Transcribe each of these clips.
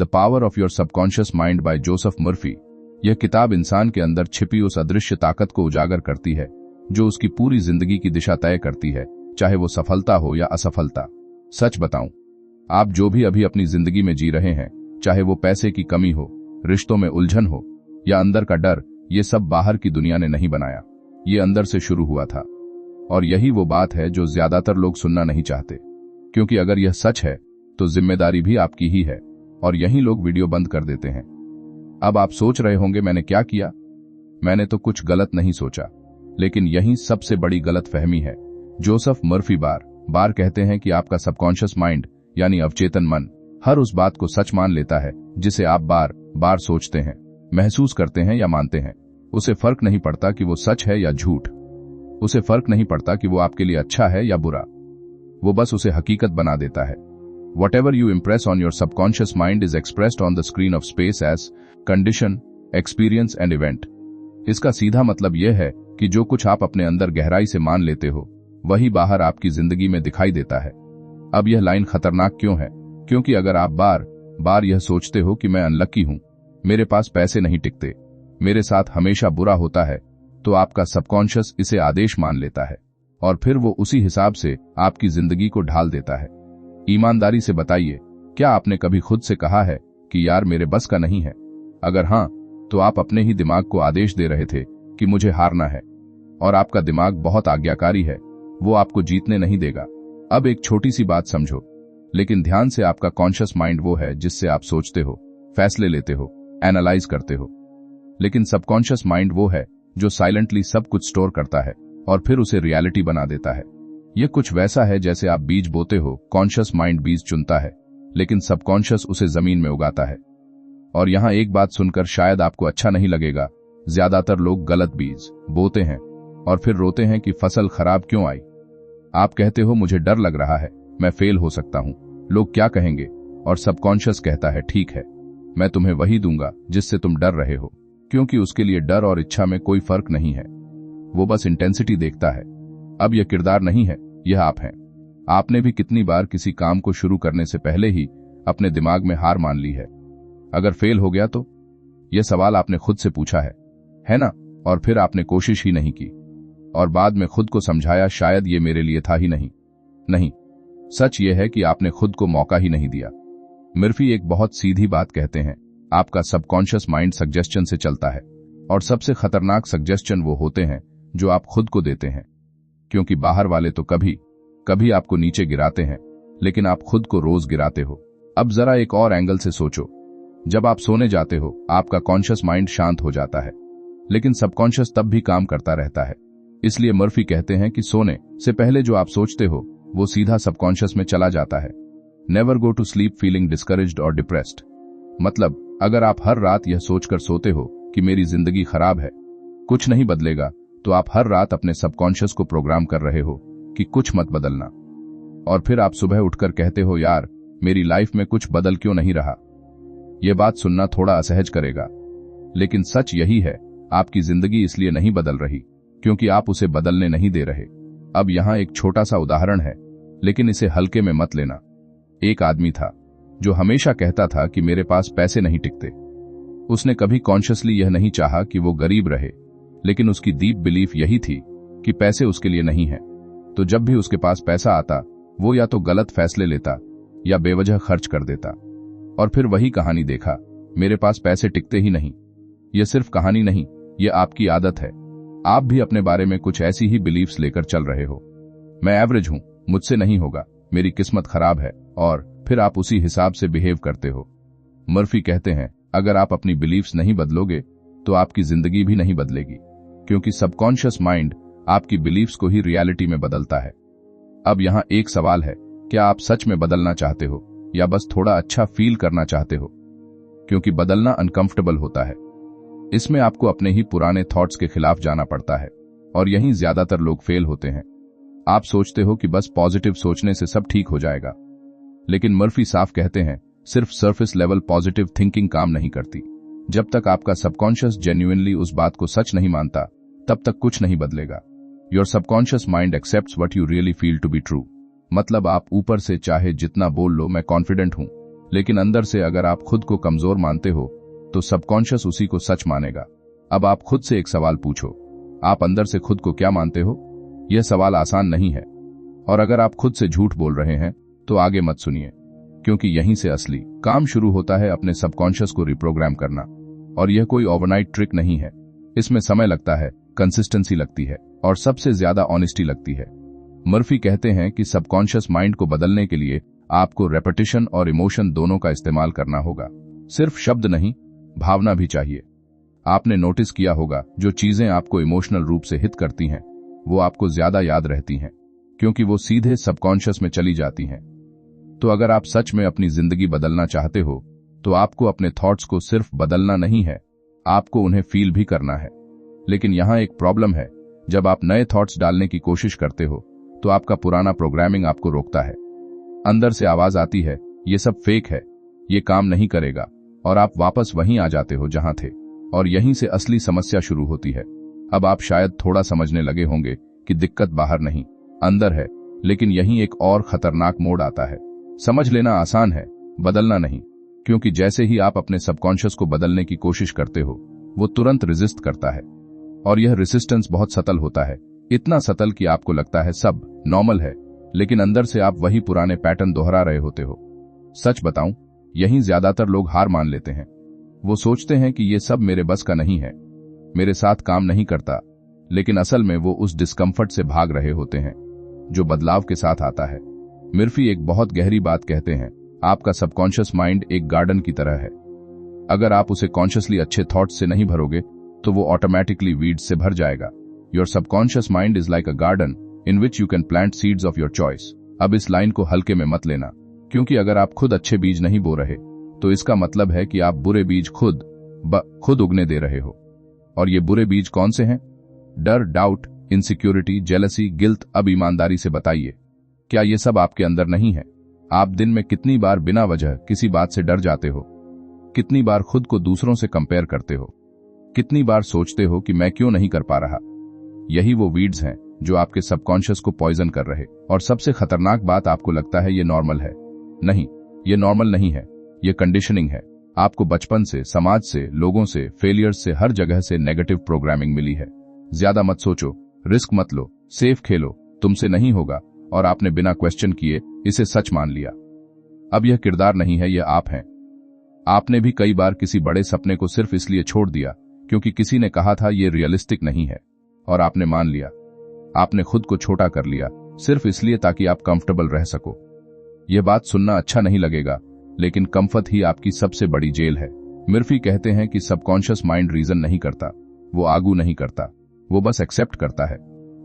The power of your subconscious mind bye Joseph Murphy. यह किताब इंसान के अंदर छिपी उस अदृश्य ताकत को उजागर करती है जो उसकी पूरी जिंदगी की दिशा तय करती है, चाहे वो सफलता हो या असफलता। सच बताऊं, आप जो भी अभी अपनी जिंदगी में जी रहे हैं, चाहे वो पैसे की कमी हो, रिश्तों में उलझन हो या अंदर का डर, ये सब बाहर की दुनिया ने नहीं बनाया, ये अंदर से शुरू हुआ था। और यही वो बात है जो ज्यादातर लोग सुनना नहीं चाहते, क्योंकि अगर यह सच है तो जिम्मेदारी भी आपकी ही है। और यही लोग वीडियो बंद कर देते हैं। अब आप सोच रहे होंगे मैंने क्या किया? मैंने तो कुछ गलत नहीं सोचा, लेकिन यही सबसे बड़ी गलत फहमी है। जोसेफ मर्फी बार बार कहते हैं कि आपका सबकॉन्शियस माइंड यानी अवचेतन मन हर उस बात को सच मान लेता है जिसे आप बार बार सोचते हैं, महसूस करते हैं या मानते हैं। उसे फर्क नहीं पड़ता कि वो सच है या झूठ, उसे फर्क नहीं पड़ता कि वो आपके लिए अच्छा है या बुरा, वो बस उसे हकीकत बना देता है। Whatever you impress on your subconscious mind is expressed on the screen of space as condition, experience and event। इसका सीधा मतलब यह है कि जो कुछ आप अपने अंदर गहराई से मान लेते हो, वही बाहर आपकी जिंदगी में दिखाई देता है। अब यह लाइन खतरनाक क्यों है? क्योंकि अगर आप बार बार यह सोचते हो कि मैं अनलकी हूं, मेरे पास पैसे नहीं टिकते, मेरे साथ हमेशा बुरा होता है, तो आपका सबकॉन्शियस इसे आदेश मान लेता है और फिर वो उसी हिसाब से आपकी जिंदगी को ढाल देता है। ईमानदारी से बताइए, क्या आपने कभी खुद से कहा है कि यार मेरे बस का नहीं है? अगर हां, तो आप अपने ही दिमाग को आदेश दे रहे थे कि मुझे हारना है। और आपका दिमाग बहुत आज्ञाकारी है, वो आपको जीतने नहीं देगा। अब एक छोटी सी बात समझो, लेकिन ध्यान से, आपका कॉन्शियस माइंड वो है जिससे आप सोचते हो, फैसले लेते हो, एनालाइज करते हो। लेकिन सबकॉन्शियस माइंड वो है जो साइलेंटली सब कुछ स्टोर करता है और फिर उसे रियलिटी बना देता है। यह कुछ वैसा है जैसे आप बीज बोते हो, कॉन्शियस माइंड बीज चुनता है, लेकिन सबकॉन्शियस उसे जमीन में उगाता है। और यहां एक बात सुनकर शायद आपको अच्छा नहीं लगेगा, ज्यादातर लोग गलत बीज बोते हैं और फिर रोते हैं कि फसल खराब क्यों आई। आप कहते हो मुझे डर लग रहा है, मैं फेल हो सकता हूं, लोग क्या कहेंगे? और सबकॉन्शियस कहता है ठीक है, मैं तुम्हें वही दूंगा जिससे तुम डर रहे हो, क्योंकि उसके लिए डर और इच्छा में कोई फर्क नहीं है, वो बस इंटेंसिटी देखता है। अब यह किरदार नहीं है, यह आप हैं। आपने भी कितनी बार किसी काम को शुरू करने से पहले ही अपने दिमाग में हार मान ली है? अगर फेल हो गया तो? यह सवाल आपने खुद से पूछा है ना? और फिर आपने कोशिश ही नहीं की और बाद में खुद को समझाया शायद ये मेरे लिए था ही नहीं। सच यह है कि आपने खुद को मौका ही नहीं दिया। मर्फी एक बहुत सीधी बात कहते हैं, आपका सबकॉन्शियस माइंड सजेशन से चलता है और सबसे खतरनाक सजेशन वो होते हैं जो आप खुद को देते हैं, क्योंकि बाहर वाले तो कभी आपको नीचे गिराते हैं, लेकिन आप खुद को रोज गिराते हो। अब जरा एक और एंगल से सोचो, जब आप सोने जाते हो आपका कॉन्शियस माइंड शांत हो जाता है, लेकिन सबकॉन्शियस तब भी काम करता रहता है। इसलिए मर्फी कहते हैं कि सोने से पहले जो आप सोचते हो वो सीधा सबकॉन्शियस में चला जाता है। Never go to sleep feeling discouraged और डिप्रेस्ड। मतलब अगर आप हर रात यह सोचकर सोते हो कि मेरी जिंदगी खराब है, कुछ नहीं बदलेगा, तो आप हर रात अपने सबकॉन्शियस को प्रोग्राम कर रहे हो कि कुछ मत बदलना। और फिर आप सुबह उठकर कहते हो यार मेरी लाइफ में कुछ बदल क्यों नहीं रहा। यह बात सुनना थोड़ा असहज करेगा, लेकिन सच यही है, आपकी जिंदगी इसलिए नहीं बदल रही क्योंकि आप उसे बदलने नहीं दे रहे। अब यहां एक छोटा सा उदाहरण है, लेकिन इसे हल्के में मत लेना। एक आदमी था जो हमेशा कहता था कि मेरे पास पैसे नहीं टिकते। उसने कभी कॉन्शियसली यह नहीं चाहा कि वो गरीब रहे, लेकिन उसकी डीप बिलीफ यही थी कि पैसे उसके लिए नहीं है। तो जब भी उसके पास पैसा आता, वो या तो गलत फैसले लेता या बेवजह खर्च कर देता। और फिर वही कहानी देखा, मेरे पास पैसे टिकते ही नहीं। यह सिर्फ कहानी नहीं, यह आपकी आदत है। आप भी अपने बारे में कुछ ऐसी ही बिलीफ्स लेकर चल रहे हो। मैं एवरेज हूं, मुझसे नहीं होगा, मेरी किस्मत खराब है, और फिर आप उसी हिसाब से बिहेव करते हो। मर्फी कहते हैं अगर आप अपनी बिलीफ्स नहीं बदलोगे तो आपकी जिंदगी भी नहीं बदलेगी, क्योंकि सबकॉन्शियस माइंड आपकी बिलीफ्स को ही रियलिटी में बदलता है। अब यहां एक सवाल है, क्या आप सच में बदलना चाहते हो या बस थोड़ा अच्छा फील करना चाहते हो? क्योंकि बदलना अनकंफर्टेबल होता है, इसमें आपको अपने ही पुराने थॉट्स के खिलाफ जाना पड़ता है, और यहीं ज्यादातर लोग फेल होते हैं। आप सोचते हो कि बस पॉजिटिव सोचने से सब ठीक हो जाएगा, लेकिन मर्फी साफ कहते हैं सिर्फ सरफेस लेवल पॉजिटिव थिंकिंग काम नहीं करती। जब तक आपका सबकॉन्शियस जेन्युइनली उस बात को सच नहीं मानता, तब तक कुछ नहीं बदलेगा। Your subconscious mind accepts what you really feel to be true. मतलब आप ऊपर से चाहे जितना बोल लो मैं कॉन्फिडेंट हूं, लेकिन अंदर से अगर आप खुद को कमजोर मानते हो तो सबकॉन्शियस उसी को सच मानेगा। अब आप खुद से एक सवाल पूछो, आप अंदर से खुद को क्या मानते हो? यह सवाल आसान नहीं है, और अगर आप खुद से झूठ बोल रहे हैं तो आगे मत सुनिए, क्योंकि यहीं से असली काम शुरू होता है, अपने सबकॉन्शियस को रिप्रोग्राम करना। और यह कोई ओवरनाइट ट्रिक नहीं है, इसमें समय लगता है, कंसिस्टेंसी लगती है और सबसे ज्यादा ऑनेस्टी लगती है। मर्फी कहते हैं कि सबकॉन्शियस माइंड को बदलने के लिए आपको रेपिटेशन और इमोशन दोनों का इस्तेमाल करना होगा। सिर्फ शब्द नहीं, भावना भी चाहिए। आपने नोटिस किया होगा, जो चीजें आपको इमोशनल रूप से हिट करती हैं वो आपको ज्यादा याद रहती हैं, क्योंकि वो सीधे सबकॉन्शियस में चली जाती हैं। तो अगर आप सच में अपनी जिंदगी बदलना चाहते हो तो आपको अपने थॉट्स को सिर्फ बदलना नहीं है, आपको उन्हें फील भी करना है। लेकिन यहां एक प्रॉब्लम है, जब आप नए थॉट्स डालने की कोशिश करते हो तो आपका पुराना प्रोग्रामिंग आपको रोकता है। अंदर से आवाज आती है, ये सब फेक है, ये काम नहीं करेगा, और आप वापस वहीं आ जाते हो जहां थे। और यहीं से असली समस्या शुरू होती है। अब आप शायद थोड़ा समझने लगे होंगे कि दिक्कत बाहर नहीं, अंदर है, लेकिन यहीं एक और खतरनाक मोड़ आता है। समझ लेना आसान है, बदलना नहीं, क्योंकि जैसे ही आप अपने सबकॉन्शियस को बदलने की कोशिश करते हो वो तुरंत रेजिस्ट करता है। और यह रेसिस्टेंस बहुत सतल होता है, इतना सतल कि आपको लगता है सब नॉर्मल है, लेकिन अंदर से आप वही पुराने पैटर्न दोहरा रहे होते हो। सच बताऊं, यहीं ज्यादातर लोग हार मान लेते हैं। वो सोचते हैं कि ये सब मेरे बस का नहीं है, मेरे साथ काम नहीं करता, लेकिन असल में वो उस डिस्कम्फर्ट से भाग रहे होते हैं जो बदलाव के साथ आता है। मर्फी एक बहुत गहरी बात कहते हैं, आपका सबकॉन्शियस माइंड एक गार्डन की तरह है। अगर आप उसे कॉन्शियसली अच्छे थॉट्स से नहीं भरोगे तो वो ऑटोमेटिकली वीड्स से भर जाएगा। Your subconscious mind is like a garden in which you can plant seeds of your choice. अब इस लाइन को हल्के में मत लेना, क्योंकि अगर आप खुद अच्छे बीज नहीं बो रहे तो इसका मतलब है कि आप बुरे बीज खुद उगने दे रहे हो। और ये बुरे बीज कौन से हैं? डर, डाउट, इनसिक्योरिटी, जेलसी, गिल्ट। अब ईमानदारी से बताइए, क्या ये सब आपके अंदर नहीं है? आप दिन में कितनी बार बिना वजह किसी बात से डर जाते हो? कितनी बार खुद को दूसरों से कंपेयर करते हो? कितनी बार सोचते हो कि मैं क्यों नहीं कर पा रहा? यही वो वीड्स हैं जो आपके सबकॉन्शियस को पॉइजन कर रहे। और सबसे खतरनाक बात, आपको लगता है ये नॉर्मल है। नहीं, ये नॉर्मल नहीं है, ये कंडीशनिंग है। आपको बचपन से, समाज से, लोगों से, फेलियर्स से, हर जगह से नेगेटिव प्रोग्रामिंग मिली है। ज्यादा मत सोचो, रिस्क मत लो, सेफ खेलो, तुमसे नहीं होगा, और आपने बिना क्वेश्चन किए इसे सच मान लिया। अब यह किरदार नहीं है, यह आप हैं। आपने भी कई बार किसी बड़े सपने को सिर्फ इसलिए छोड़ दिया क्योंकि किसी ने कहा था ये रियलिस्टिक नहीं है, और आपने मान लिया। आपने खुद को छोटा कर लिया सिर्फ इसलिए ताकि आप कंफर्टेबल रह सको। यह बात सुनना अच्छा नहीं लगेगा, लेकिन कंफर्ट ही आपकी सबसे बड़ी जेल है। मर्फी कहते हैं कि सबकॉन्शियस माइंड रीजन नहीं करता, वो आर्ग्यू नहीं करता, वो बस एक्सेप्ट करता है।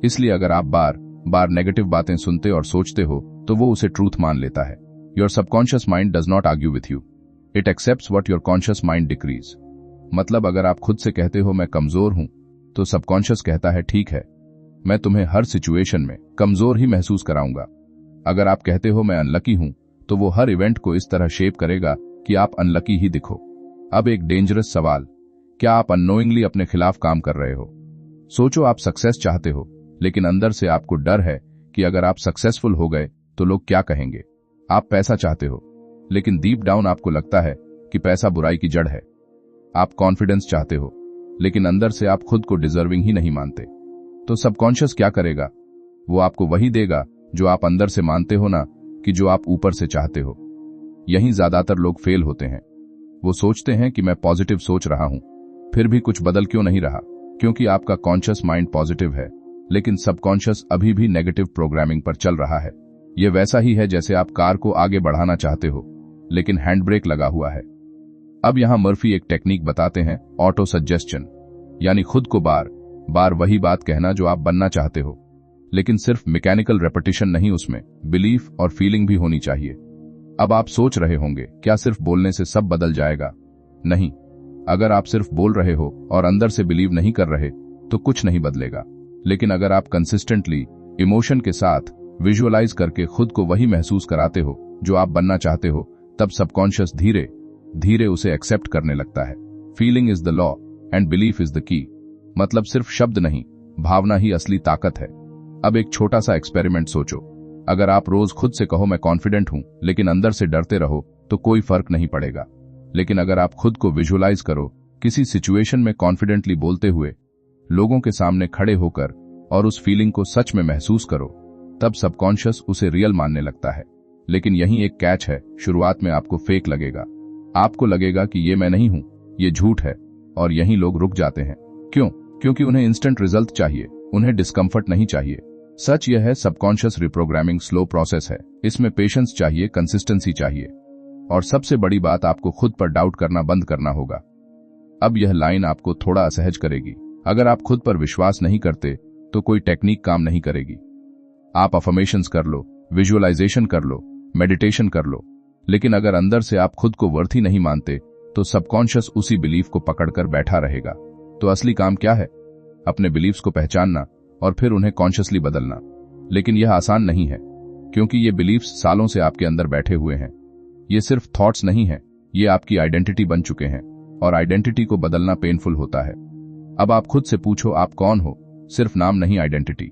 इसलिए अगर आप बार बार नेगेटिव बातें सुनते और सोचते हो तो वो उसे ट्रूथ मान लेता है। Your subconscious mind does not argue with you, it accepts what your conscious mind decrease. मतलब अगर आप खुद से कहते हो मैं कमजोर हूं, तो सबकॉन्शियस कहता है ठीक है, मैं तुम्हें हर सिचुएशन में कमजोर ही महसूस कराऊंगा। अगर आप कहते हो मैं अनलकी हूं, तो वो हर इवेंट को इस तरह शेप करेगा कि आप अनलकी ही दिखो। अब एक डेंजरस सवाल, क्या आप अननोइंगली अपने खिलाफ काम कर रहे हो? सोचो, आप सक्सेस चाहते हो, लेकिन अंदर से आपको डर है कि अगर आप सक्सेसफुल हो गए तो लोग क्या कहेंगे। आप पैसा चाहते हो, लेकिन डीप डाउन आपको लगता है कि पैसा बुराई की जड़ है। आप कॉन्फिडेंस चाहते हो, लेकिन अंदर से आप खुद को डिजर्विंग ही नहीं मानते। तो सबकॉन्शियस क्या करेगा? वो आपको वही देगा जो आप अंदर से मानते हो ना, कि जो आप ऊपर से चाहते हो। यहीं ज्यादातर लोग फेल होते हैं। वो सोचते हैं कि मैं पॉजिटिव सोच रहा हूं, फिर भी कुछ बदल क्यों नहीं रहा? क्योंकि आपका कॉन्शियस माइंड पॉजिटिव है, लेकिन सबकॉन्शियस अभी भी नेगेटिव प्रोग्रामिंग पर चल रहा है। यह वैसा ही है जैसे आप कार को आगे बढ़ाना चाहते हो, लेकिन हैंड ब्रेक लगा हुआ है। अब यहां मर्फी एक टेक्निक बताते हैं, ऑटो सजेस्शन, यानी खुद को बार बार वही बात कहना जो आप बनना चाहते हो, लेकिन सिर्फ मैकेनिकल रेपिटेशन नहीं, उसमें बिलीफ और फीलिंग भी होनी चाहिए। अब आप सोच रहे होंगे, क्या सिर्फ बोलने से सब बदल जाएगा? नहीं, अगर आप सिर्फ बोल रहे हो और अंदर से बिलीव नहीं कर रहे तो कुछ नहीं बदलेगा। लेकिन अगर आप कंसिस्टेंटली इमोशन के साथ विजुअलाइज करके खुद को वही महसूस कराते हो जो आप बनना चाहते हो, तब सबकॉन्शियस धीरे धीरे उसे एक्सेप्ट करने लगता है। Feeling is the law and belief is the की। मतलब सिर्फ शब्द नहीं, भावना ही असली ताकत है। अब एक छोटा सा एक्सपेरिमेंट सोचो, अगर आप रोज खुद से कहो मैं कॉन्फिडेंट हूं, लेकिन अंदर से डरते रहो, तो कोई फर्क नहीं पड़ेगा। लेकिन अगर आप खुद को विजुअलाइज करो किसी सिचुएशन में कॉन्फिडेंटली बोलते हुए, लोगों के सामने खड़े होकर, और उस फीलिंग को सच में महसूस करो, तब सबकॉन्शियस उसे रियल मानने लगता है। लेकिन यही एक कैच है, शुरुआत में आपको फेक लगेगा। आपको लगेगा कि ये मैं नहीं हूं, ये झूठ है, और यहीं लोग रुक जाते हैं। क्यों? क्योंकि उन्हें इंस्टेंट रिजल्ट चाहिए, उन्हें डिस्कम्फर्ट नहीं चाहिए। सच यह है, सबकॉन्शियस रिप्रोग्रामिंग स्लो प्रोसेस है। इसमें पेशेंस चाहिए, कंसिस्टेंसी चाहिए, और सबसे बड़ी बात, आपको खुद पर डाउट करना बंद करना होगा। अब यह लाइन आपको थोड़ा असहज करेगी। अगर आप खुद पर विश्वास नहीं करते तो कोई टेक्निक काम नहीं करेगी। आप अफर्मेशंस कर लो, विजुअलाइजेशन कर लो, मेडिटेशन कर लो, लेकिन अगर अंदर से आप खुद को वर्थी नहीं मानते तो सबकॉन्शियस उसी बिलीफ को पकड़कर बैठा रहेगा। तो असली काम क्या है? अपने बिलीफ्स को पहचानना और फिर उन्हें कॉन्शियसली बदलना। लेकिन यह आसान नहीं है, क्योंकि ये बिलीफ्स सालों से आपके अंदर बैठे हुए हैं। ये सिर्फ थॉट्स नहीं है, ये आपकी आइडेंटिटी बन चुके हैं, और आइडेंटिटी को बदलना पेनफुल होता है। अब आप खुद से पूछो, आप कौन हो? सिर्फ नाम नहीं, आइडेंटिटी।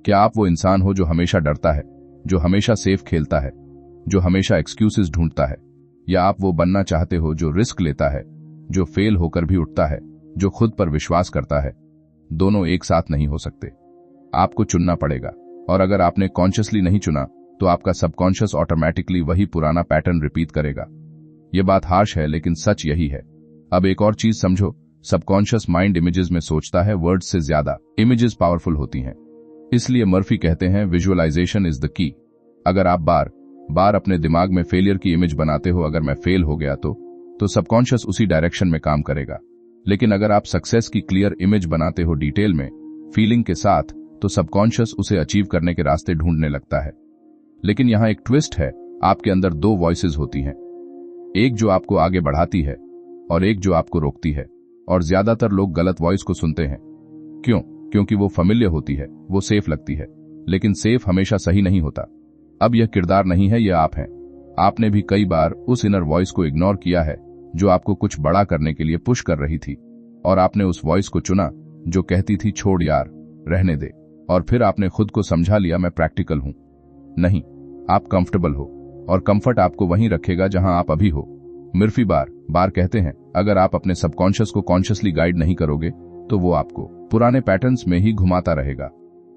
क्या आप वो इंसान हो जो हमेशा डरता है, जो हमेशा सेफ खेलता है, जो हमेशा एक्सक्यूजेस ढूंढता है? या आप वो बनना चाहते हो जो रिस्क लेता है, जो फेल होकर भी उठता है, जो खुद पर विश्वास करता है? दोनों एक साथ नहीं हो सकते। आपको चुनना पड़ेगा, और अगर आपने कॉन्शियसली नहीं चुना तो आपका सबकॉन्शियस ऑटोमेटिकली वही पुराना पैटर्न रिपीट करेगा। यह बात हार्श है, लेकिन सच यही है। अब एक और चीज समझो, सबकॉन्शियस माइंड इमेजेस में सोचता है, वर्ड्स से ज्यादा। इमेजेस पावरफुल होती हैं, इसलिए मर्फी कहते हैं विजुअलाइजेशन इज द की। अगर आप बार बार अपने दिमाग में फेलियर की इमेज बनाते हो, अगर मैं फेल हो गया तो सबकॉन्शियस उसी डायरेक्शन में काम करेगा। लेकिन अगर आप सक्सेस की क्लियर इमेज बनाते हो, डिटेल में, फीलिंग के साथ, तो सबकॉन्शियस उसे अचीव करने के रास्ते ढूंढने लगता है। लेकिन यहां एक ट्विस्ट है, आपके अंदर दो वॉइसेस होती हैं, एक जो आपको आगे बढ़ाती है और एक जो आपको रोकती है। और ज्यादातर लोग गलत वॉइस को सुनते हैं। क्यों? क्योंकि वो फैमिलियर होती है, वो सेफ लगती है। लेकिन सेफ हमेशा सही नहीं होता। अब यह किरदार नहीं है, यह आप हैं। आपने भी कई बार उस इनर वॉइस को इग्नोर किया है जो आपको कुछ बड़ा करने के लिए पुश कर रही थी, और आपने उस वॉइस को चुना जो कहती थी छोड़ यार, रहने दे। और फिर आपने खुद को समझा लिया, मैं प्रैक्टिकल हूं। नहीं, आप कंफर्टेबल हो, और कंफर्ट आपको वहीं रखेगा जहां आप अभी हो। मर्फी बार बार कहते हैं, अगर आप अपने सबकॉन्शियस को कॉन्शियसली गाइड नहीं करोगे तो वो आपको पुराने पैटर्न्स में ही घुमाता रहेगा।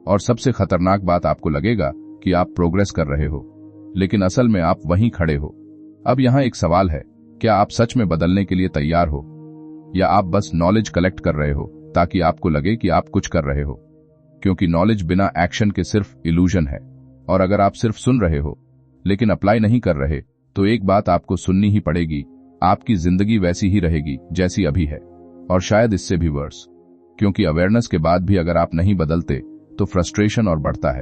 और सबसे खतरनाक बात, आपको लगेगा कि आप प्रोग्रेस कर रहे हो, लेकिन असल में आप वहीं खड़े हो। अब यहां एक सवाल है, क्या आप सच में बदलने के लिए तैयार हो, या आप बस नॉलेज कलेक्ट कर रहे हो ताकि आपको लगे कि आप कुछ कर रहे हो? क्योंकि नॉलेज बिना एक्शन के सिर्फ इल्यूजन है। और अगर आप सिर्फ सुन रहे हो लेकिन अप्लाई नहीं कर रहे, तो एक बात आपको सुननी ही पड़ेगी, आपकी जिंदगी वैसी ही रहेगी जैसी अभी है, और शायद इससे भी वर्स। क्योंकि अवेयरनेस के बाद भी अगर आप नहीं बदलते तो फ्रस्ट्रेशन और बढ़ता है,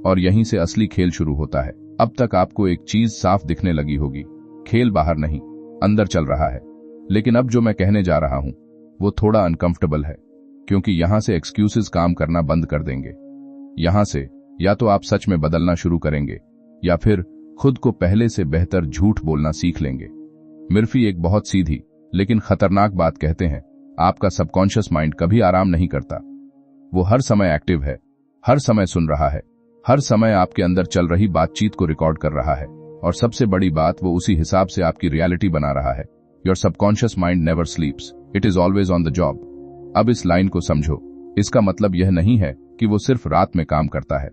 और यहीं से असली खेल शुरू होता है। अब तक आपको एक चीज साफ दिखने लगी होगी, खेल बाहर नहीं, अंदर चल रहा है। लेकिन अब जो मैं कहने जा रहा हूं वो थोड़ा अनकंफर्टेबल है, क्योंकि यहां से एक्सक्यूजेस काम करना बंद कर देंगे। यहां से या तो आप सच में बदलना शुरू करेंगे, या फिर खुद को पहले से बेहतर झूठ बोलना सीख लेंगे। मर्फी एक बहुत सीधी लेकिन खतरनाक बात कहते हैं, आपका सबकॉन्शियस माइंड कभी आराम नहीं करता। वो हर समय एक्टिव है, हर समय सुन रहा है, हर समय आपके अंदर चल रही बातचीत को रिकॉर्ड कर रहा है, और सबसे बड़ी बात, वो उसी हिसाब से आपकी रियलिटी बना रहा है। Your subconscious mind never स्लीप्स, it is always on the job. अब इस लाइन को समझो, इसका मतलब यह नहीं है कि वो सिर्फ रात में काम करता है।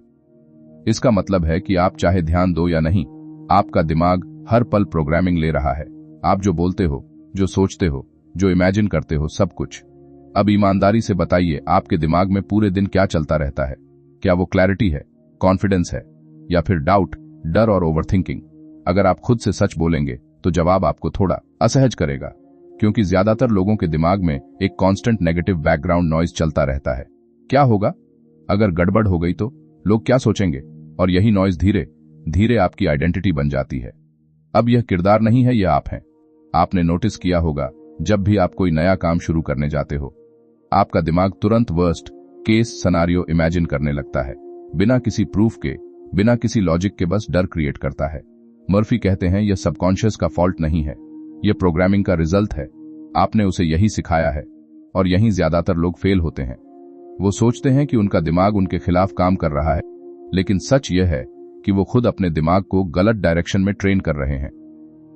इसका मतलब है कि आप चाहे ध्यान दो या नहीं, आपका दिमाग हर पल प्रोग्रामिंग ले रहा है। आप जो बोलते हो, जो सोचते हो, जो इमेजिन करते हो, सब कुछ। अब ईमानदारी से बताइए, आपके दिमाग में पूरे दिन क्या चलता रहता है? क्या वो क्लैरिटी है, कॉन्फिडेंस है, या फिर डाउट, डर और ओवरथिंकिंग? अगर आप खुद से सच बोलेंगे तो जवाब आपको थोड़ा असहज करेगा, क्योंकि ज्यादातर लोगों के दिमाग में एक कांस्टेंट नेगेटिव बैकग्राउंड नॉइज चलता रहता है। क्या होगा अगर गड़बड़ हो गई तो? लोग क्या सोचेंगे? और यही नॉइज धीरे धीरे आपकी आइडेंटिटी बन जाती है। अब यह किरदार नहीं है, यह आप हैं। आपने नोटिस किया होगा, जब भी आप कोई नया काम शुरू करने जाते हो, आपका दिमाग तुरंत वर्स्ट केस सिनेरियो इमेजिन करने लगता है, बिना किसी प्रूफ के, बिना किसी लॉजिक के, बस डर क्रिएट करता है। मर्फी कहते हैं, यह सबकॉन्शियस का फॉल्ट नहीं है, यह प्रोग्रामिंग का रिजल्ट है। आपने उसे यही सिखाया है, और यहीं ज्यादातर लोग फेल होते हैं। वो सोचते हैं कि उनका दिमाग उनके खिलाफ काम कर रहा है, लेकिन सच यह है कि वो खुद अपने दिमाग को गलत डायरेक्शन में ट्रेन कर रहे हैं।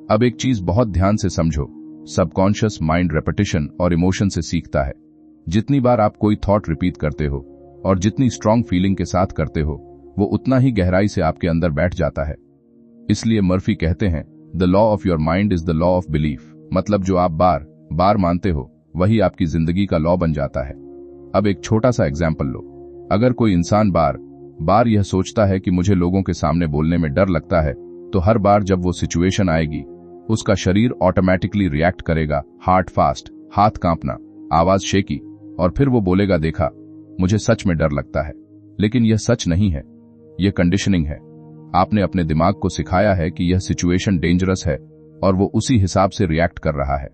अब एक चीज बहुत ध्यान से समझो, सबकॉन्शियस माइंड रेपिटेशन और इमोशन से सीखता है। जितनी बार आप कोई थॉट रिपीट करते हो और जितनी स्ट्रांग फीलिंग के साथ करते हो, वो उतना ही गहराई से आपके अंदर बैठ जाता है। इसलिए मर्फी कहते हैं, the law of your mind is the law of belief. मतलब जो आप बार बार मानते हो वही आपकी जिंदगी का लॉ बन जाता है। अब एक छोटा सा एग्जाम्पल लो। अगर कोई इंसान बार बार यह सोचता है कि मुझे लोगों के सामने बोलने में डर लगता है, तो हर बार जब वो सिचुएशन आएगी उसका शरीर ऑटोमेटिकली रिएक्ट करेगा, हार्ट फास्ट, हाथ कांपना, आवाज शेकी, और फिर वो बोलेगा, देखा, मुझे सच में डर लगता है। लेकिन यह सच नहीं है, यह कंडीशनिंग है। आपने अपने दिमाग को सिखाया है कि यह सिचुएशन डेंजरस है और वो उसी हिसाब से रिएक्ट कर रहा है।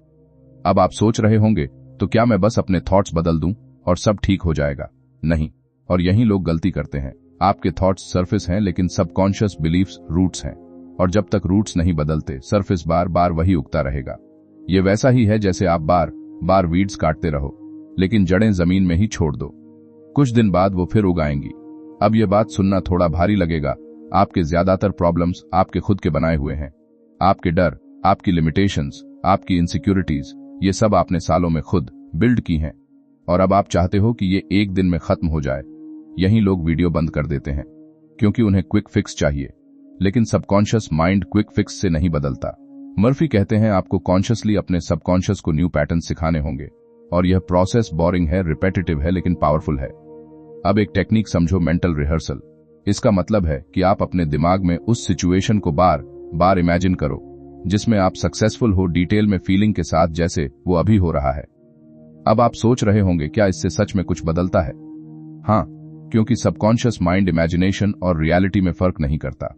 अब आप सोच रहे होंगे, तो क्या मैं बस अपने थॉट्स बदल दूं और सब ठीक हो जाएगा? नहीं, और यही लोग गलती करते हैं। आपके थॉट्स सरफेस हैं, लेकिन सबकॉन्शियस बिलीफ्स रूट्स हैं, और जब तक रूट्स नहीं बदलते सरफेस बार बार वही उगता रहेगा। ये वैसा ही है जैसे आप बार बार वीड्स काटते रहो लेकिन जड़ें जमीन में ही छोड़ दो। कुछ दिन बाद वो फिर उगाएंगी। अब यह बात सुनना थोड़ा भारी लगेगा। आपके ज्यादातर प्रॉब्लम्स आपके खुद के बनाए हुए हैं। आपके डर, आपकी लिमिटेशंस, आपकी इनसिक्योरिटीज, ये सब आपने सालों में खुद बिल्ड की हैं, और अब आप चाहते हो कि ये एक दिन में खत्म हो जाए। यहीं लोग वीडियो बंद कर देते हैं क्योंकि उन्हें क्विक फिक्स चाहिए। लेकिन सबकॉन्शियस माइंड क्विक फिक्स से नहीं बदलता। मर्फी कहते हैं, आपको कॉन्शियसली अपने सबकॉन्शियस को न्यू पैटर्न सिखाने होंगे, और यह प्रोसेस बोरिंग है, रिपेटिटिव है, लेकिन पावरफुल है। अब एक टेक्निक समझो, मेंटल रिहर्सल। इसका मतलब है कि आप अपने दिमाग में उस सिचुएशन को बार बार इमेजिन करो जिसमें आप सक्सेसफुल हो, डिटेल में, फीलिंग के साथ, जैसे वो अभी हो रहा है। अब आप सोच रहे होंगे, क्या इससे सच में कुछ बदलता है? हाँ, क्योंकि सबकॉन्शियस माइंड इमेजिनेशन और रियलिटी में फर्क नहीं करता।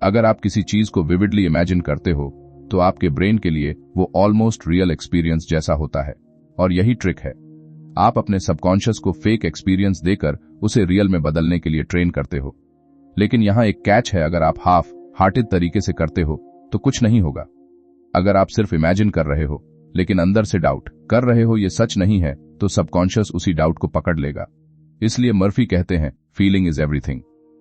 अगर आप किसी चीज को विविडली इमेजिन करते हो तो आपके ब्रेन के लिए वो ऑलमोस्ट रियल एक्सपीरियंस जैसा होता है। और यही ट्रिक है, आप अपने सबकॉन्शियस को फेक एक्सपीरियंस देकर उसे रियल में बदलने के लिए ट्रेन करते हो। लेकिन यहां एक कैच है, अगर आप हाफ हार्टेड तरीके से करते हो तो कुछ नहीं होगा। अगर आप सिर्फ इमेजिन कर रहे हो लेकिन अंदर से डाउट कर रहे हो ये सच नहीं है, तो सबकॉन्शियस उसी डाउट को पकड़ लेगा। इसलिए मर्फी कहते हैं, फीलिंग इज एवरीथिंग।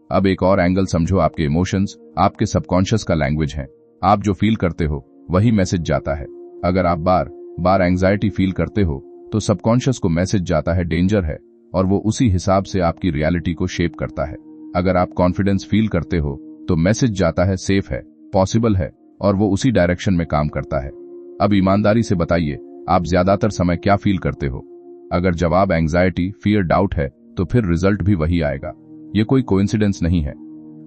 अब एक और एंगल समझो, आपके इमोशंस आपके सबकॉन्शियस का लैंग्वेज है। आप जो फील करते हो वही मैसेज जाता है। अगर आप बार बार एंजाइटी फील करते हो तो सबकॉन्शियस को मैसेज जाता है, डेंजर है, और वो उसी हिसाब से आपकी रियलिटी को शेप करता है। अगर आप कॉन्फिडेंस फील करते हो तो मैसेज जाता है, सेफ है, पॉसिबल है, और वो उसी डायरेक्शन में काम करता है। अब ईमानदारी से बताइए, आप ज्यादातर समय क्या फील करते हो? अगर जवाब एंजाइटी, फियर, डाउट है तो फिर रिजल्ट भी वही आएगा। ये कोई कोइंसिडेंस नहीं है।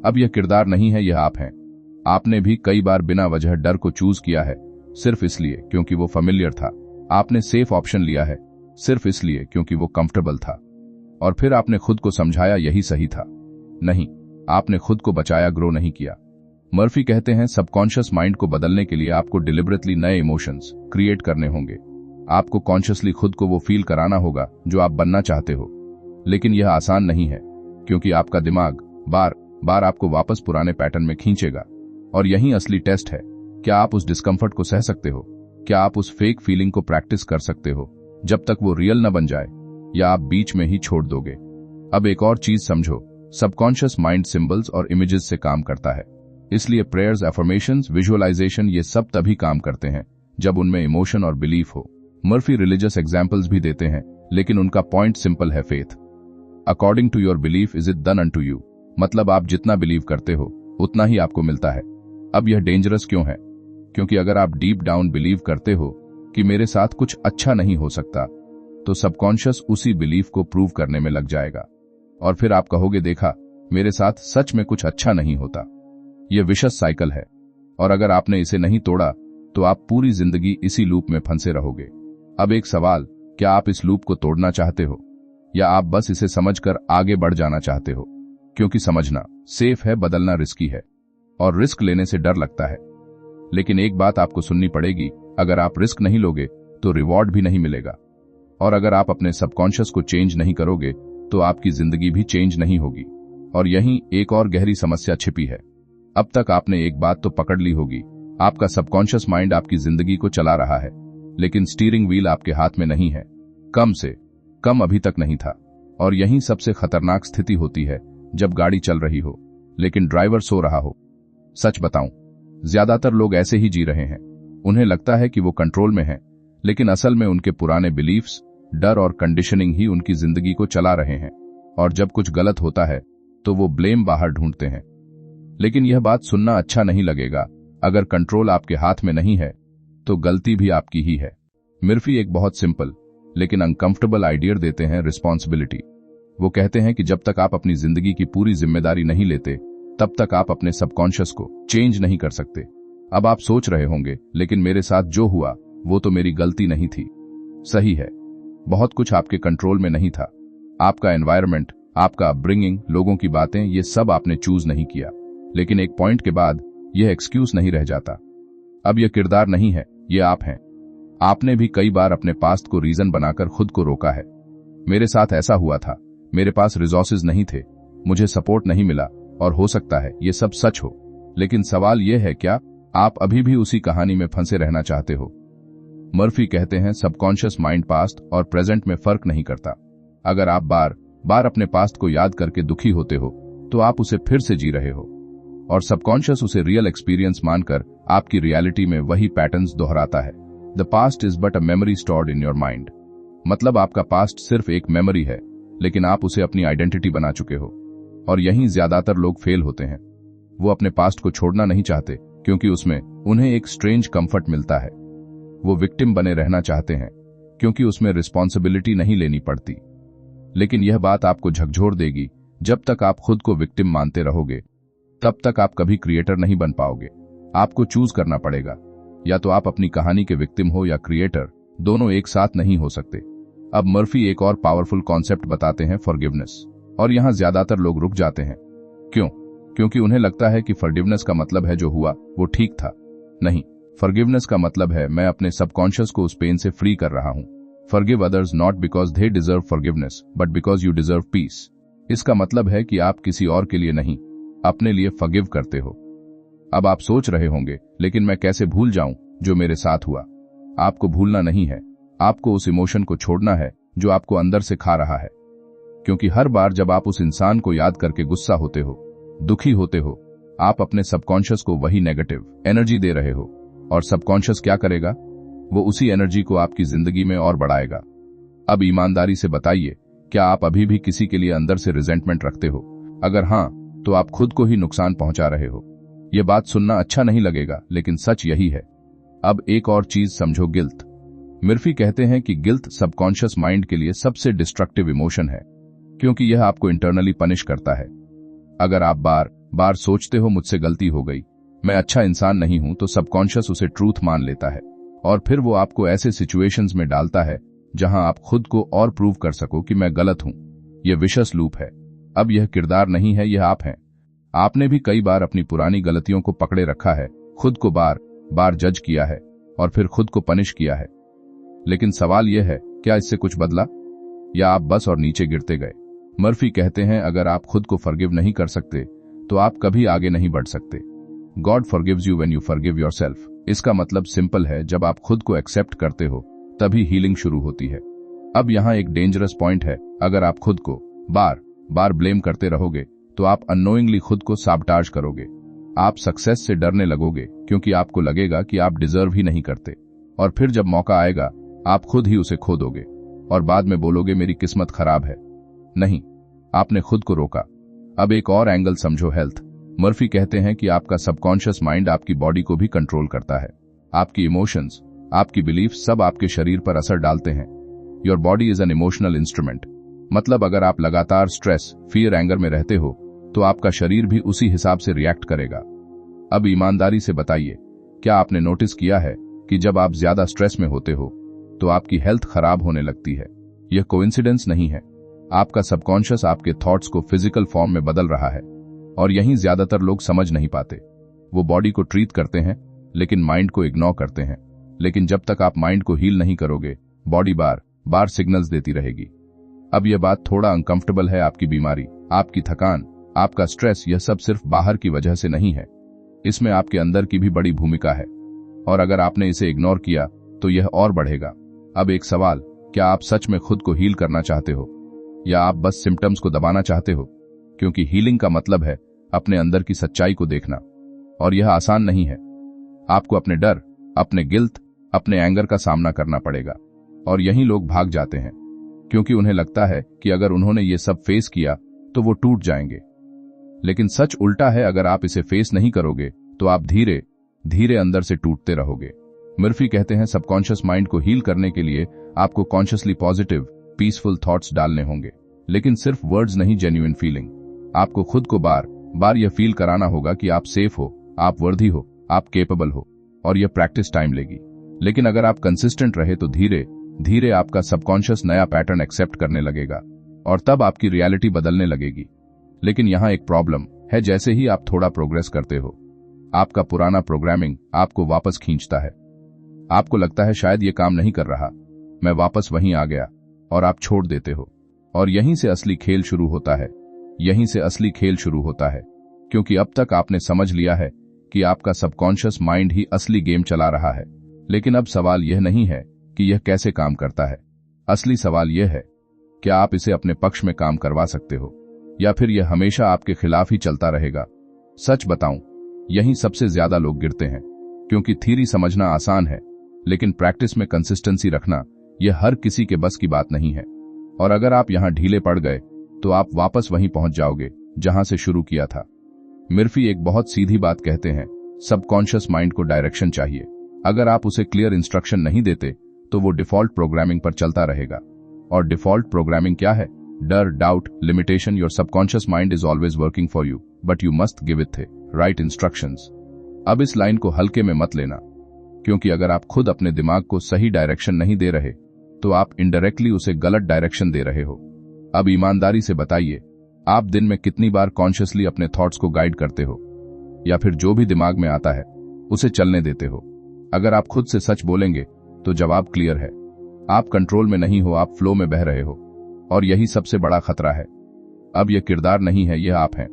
अब यह किरदार नहीं है, यह आप हैं। आपने भी कई बार बिना वजह डर को चूज किया है, सिर्फ इसलिए क्योंकि वो फेमिलियर था। आपने सेफ ऑप्शन लिया है सिर्फ इसलिए क्योंकि वो कंफर्टेबल था, और फिर आपने खुद को समझाया यही सही था। नहीं, आपने खुद को बचाया, ग्रो नहीं किया। मर्फी कहते हैं, सबकॉन्शियस माइंड को बदलने के लिए आपको डिलिबरेटली नए इमोशंस क्रिएट करने होंगे। आपको कॉन्शियसली खुद को वो फील कराना होगा जो आप बनना चाहते हो। लेकिन यह आसान नहीं है, क्योंकि आपका दिमाग बार बार आपको वापस पुराने पैटर्न में खींचेगा। और यही असली टेस्ट है, क्या आप उस डिस्कम्फर्ट को सह सकते हो? क्या आप उस फेक फीलिंग को प्रैक्टिस कर सकते हो जब तक वो रियल न बन जाए, या आप बीच में ही छोड़ दोगे? अब एक और चीज समझो, सबकॉन्शियस माइंड सिंबल्स और इमेजेस से काम करता है। इसलिए प्रेयर्स, एफर्मेशंस, विजुअलाइजेशन, ये सब तभी काम करते हैं जब उनमें इमोशन और बिलीफ हो। मर्फी रिलीजियस एग्जाम्पल्स भी देते हैं, लेकिन उनका पॉइंट सिंपल है, faith. According to your belief is it done unto you. मतलब आप जितना बिलीव करते हो उतना ही आपको मिलता है। अब यह डेंजरस क्यों है? क्योंकि अगर आप डीप डाउन बिलीव करते हो कि मेरे साथ कुछ अच्छा नहीं हो सकता, तो सबकॉन्शियस उसी बिलीफ को प्रूव करने में लग जाएगा, और फिर आप कहोगे, देखा, मेरे साथ सच में कुछ अच्छा नहीं होता। यह विशस साइकिल है, और अगर आपने इसे नहीं तोड़ा तो आप पूरी जिंदगी इसी लूप में फंसे रहोगे। अब एक सवाल, क्या आप इस लूप को तोड़ना चाहते हो, या आप बस इसे समझकर आगे बढ़ जाना चाहते हो? क्योंकि समझना सेफ है, बदलना रिस्की है, और रिस्क लेने से डर लगता है। लेकिन एक बात आपको सुननी पड़ेगी, अगर आप रिस्क नहीं लोगे तो रिवॉर्ड भी नहीं मिलेगा। और अगर आप अपने सबकॉन्शियस को चेंज नहीं करोगे तो आपकी जिंदगी भी चेंज नहीं होगी। और यहीं एक और गहरी समस्या छिपी है। अब तक आपने एक बात तो पकड़ ली होगी, आपका सबकॉन्शियस माइंड आपकी जिंदगी को चला रहा है, लेकिन स्टीयरिंग व्हील आपके हाथ में नहीं है। कम से कम अभी तक नहीं था। और यही सबसे खतरनाक स्थिति होती है, जब गाड़ी चल रही हो लेकिन ड्राइवर सो रहा हो। सच बताऊं, ज्यादातर लोग ऐसे ही जी रहे हैं। उन्हें लगता है कि वो कंट्रोल में हैं, लेकिन असल में उनके पुराने बिलीफ्स, डर और कंडीशनिंग ही उनकी जिंदगी को चला रहे हैं। और जब कुछ गलत होता है तो वो ब्लेम बाहर ढूंढते हैं। लेकिन यह बात सुनना अच्छा नहीं लगेगा। अगर कंट्रोल आपके हाथ में नहीं है तो गलती भी आपकी ही है। मर्फी एक बहुत सिंपल लेकिन अनकंफर्टेबल आइडिया देते हैं, रिस्पॉन्सिबिलिटी। वो कहते हैं कि जब तक आप अपनी जिंदगी की पूरी जिम्मेदारी नहीं लेते तब तक आप अपने सबकॉन्शियस को चेंज नहीं कर सकते। अब आप सोच रहे होंगे, लेकिन मेरे साथ जो हुआ वो तो मेरी गलती नहीं थी। सही है, बहुत कुछ आपके कंट्रोल में नहीं था। आपका एनवायरनमेंट, आपका अपब्रिंगिंग, लोगों की बातें, ये सब आपने चूज नहीं किया। लेकिन एक पॉइंट के बाद यह एक्सक्यूज नहीं रह जाता। अब यह किरदार नहीं है, ये आप हैं। आपने भी कई बार अपने पास्ट को रीजन बनाकर खुद को रोका है। मेरे साथ ऐसा हुआ था, मेरे पास रिसोर्सेज नहीं थे, मुझे सपोर्ट नहीं मिला, और हो सकता है ये सब सच हो। लेकिन सवाल यह है, क्या आप अभी भी उसी कहानी में फंसे रहना चाहते हो? मर्फी कहते हैं सबकॉन्शियस माइंड पास्ट और प्रेजेंट में फर्क नहीं करता। अगर आप बार बार अपने पास्ट को याद करके दुखी होते हो तो आप उसे फिर से जी रहे हो, और सबकॉन्शियस उसे रियल एक्सपीरियंस मानकर आपकी रियलिटी में वही पैटर्न्स दोहराता है। The past is but a memory stored in your mind. मतलब आपका पास्ट सिर्फ एक मेमोरी है, लेकिन आप उसे अपनी आइडेंटिटी बना चुके हो। और यहीं ज्यादातर लोग फेल होते हैं। वो अपने पास्ट को छोड़ना नहीं चाहते क्योंकि उसमें उन्हें एक स्ट्रेंज कंफर्ट मिलता है। वो विक्टिम बने रहना चाहते हैं क्योंकि उसमें रिस्पॉन्सिबिलिटी नहीं लेनी पड़ती। लेकिन यह बात आपको झकझोर देगी, जब तक आप खुद को विक्टिम मानते रहोगे तब तक आप कभी क्रिएटर नहीं बन पाओगे। आपको चूज करना पड़ेगा, या तो आप अपनी कहानी के विक्टिम हो या क्रिएटर, दोनों एक साथ नहीं हो सकते। अब मर्फी एक और पावरफुल कॉन्सेप्ट बताते हैं, फॉरगिवनेस। और यहां ज्यादातर लोग रुक जाते हैं। क्यों? क्योंकि उन्हें लगता है कि फॉरगिवनेस का मतलब है जो हुआ वो ठीक था। नहीं, फॉरगिवनेस का मतलब है मैं अपने सबकॉन्शियस को उस पेन से फ्री कर रहा हूं। Forgive others not because they deserve forgiveness but because you deserve peace. इसका मतलब है कि आप किसी और के लिए नहीं, अपने लिए फॉरगिव करते हो। अब आप सोच रहे होंगे, लेकिन मैं कैसे भूल जाऊं जो मेरे साथ हुआ? आपको भूलना नहीं है, आपको उस इमोशन को छोड़ना है जो आपको अंदर से खा रहा है। क्योंकि हर बार जब आप उस इंसान को याद करके गुस्सा होते हो, दुखी होते हो, आप अपने सबकॉन्शियस को वही नेगेटिव एनर्जी दे रहे हो। और सबकॉन्शियस क्या करेगा? वो उसी एनर्जी को आपकी जिंदगी में और बढ़ाएगा। अब ईमानदारी से बताइए, क्या आप अभी भी किसी के लिए अंदर से रिजेंटमेंट रखते हो? अगर हां, तो आप खुद को ही नुकसान पहुंचा रहे हो। यह बात सुनना अच्छा नहीं लगेगा, लेकिन सच यही है। अब एक और चीज समझो, गिल्ट। मर्फी कहते हैं कि गिल्ट सबकॉन्शियस माइंड के लिए सबसे डिस्ट्रक्टिव इमोशन है, क्योंकि यह आपको इंटरनली पनिश करता है। अगर आप बार बार सोचते हो मुझसे गलती हो गई, मैं अच्छा इंसान नहीं हूं, तो सबकॉन्शियस उसे ट्रूथ मान लेता है, और फिर वो आपको ऐसे सिचुएशंस में डालता है जहां आप खुद को और प्रूव कर सको कि मैं गलत हूं। यह विशस लूप है। अब यह किरदार नहीं है, यह आप हैं। आपने भी कई बार अपनी पुरानी गलतियों को पकड़े रखा है, खुद को बार बार जज किया है और फिर खुद को पनिश किया है। लेकिन सवाल यह है, क्या इससे कुछ बदला, या आप बस और नीचे गिरते गए? मर्फी कहते हैं अगर आप खुद को फॉरगिव नहीं कर सकते तो आप कभी आगे नहीं बढ़ सकते। God forgives you when you forgive yourself. इसका मतलब सिंपल है, जब आप खुद को एक्सेप्ट करते हो तभी हीलिंग शुरू होती है। अब यहां एक डेंजरस पॉइंट है, अगर आप खुद को बार बार ब्लेम करते रहोगे तो आप अननोइंगली खुद को साबटाज करोगे। आप सक्सेस से डरने लगोगे क्योंकि आपको लगेगा कि आप डिजर्व ही नहीं करते, और फिर जब मौका आएगा आप खुद ही उसे खो दोगे और बाद में बोलोगे मेरी किस्मत खराब है। नहीं, आपने खुद को रोका। अब एक और एंगल समझो, हेल्थ। मर्फी कहते हैं कि आपका सबकॉन्शियस माइंड आपकी बॉडी को भी कंट्रोल करता है। आपकी इमोशंस, आपकी बिलीफ सब आपके शरीर पर असर डालते हैं। Your body is an emotional instrument. मतलब अगर आप लगातार स्ट्रेस, फियर, एंगर में रहते हो तो आपका शरीर भी उसी हिसाब से रिएक्ट करेगा। अब ईमानदारी से बताइए, क्या आपने नोटिस किया है कि जब आप ज्यादा स्ट्रेस में होते हो तो आपकी हेल्थ खराब होने लगती है? यह कोइंसिडेंस नहीं है। आपका सबकॉन्शियस आपके थॉट्स को फिजिकल फॉर्म में बदल रहा है, और यहीं ज्यादातर लोग समझ नहीं पाते। वो बॉडी को ट्रीट करते हैं लेकिन माइंड को इग्नोर करते हैं। लेकिन जब तक आप माइंड को हील नहीं करोगे, बॉडी बार बार सिग्नल्स देती रहेगी। अब यह बात थोड़ा अनकंफर्टेबल है। आपकी बीमारी, आपकी थकान, आपका स्ट्रेस, यह सब सिर्फ बाहर की वजह से नहीं है। इसमें आपके अंदर की भी बड़ी भूमिका है, और अगर आपने इसे इग्नोर किया तो यह और बढ़ेगा। अब एक सवाल, क्या आप सच में खुद को हील करना चाहते हो, या आप बस सिम्टम्स को दबाना चाहते हो? क्योंकि हीलिंग का मतलब है अपने अंदर की सच्चाई को देखना, और यह आसान नहीं है। आपको अपने डर, अपने गिल्ट, अपने एंगर का सामना करना पड़ेगा। और यही लोग भाग जाते हैं, क्योंकि उन्हें लगता है कि अगर उन्होंने ये सब फेस किया तो वो टूट जाएंगे। लेकिन सच उल्टा है, अगर आप इसे फेस नहीं करोगे तो आप धीरे धीरे अंदर से टूटते रहोगे। मर्फी कहते हैं सबकॉन्शियस माइंड को हील करने के लिए आपको कॉन्शियसली पॉजिटिव, पीसफुल थॉट्स डालने होंगे, लेकिन सिर्फ वर्ड्स नहीं, जेन्युइन फीलिंग। आपको खुद को बार बार यह फील कराना होगा कि आप सेफ हो, आप वर्दी हो, आप केपेबल हो, और यह प्रैक्टिस टाइम लेगी। लेकिन अगर आप कंसिस्टेंट रहे तो धीरे धीरे आपका सबकॉन्शियस नया पैटर्न एक्सेप्ट करने लगेगा और तब आपकी रियलिटी बदलने लगेगी। लेकिन यहां एक प्रॉब्लम है, जैसे ही आप थोड़ा प्रोग्रेस करते हो, आपका पुराना प्रोग्रामिंग आपको वापस खींचता है। आपको लगता है शायद ये काम नहीं कर रहा, मैं वापस वहीं आ गया, और आप छोड़ देते हो। और यहीं से असली खेल शुरू होता है, यहीं से असली खेल शुरू होता है, क्योंकि अब तक आपने समझ लिया है कि आपका सबकॉन्शियस माइंड ही असली गेम चला रहा है। लेकिन अब सवाल यह नहीं है कि यह कैसे काम करता है, असली सवाल यह है, क्या आप इसे अपने पक्ष में काम करवा सकते हो, या फिर यह हमेशा आपके खिलाफ ही चलता रहेगा। सच बताऊं, यहीं सबसे ज्यादा लोग गिरते हैं, क्योंकि थ्योरी समझना आसान है, लेकिन प्रैक्टिस में कंसिस्टेंसी रखना यह हर किसी के बस की बात नहीं है। और अगर आप यहां ढीले पड़ गए तो आप वापस वहीं पहुंच जाओगे जहां से शुरू किया था। मर्फी एक बहुत सीधी बात कहते हैं, सबकॉन्शियस माइंड को डायरेक्शन चाहिए। अगर आप उसे क्लियर इंस्ट्रक्शन नहीं देते तो वो डिफॉल्ट प्रोग्रामिंग पर चलता रहेगा। और डिफॉल्ट प्रोग्रामिंग क्या है? डर, doubt, limitation. Your subconscious mind is always working for you, but you must give it right instructions. अब इस लाइन को हल्के में मत लेना, क्योंकि अगर आप खुद अपने दिमाग को सही डायरेक्शन नहीं दे रहे तो आप इनडायरेक्टली उसे गलत डायरेक्शन दे रहे हो। अब ईमानदारी से बताइए, आप दिन में कितनी बार कॉन्शियसली अपने थॉट्स को गाइड करते हो, या फिर जो भी दिमाग में आता है उसे चलने देते हो? अगर आप खुद से सच बोलेंगे तो जवाब क्लियर है, आप कंट्रोल में नहीं हो, आप फ्लो में बह रहे हो। और यही सबसे बड़ा खतरा है। अब यह किरदार नहीं है, यह आप हैं।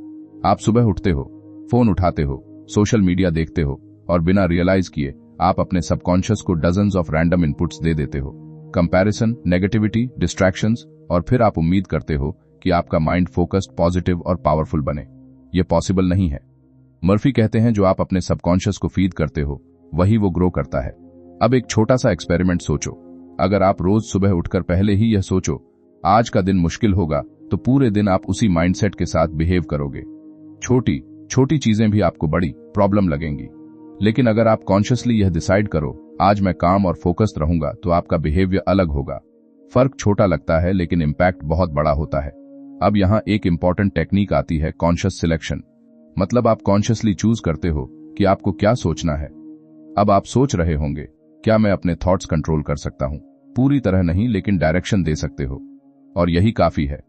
आप सुबह उठते हो, फोन उठाते हो, सोशल मीडिया देखते हो, और बिना रियलाइज किए आप अपने सबकॉन्शियस को डजन्स ऑफ रैंडम इनपुट्स दे देते हो। कंपैरिजन, नेगेटिविटी, डिस्ट्रैक्शंस, और फिर आप उम्मीद करते हो कि आपका माइंड फोकस्ड, पॉजिटिव और पावरफुल बने। यह पॉसिबल नहीं है। मर्फी कहते हैं जो आप अपने सबकॉन्शियस को फीड करते हो वही वो ग्रो करता है। अब एक छोटा सा एक्सपेरिमेंट सोचो। अगर आप रोज सुबह उठकर पहले ही यह सोचो आज का दिन मुश्किल होगा, तो पूरे दिन आप उसी माइंडसेट के साथ बिहेव करोगे। छोटी छोटी चीजें भी आपको बड़ी प्रॉब्लम लगेंगी। लेकिन अगर आप कॉन्शियसली यह डिसाइड करो आज मैं काम और फोकस्ड रहूंगा, तो आपका बिहेवियर अलग होगा। फर्क छोटा लगता है लेकिन इम्पैक्ट बहुत बड़ा होता है। अब यहां एक इंपॉर्टेंट टेक्निक आती है, कॉन्शियस सिलेक्शन। मतलब आप कॉन्शियसली चूज करते हो कि आपको क्या सोचना है। अब आप सोच रहे होंगे, क्या मैं अपने थॉट्स कंट्रोल कर सकता हूं? पूरी तरह नहीं, लेकिन डायरेक्शन दे सकते हो, और यही काफी है।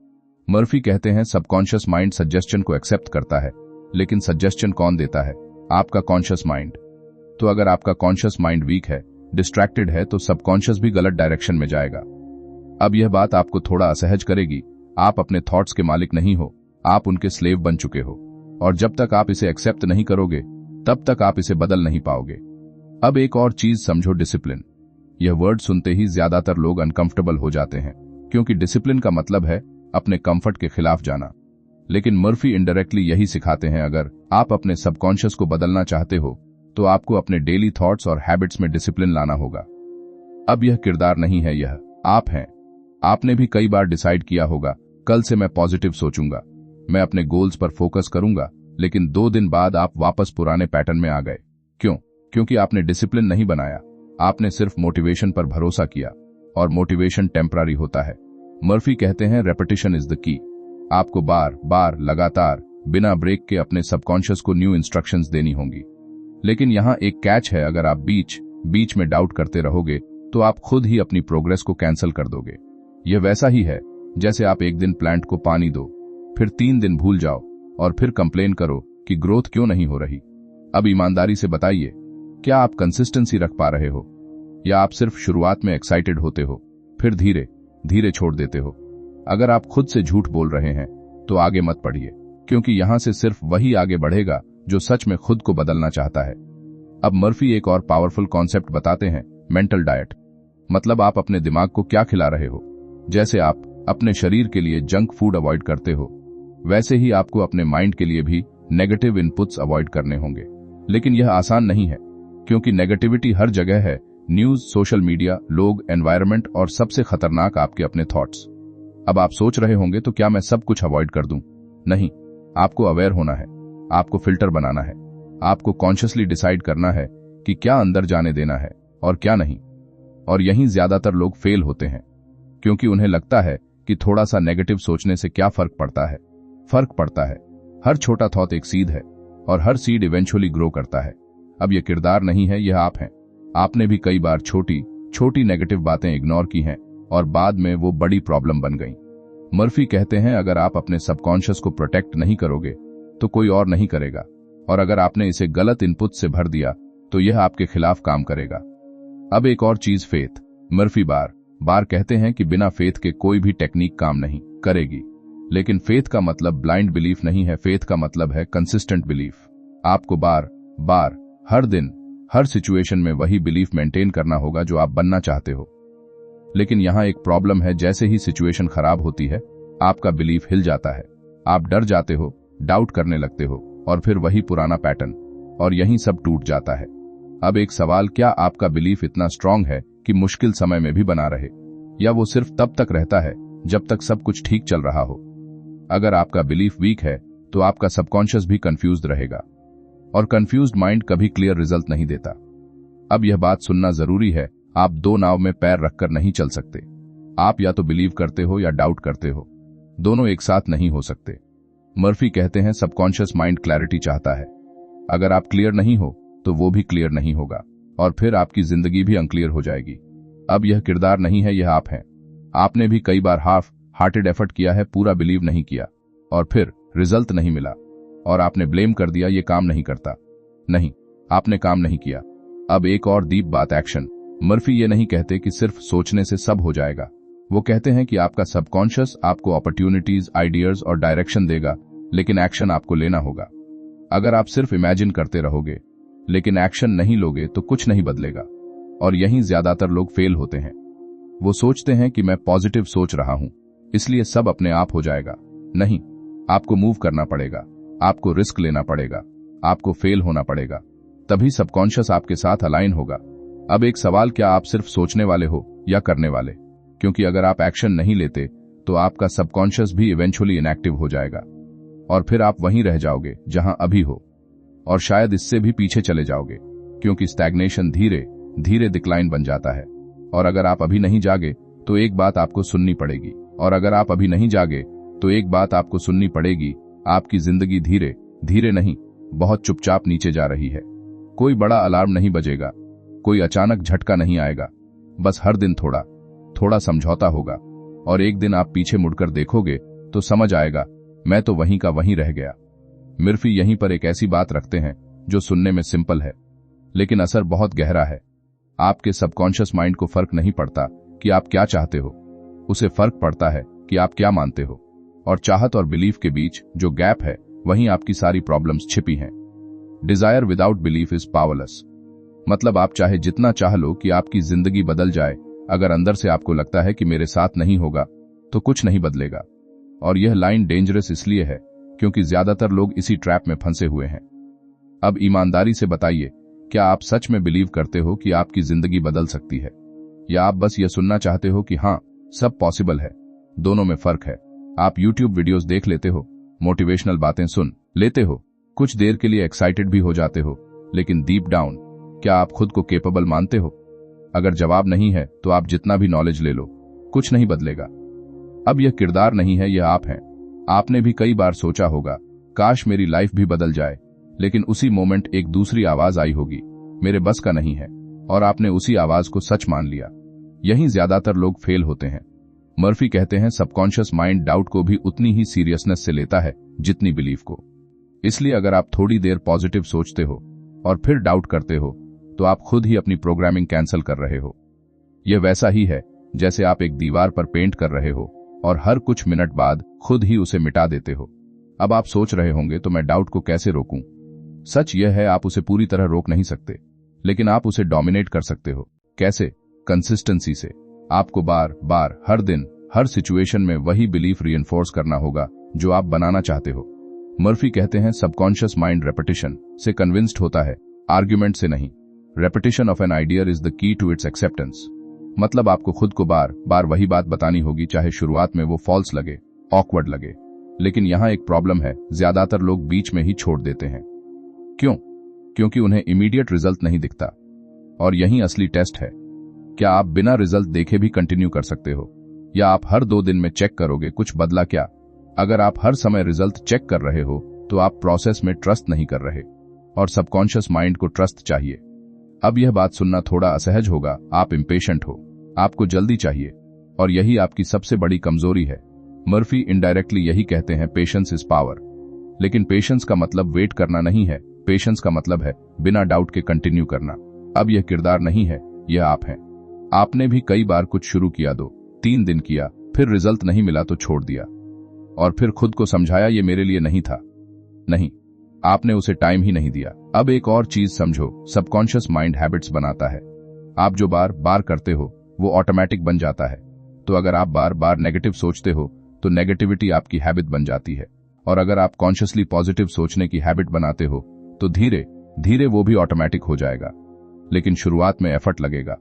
मर्फी कहते हैं सबकॉन्शियस माइंड सजेशन को एक्सेप्ट करता है, लेकिन सजेशन कौन देता है? आपका कॉन्शियस माइंड। तो अगर आपका कॉन्शियस माइंड वीक है, डिस्ट्रैक्टेड है, तो सबकॉन्शियस भी गलत डायरेक्शन में जाएगा। अब यह बात आपको थोड़ा असहज करेगी। आप अपने थॉट्स के मालिक नहीं हो, आप उनके स्लेव बन चुके हो, और जब तक आप इसे एक्सेप्ट नहीं करोगे तब तक आप इसे बदल नहीं पाओगे। अब एक और चीज समझो, डिसिप्लिन। यह वर्ड सुनते ही ज्यादातर लोग अनकंफर्टेबल हो जाते हैं, क्योंकि डिसिप्लिन का मतलब है अपने कंफर्ट के खिलाफ जाना। लेकिन मर्फी इनडायरेक्टली यही सिखाते हैं, अगर आप अपने सबकॉन्शियस को बदलना चाहते हो तो आपको अपने डेली थॉट्स और हैबिट्स में डिसिप्लिन लाना होगा। अब यह किरदार नहीं है, यह आप हैं। आपने भी कई बार डिसाइड किया होगा, कल से मैं पॉजिटिव सोचूंगा, मैं अपने गोल्स पर फोकस करूंगा, लेकिन 2 दिन बाद आप वापस पुराने पैटर्न में आ गए। क्यों? क्योंकि आपने डिसिप्लिन नहीं बनाया, आपने सिर्फ मोटिवेशन पर भरोसा किया, और मोटिवेशन टेम्पररी होता है। मर्फी कहते हैं रेपिटेशन इज द की। आपको बार बार लगातार बिना ब्रेक के अपने सबकॉन्शियस को न्यू इंस्ट्रक्शंस देनी होंगी। लेकिन यहां एक कैच है, अगर आप बीच में डाउट करते रहोगे तो आप खुद ही अपनी प्रोग्रेस को कैंसिल कर दोगे। यह वैसा ही है जैसे आप एक दिन प्लांट को पानी दो, फिर 3 दिन भूल जाओ, और फिर कंप्लेन करो कि ग्रोथ क्यों नहीं हो रही। अब ईमानदारी से बताइए, क्या आप कंसिस्टेंसी रख पा रहे हो, या आप सिर्फ शुरुआत में एक्साइटेड होते हो फिर धीरे धीरे छोड़ देते हो? अगर आप खुद से झूठ बोल रहे हैं तो आगे मत बढ़िए, क्योंकि यहां से सिर्फ वही आगे बढ़ेगा जो सच में खुद को बदलना चाहता है। अब मर्फी एक और पावरफुल कॉन्सेप्ट बताते हैं, मेंटल डाइट। मतलब आप अपने दिमाग को क्या खिला रहे हो। जैसे आप अपने शरीर के लिए जंक फूड अवॉइड करते हो, वैसे ही आपको अपने माइंड के लिए भी नेगेटिव इनपुट्स अवॉइड करने होंगे। लेकिन यह आसान नहीं है, क्योंकि नेगेटिविटी हर जगह है, न्यूज, सोशल मीडिया, लोग, एनवायरनमेंट और सबसे खतरनाक आपके अपने थॉट्स। अब आप सोच रहे होंगे तो क्या मैं सब कुछ अवॉइड कर दूं? नहीं, आपको अवेयर होना है, आपको फिल्टर बनाना है, आपको कॉन्शियसली डिसाइड करना है कि क्या अंदर जाने देना है और क्या नहीं। और यहीं ज्यादातर लोग फेल होते हैं, क्योंकि उन्हें लगता है कि थोड़ा सा नेगेटिव सोचने से क्या फर्क पड़ता है। फर्क पड़ता है। हर छोटा थॉट एक सीड है और हर सीड इवेंचुअली ग्रो करता है। अब यह किरदार नहीं है, यह आप हैं। आपने भी कई बार छोटी छोटी नेगेटिव बातें इग्नोर की हैं और बाद में वो बड़ी प्रॉब्लम बन गई। मर्फी कहते हैं, अगर आप अपने सबकॉन्शियस को प्रोटेक्ट नहीं करोगे तो कोई और नहीं करेगा, और अगर आपने इसे गलत इनपुट से भर दिया तो यह आपके खिलाफ काम करेगा। अब एक और चीज, फेथ। मर्फी बार बार कहते हैं कि बिना फेथ के कोई भी टेक्निक काम नहीं करेगी। लेकिन फेथ का मतलब ब्लाइंड बिलीफ नहीं है, फेथ का मतलब है कंसिस्टेंट बिलीफ। आपको बार बार, हर दिन, हर सिचुएशन में वही बिलीफ मेंटेन करना होगा जो आप बनना चाहते हो। लेकिन यहां एक प्रॉब्लम है, जैसे ही सिचुएशन खराब होती है आपका बिलीफ हिल जाता है। आप डर जाते हो, डाउट करने लगते हो और फिर वही पुराना पैटर्न, और यहीं सब टूट जाता है। अब एक सवाल, क्या आपका बिलीफ इतना स्ट्रांग है कि मुश्किल समय में भी बना रहे, या वो सिर्फ तब तक रहता है जब तक सब कुछ ठीक चल रहा हो? अगर आपका बिलीफ वीक है तो आपका सबकॉन्शियस भी कंफ्यूज्ड रहेगा, और कंफ्यूज्ड माइंड कभी क्लियर रिजल्ट नहीं देता। अब यह बात सुनना जरूरी है, आप दो नाव में पैर रखकर नहीं चल सकते। आप या तो बिलीव करते हो या डाउट करते हो, दोनों एक साथ नहीं हो सकते। मर्फी कहते हैं, सबकॉन्शियस माइंड क्लैरिटी चाहता है। अगर आप क्लियर नहीं हो तो वो भी क्लियर नहीं होगा, और फिर आपकी जिंदगी भी अनक्लियर हो जाएगी। अब यह किरदार नहीं है, यह आप हैं। आपने भी कई बार हाफ हार्टेड एफर्ट किया है, पूरा बिलीव नहीं किया, और फिर रिजल्ट नहीं मिला, और आपने ब्लेम कर दिया, ये काम नहीं करता। नहीं, आपने काम नहीं किया। अब एक और डीप बात, एक्शन। मर्फी ये नहीं कहते कि सिर्फ सोचने से सब हो जाएगा। वो कहते हैं कि आपका सबकॉन्शियस आपको अपॉर्चुनिटीज, आइडियाज और डायरेक्शन देगा, लेकिन एक्शन आपको लेना होगा। अगर आप सिर्फ इमेजिन करते रहोगे लेकिन एक्शन नहीं लोगे तो कुछ नहीं बदलेगा, और यहीं ज्यादातर लोग फेल होते हैं। वो सोचते हैं कि मैं पॉजिटिव सोच रहा हूं इसलिए सब अपने आप हो जाएगा। नहीं, आपको मूव करना पड़ेगा, आपको रिस्क लेना पड़ेगा, आपको फेल होना पड़ेगा, तभी सबकॉन्शियस आपके साथ अलाइन होगा। अब एक सवाल, क्या आप सिर्फ सोचने वाले हो या करने वाले? क्योंकि अगर आप एक्शन नहीं लेते तो आपका सबकॉन्शियस भी इवेंचुअली इनएक्टिव हो जाएगा, और फिर आप वहीं रह जाओगे जहां अभी हो, और शायद इससे भी पीछे चले जाओगे, क्योंकि स्टैग्नेशन धीरे धीरे डिक्लाइन बन जाता है। और अगर आप अभी नहीं जागे तो एक बात आपको सुननी पड़ेगी, और अगर आप अभी नहीं जागे तो एक बात आपको सुननी पड़ेगी, आपकी जिंदगी धीरे धीरे नहीं, बहुत चुपचाप नीचे जा रही है। कोई बड़ा अलार्म नहीं बजेगा, कोई अचानक झटका नहीं आएगा, बस हर दिन थोड़ा थोड़ा समझौता होगा, और एक दिन आप पीछे मुड़कर देखोगे तो समझ आएगा, मैं तो वहीं का वहीं रह गया। मर्फी यहीं पर एक ऐसी बात रखते हैं जो सुनने में सिंपल है लेकिन असर बहुत गहरा है। आपके सबकॉन्शियस माइंड को फर्क नहीं पड़ता कि आप क्या चाहते हो, उसे फर्क पड़ता है कि आप क्या मानते हो, और चाहत और बिलीफ के बीच जो गैप है वहीं आपकी सारी प्रॉब्लम्स छिपी हैं। Desire without belief is powerless. मतलब आप चाहे जितना चाह लो कि आपकी जिंदगी बदल जाए, अगर अंदर से आपको लगता है कि मेरे साथ नहीं होगा तो कुछ नहीं बदलेगा। और यह लाइन डेंजरस इसलिए है क्योंकि ज्यादातर लोग इसी ट्रैप में फंसे हुए हैं। अब ईमानदारी से बताइए, क्या आप सच में बिलीव करते हो कि आपकी जिंदगी बदल सकती है, या आप बस यह सुनना चाहते हो कि हाँ सब पॉसिबल है? दोनों में फर्क है। आप यूट्यूब वीडियोस देख लेते हो, मोटिवेशनल बातें सुन लेते हो, कुछ देर के लिए एक्साइटेड भी हो जाते हो, लेकिन डीप डाउन क्या आप खुद को केपेबल मानते हो? अगर जवाब नहीं है तो आप जितना भी नॉलेज ले लो कुछ नहीं बदलेगा। अब यह किरदार नहीं है, यह आप हैं। आपने भी कई बार सोचा होगा, काश मेरी लाइफ भी बदल जाए, लेकिन उसी मोमेंट एक दूसरी आवाज आई होगी, मेरे बस का नहीं है, और आपने उसी आवाज को सच मान लिया। यहीं ज्यादातर लोग फेल होते हैं। मर्फी कहते हैं, सबकॉन्शियस माइंड डाउट को भी उतनी ही सीरियसनेस से लेता है जितनी बिलीफ को। इसलिए अगर आप थोड़ी देर पॉजिटिव सोचते हो और फिर डाउट करते हो तो आप खुद ही अपनी प्रोग्रामिंग कैंसिल कर रहे हो। यह वैसा ही है जैसे आप एक दीवार पर पेंट कर रहे हो और हर कुछ मिनट बाद खुद ही उसे मिटा देते हो। अब आप सोच रहे होंगे, तो मैं डाउट को कैसे रोकूं? सच यह है, आप उसे पूरी तरह रोक नहीं सकते, लेकिन आप उसे डोमिनेट कर सकते हो। कैसे? कंसिस्टेंसी से। आपको बार बार, हर दिन, हर सिचुएशन में वही बिलीफ रीइंफोर्स करना होगा जो आप बनाना चाहते हो। मर्फी कहते हैं, सबकॉन्शियस माइंड रेपिटेशन से कन्विंस्ड होता है, आर्ग्यूमेंट से नहीं। Repetition of an idea is the key to its acceptance. मतलब आपको खुद को बार बार वही बात बतानी होगी, चाहे शुरुआत में वो फॉल्स लगे, ऑकवर्ड लगे। लेकिन यहां एक प्रॉब्लम है, ज्यादातर लोग बीच में ही छोड़ देते हैं। क्यों? क्योंकि उन्हें इमीडिएट रिजल्ट नहीं दिखता। और यही असली टेस्ट है। क्या आप बिना रिजल्ट देखे भी कंटिन्यू कर सकते हो, या आप हर 2 दिन में चेक करोगे कुछ बदला क्या? अगर आप हर समय रिजल्ट चेक कर रहे हो तो आप प्रोसेस में ट्रस्ट नहीं कर रहे, और सबकॉन्शियस माइंड को ट्रस्ट चाहिए। अब यह बात सुनना थोड़ा असहज होगा, आप इम्पेशेंट हो, आपको जल्दी चाहिए, और यही आपकी सबसे बड़ी कमजोरी है। मर्फी इनडायरेक्टली यही कहते हैं, पेशेंस इज पावर। लेकिन पेशेंस का मतलब वेट करना नहीं है, पेशेंस का मतलब है बिना डाउट के कंटिन्यू करना। अब यह किरदार नहीं है, यह आप हैं। आपने भी कई बार कुछ शुरू किया, 2-3 दिन किया, फिर रिजल्ट नहीं मिला तो छोड़ दिया, और फिर खुद को समझाया ये मेरे लिए नहीं था। नहीं, आपने उसे टाइम ही नहीं दिया। अब एक और चीज समझो, सबकॉन्शियस माइंड हैबिट्स बनाता है। आप जो बार बार करते हो वो ऑटोमेटिक बन जाता है। तो अगर आप बार बार नेगेटिव सोचते हो तो नेगेटिविटी आपकी हैबिट बन जाती है, और अगर आप कॉन्शियसली पॉजिटिव सोचने की हैबिट बनाते हो तो धीरे धीरे वो भी ऑटोमेटिक हो जाएगा। लेकिन शुरुआत में एफर्ट लगेगा,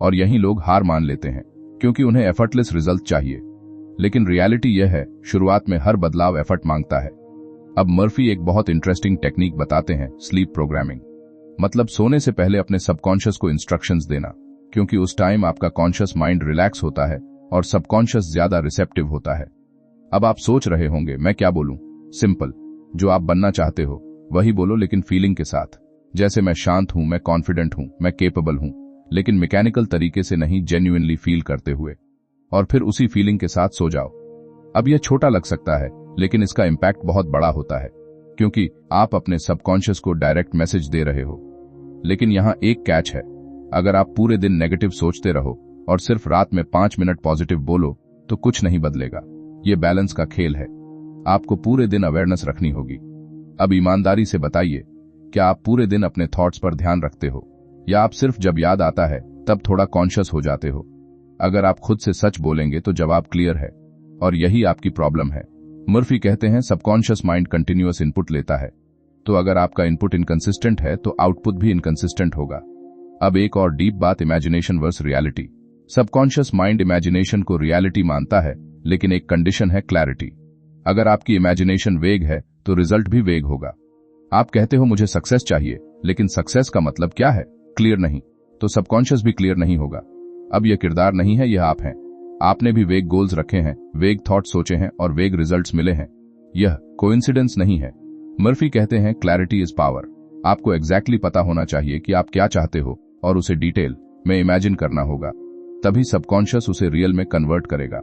और यही लोग हार मान लेते हैं, क्योंकि उन्हें एफर्टलेस रिजल्ट चाहिए। लेकिन रियलिटी यह है, शुरुआत में हर बदलाव एफर्ट मांगता है। अब मर्फी एक बहुत इंटरेस्टिंग टेक्निक बताते हैं, स्लीप प्रोग्रामिंग। मतलब सोने से पहले अपने सबकॉन्शियस को इंस्ट्रक्शंस देना, क्योंकि उस टाइम आपका कॉन्शियस माइंड रिलैक्स होता है और सबकॉन्शियस ज्यादा रिसेप्टिव होता है। अब आप सोच रहे होंगे मैं क्या बोलूं? सिंपल, जो आप बनना चाहते हो वही बोलो, लेकिन फीलिंग के साथ। जैसे मैं शांत हूं, मैं कॉन्फिडेंट हूं, मैं केपेबल हूं, लेकिन मैकेनिकल तरीके से नहीं, जेन्युइनली फील करते हुए, और फिर उसी फीलिंग के साथ सो जाओ। अब यह छोटा लग सकता है, लेकिन इसका इंपैक्ट बहुत बड़ा होता है, क्योंकि आप अपने सबकॉन्शियस को डायरेक्ट मैसेज दे रहे हो। लेकिन यहां एक कैच है, अगर आप पूरे दिन नेगेटिव सोचते रहो और सिर्फ रात में 5 मिनट पॉजिटिव बोलो तो कुछ नहीं बदलेगा। यह बैलेंस का खेल है, आपको पूरे दिन अवेयरनेस रखनी होगी। अब ईमानदारी से बताइए, क्या आप पूरे दिन अपने थॉट्स पर ध्यान रखते हो, या आप सिर्फ जब याद आता है तब थोड़ा कॉन्शियस हो जाते हो? अगर आप खुद से सच बोलेंगे तो जवाब क्लियर है, और यही आपकी प्रॉब्लम है। मर्फी कहते हैं सबकॉन्शियस माइंड कंटिन्यूअस इनपुट लेता है, तो अगर आपका इनपुट इनकंसिस्टेंट है तो आउटपुट भी इनकंसिस्टेंट होगा। अब एक और डीप बात, imagination versus reality. Subconscious mind imagination को रियलिटी मानता है, लेकिन एक कंडीशन है, क्लैरिटी। अगर आपकी इमेजिनेशन वेग है तो रिजल्ट भी वेग होगा। आप कहते हो मुझे सक्सेस चाहिए, लेकिन सक्सेस का मतलब क्या है? क्लियर नहीं, तो सबकॉन्शियस भी क्लियर नहीं होगा। अब यह किरदार नहीं है, यह आप हैं। आपने भी वेग गोल्स रखे हैं, वेग थॉट सोचे हैं, और वेग रिजल्ट्स मिले हैं। यह कोइंसिडेंस नहीं है। मर्फी कहते हैं क्लैरिटी इज पावर। आपको एग्जैक्टली पता होना चाहिए कि आप क्या चाहते हो, और उसे डिटेल में इमेजिन करना होगा, तभी सबकॉन्शियस उसे रियल में कन्वर्ट करेगा।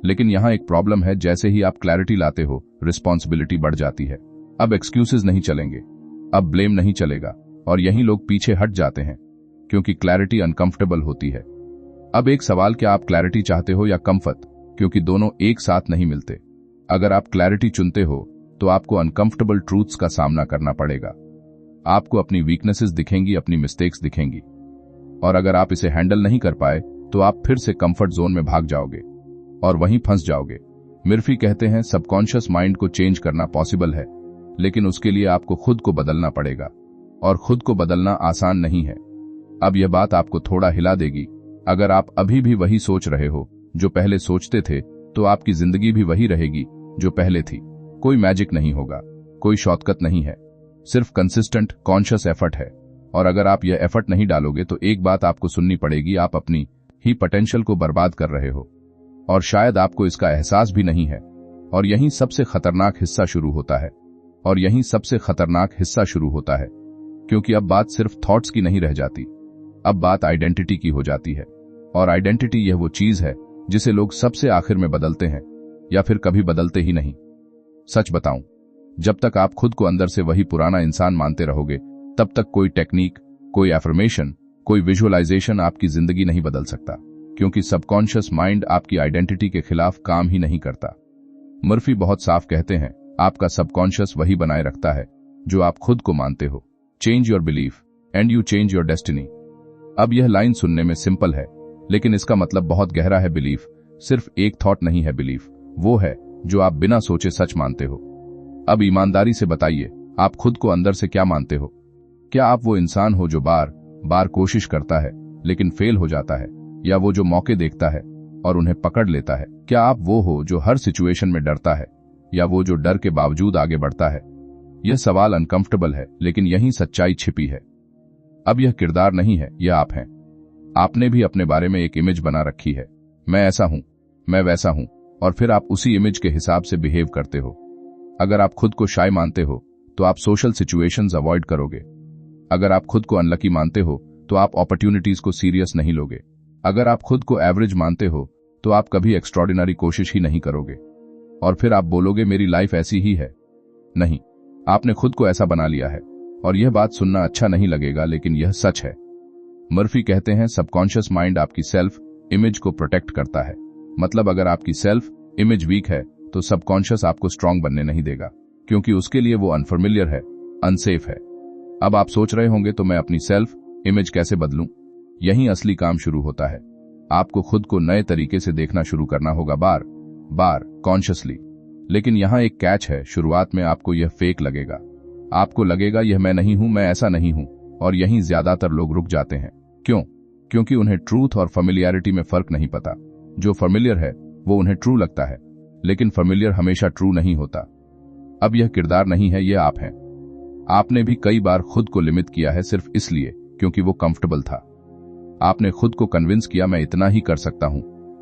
लेकिन यहां एक प्रॉब्लम है, जैसे ही आप क्लैरिटी लाते हो रिस्पॉन्सिबिलिटी बढ़ जाती है। अब एक्सक्यूजेस नहीं चलेंगे, अब ब्लेम नहीं चलेगा, और यही लोग पीछे हट जाते हैं, क्योंकि क्लैरिटी अनकंफर्टेबल होती है। अब एक सवाल, क्या आप क्लैरिटी चाहते हो या कंफर्ट? क्योंकि दोनों एक साथ नहीं मिलते। अगर आप क्लैरिटी चुनते हो तो आपको अनकंफर्टेबल ट्रूथ्स का सामना करना पड़ेगा। आपको अपनी वीकनेसेस दिखेंगी, अपनी मिस्टेक्स दिखेंगी, और अगर आप इसे हैंडल नहीं कर पाए तो आप फिर से कंफर्ट जोन में भाग जाओगे और वहीं फंस जाओगे। मर्फी कहते हैं सबकॉन्शियस माइंड को चेंज करना पॉसिबल है, लेकिन उसके लिए आपको खुद को बदलना पड़ेगा, और खुद को बदलना आसान नहीं है। अब यह बात आपको थोड़ा हिला देगी। अगर आप अभी भी वही सोच रहे हो जो पहले सोचते थे, तो आपकी जिंदगी भी वही रहेगी जो पहले थी। कोई मैजिक नहीं होगा, कोई शॉर्टकट नहीं है, सिर्फ कंसिस्टेंट कॉन्शियस एफर्ट है। और अगर आप यह एफर्ट नहीं डालोगे तो एक बात आपको सुननी पड़ेगी, आप अपनी ही पोटेंशियल को बर्बाद कर रहे हो, और शायद आपको इसका एहसास भी नहीं है। और यहीं सबसे खतरनाक हिस्सा शुरू होता है, और यहीं सबसे खतरनाक हिस्सा शुरू होता है, क्योंकि अब बात सिर्फ थॉट्स की नहीं रह जाती, अब बात आइडेंटिटी की हो जाती है। और आइडेंटिटी यह वो चीज है जिसे लोग सबसे आखिर में बदलते हैं, या फिर कभी बदलते ही नहीं। सच बताऊं, जब तक आप खुद को अंदर से वही पुराना इंसान मानते रहोगे, तब तक कोई टेक्निक, कोई एफर्मेशन, कोई विजुअलाइजेशन आपकी जिंदगी नहीं बदल सकता, क्योंकि सबकॉन्शियस माइंड आपकी आइडेंटिटी के खिलाफ काम ही नहीं करता। मर्फी बहुत साफ कहते हैं, आपका सबकॉन्शियस वही बनाए रखता है जो आप खुद को मानते हो। Change your belief and you change your destiny. अब यह लाइन सुनने में सिंपल है, लेकिन इसका मतलब बहुत गहरा है। बिलीफ सिर्फ एक थॉट नहीं है, बिलीफ वो है जो आप बिना सोचे सच मानते हो। अब ईमानदारी से बताइए, आप खुद को अंदर से क्या मानते हो? क्या आप वो इंसान हो जो बार बार कोशिश करता है लेकिन फेल हो जाता है, या वो जो मौके देखता है और उन्हें पकड़ लेता है? क्या आप वो हो जो हर सिचुएशन में डरता है, या वो जो डर के बावजूद आगे बढ़ता है? यह सवाल अनकंफर्टेबल है, लेकिन यही सच्चाई छिपी है। अब यह किरदार नहीं है, यह आप हैं। आपने भी अपने बारे में एक इमेज बना रखी है, मैं ऐसा हूं, मैं वैसा हूं, और फिर आप उसी इमेज के हिसाब से बिहेव करते हो। अगर आप खुद को शाय मानते हो तो आप सोशल सिचुएशंस अवॉइड करोगे। अगर आप खुद को अनलकी मानते हो तो आप अपॉर्चुनिटीज को सीरियस नहीं लोगे। अगर आप खुद को एवरेज मानते हो तो आप कभी एक्स्ट्रॉर्डिनरी कोशिश ही नहीं करोगे। और फिर आप बोलोगे मेरी लाइफ ऐसी ही है। नहीं, आपने खुद को ऐसा बना लिया है, और यह बात सुनना अच्छा नहीं लगेगा, लेकिन यह सच है। मर्फी कहते हैं सबकॉन्शियस माइंड आपकी सेल्फ इमेज को प्रोटेक्ट करता है। मतलब अगर आपकी सेल्फ इमेज वीक है तो सबकॉन्शियस आपको स्ट्रांग बनने नहीं देगा, क्योंकि उसके लिए वो अनफेमिलियर है, अनसेफ है। अब आप सोच रहे होंगे तो मैं अपनी सेल्फ इमेज कैसे बदलूं? यहीं असली काम शुरू होता है। आपको खुद को नए तरीके से देखना शुरू करना होगा, बार बार कॉन्शियसली। लेकिन यहां एक कैच है, शुरुआत में आपको यह फेक लगेगा। आपको लगेगा यह मैं नहीं हूं, मैं ऐसा नहीं हूं, और यहीं ज्यादातर लोग रुक जाते हैं। क्यों? क्योंकि उन्हें ट्रूथ और फेमिलियरिटी में फर्क नहीं पता। जो फेमिलियर है वो उन्हें ट्रू लगता है, लेकिन फेमिलियर हमेशा ट्रू नहीं होता। अब यह किरदार नहीं है, यह आप हैं। आपने भी कई बार खुद को लिमिट किया है सिर्फ इसलिए क्योंकि वो कंफर्टेबल था। आपने खुद को कन्विंस किया मैं इतना ही कर सकता हूं,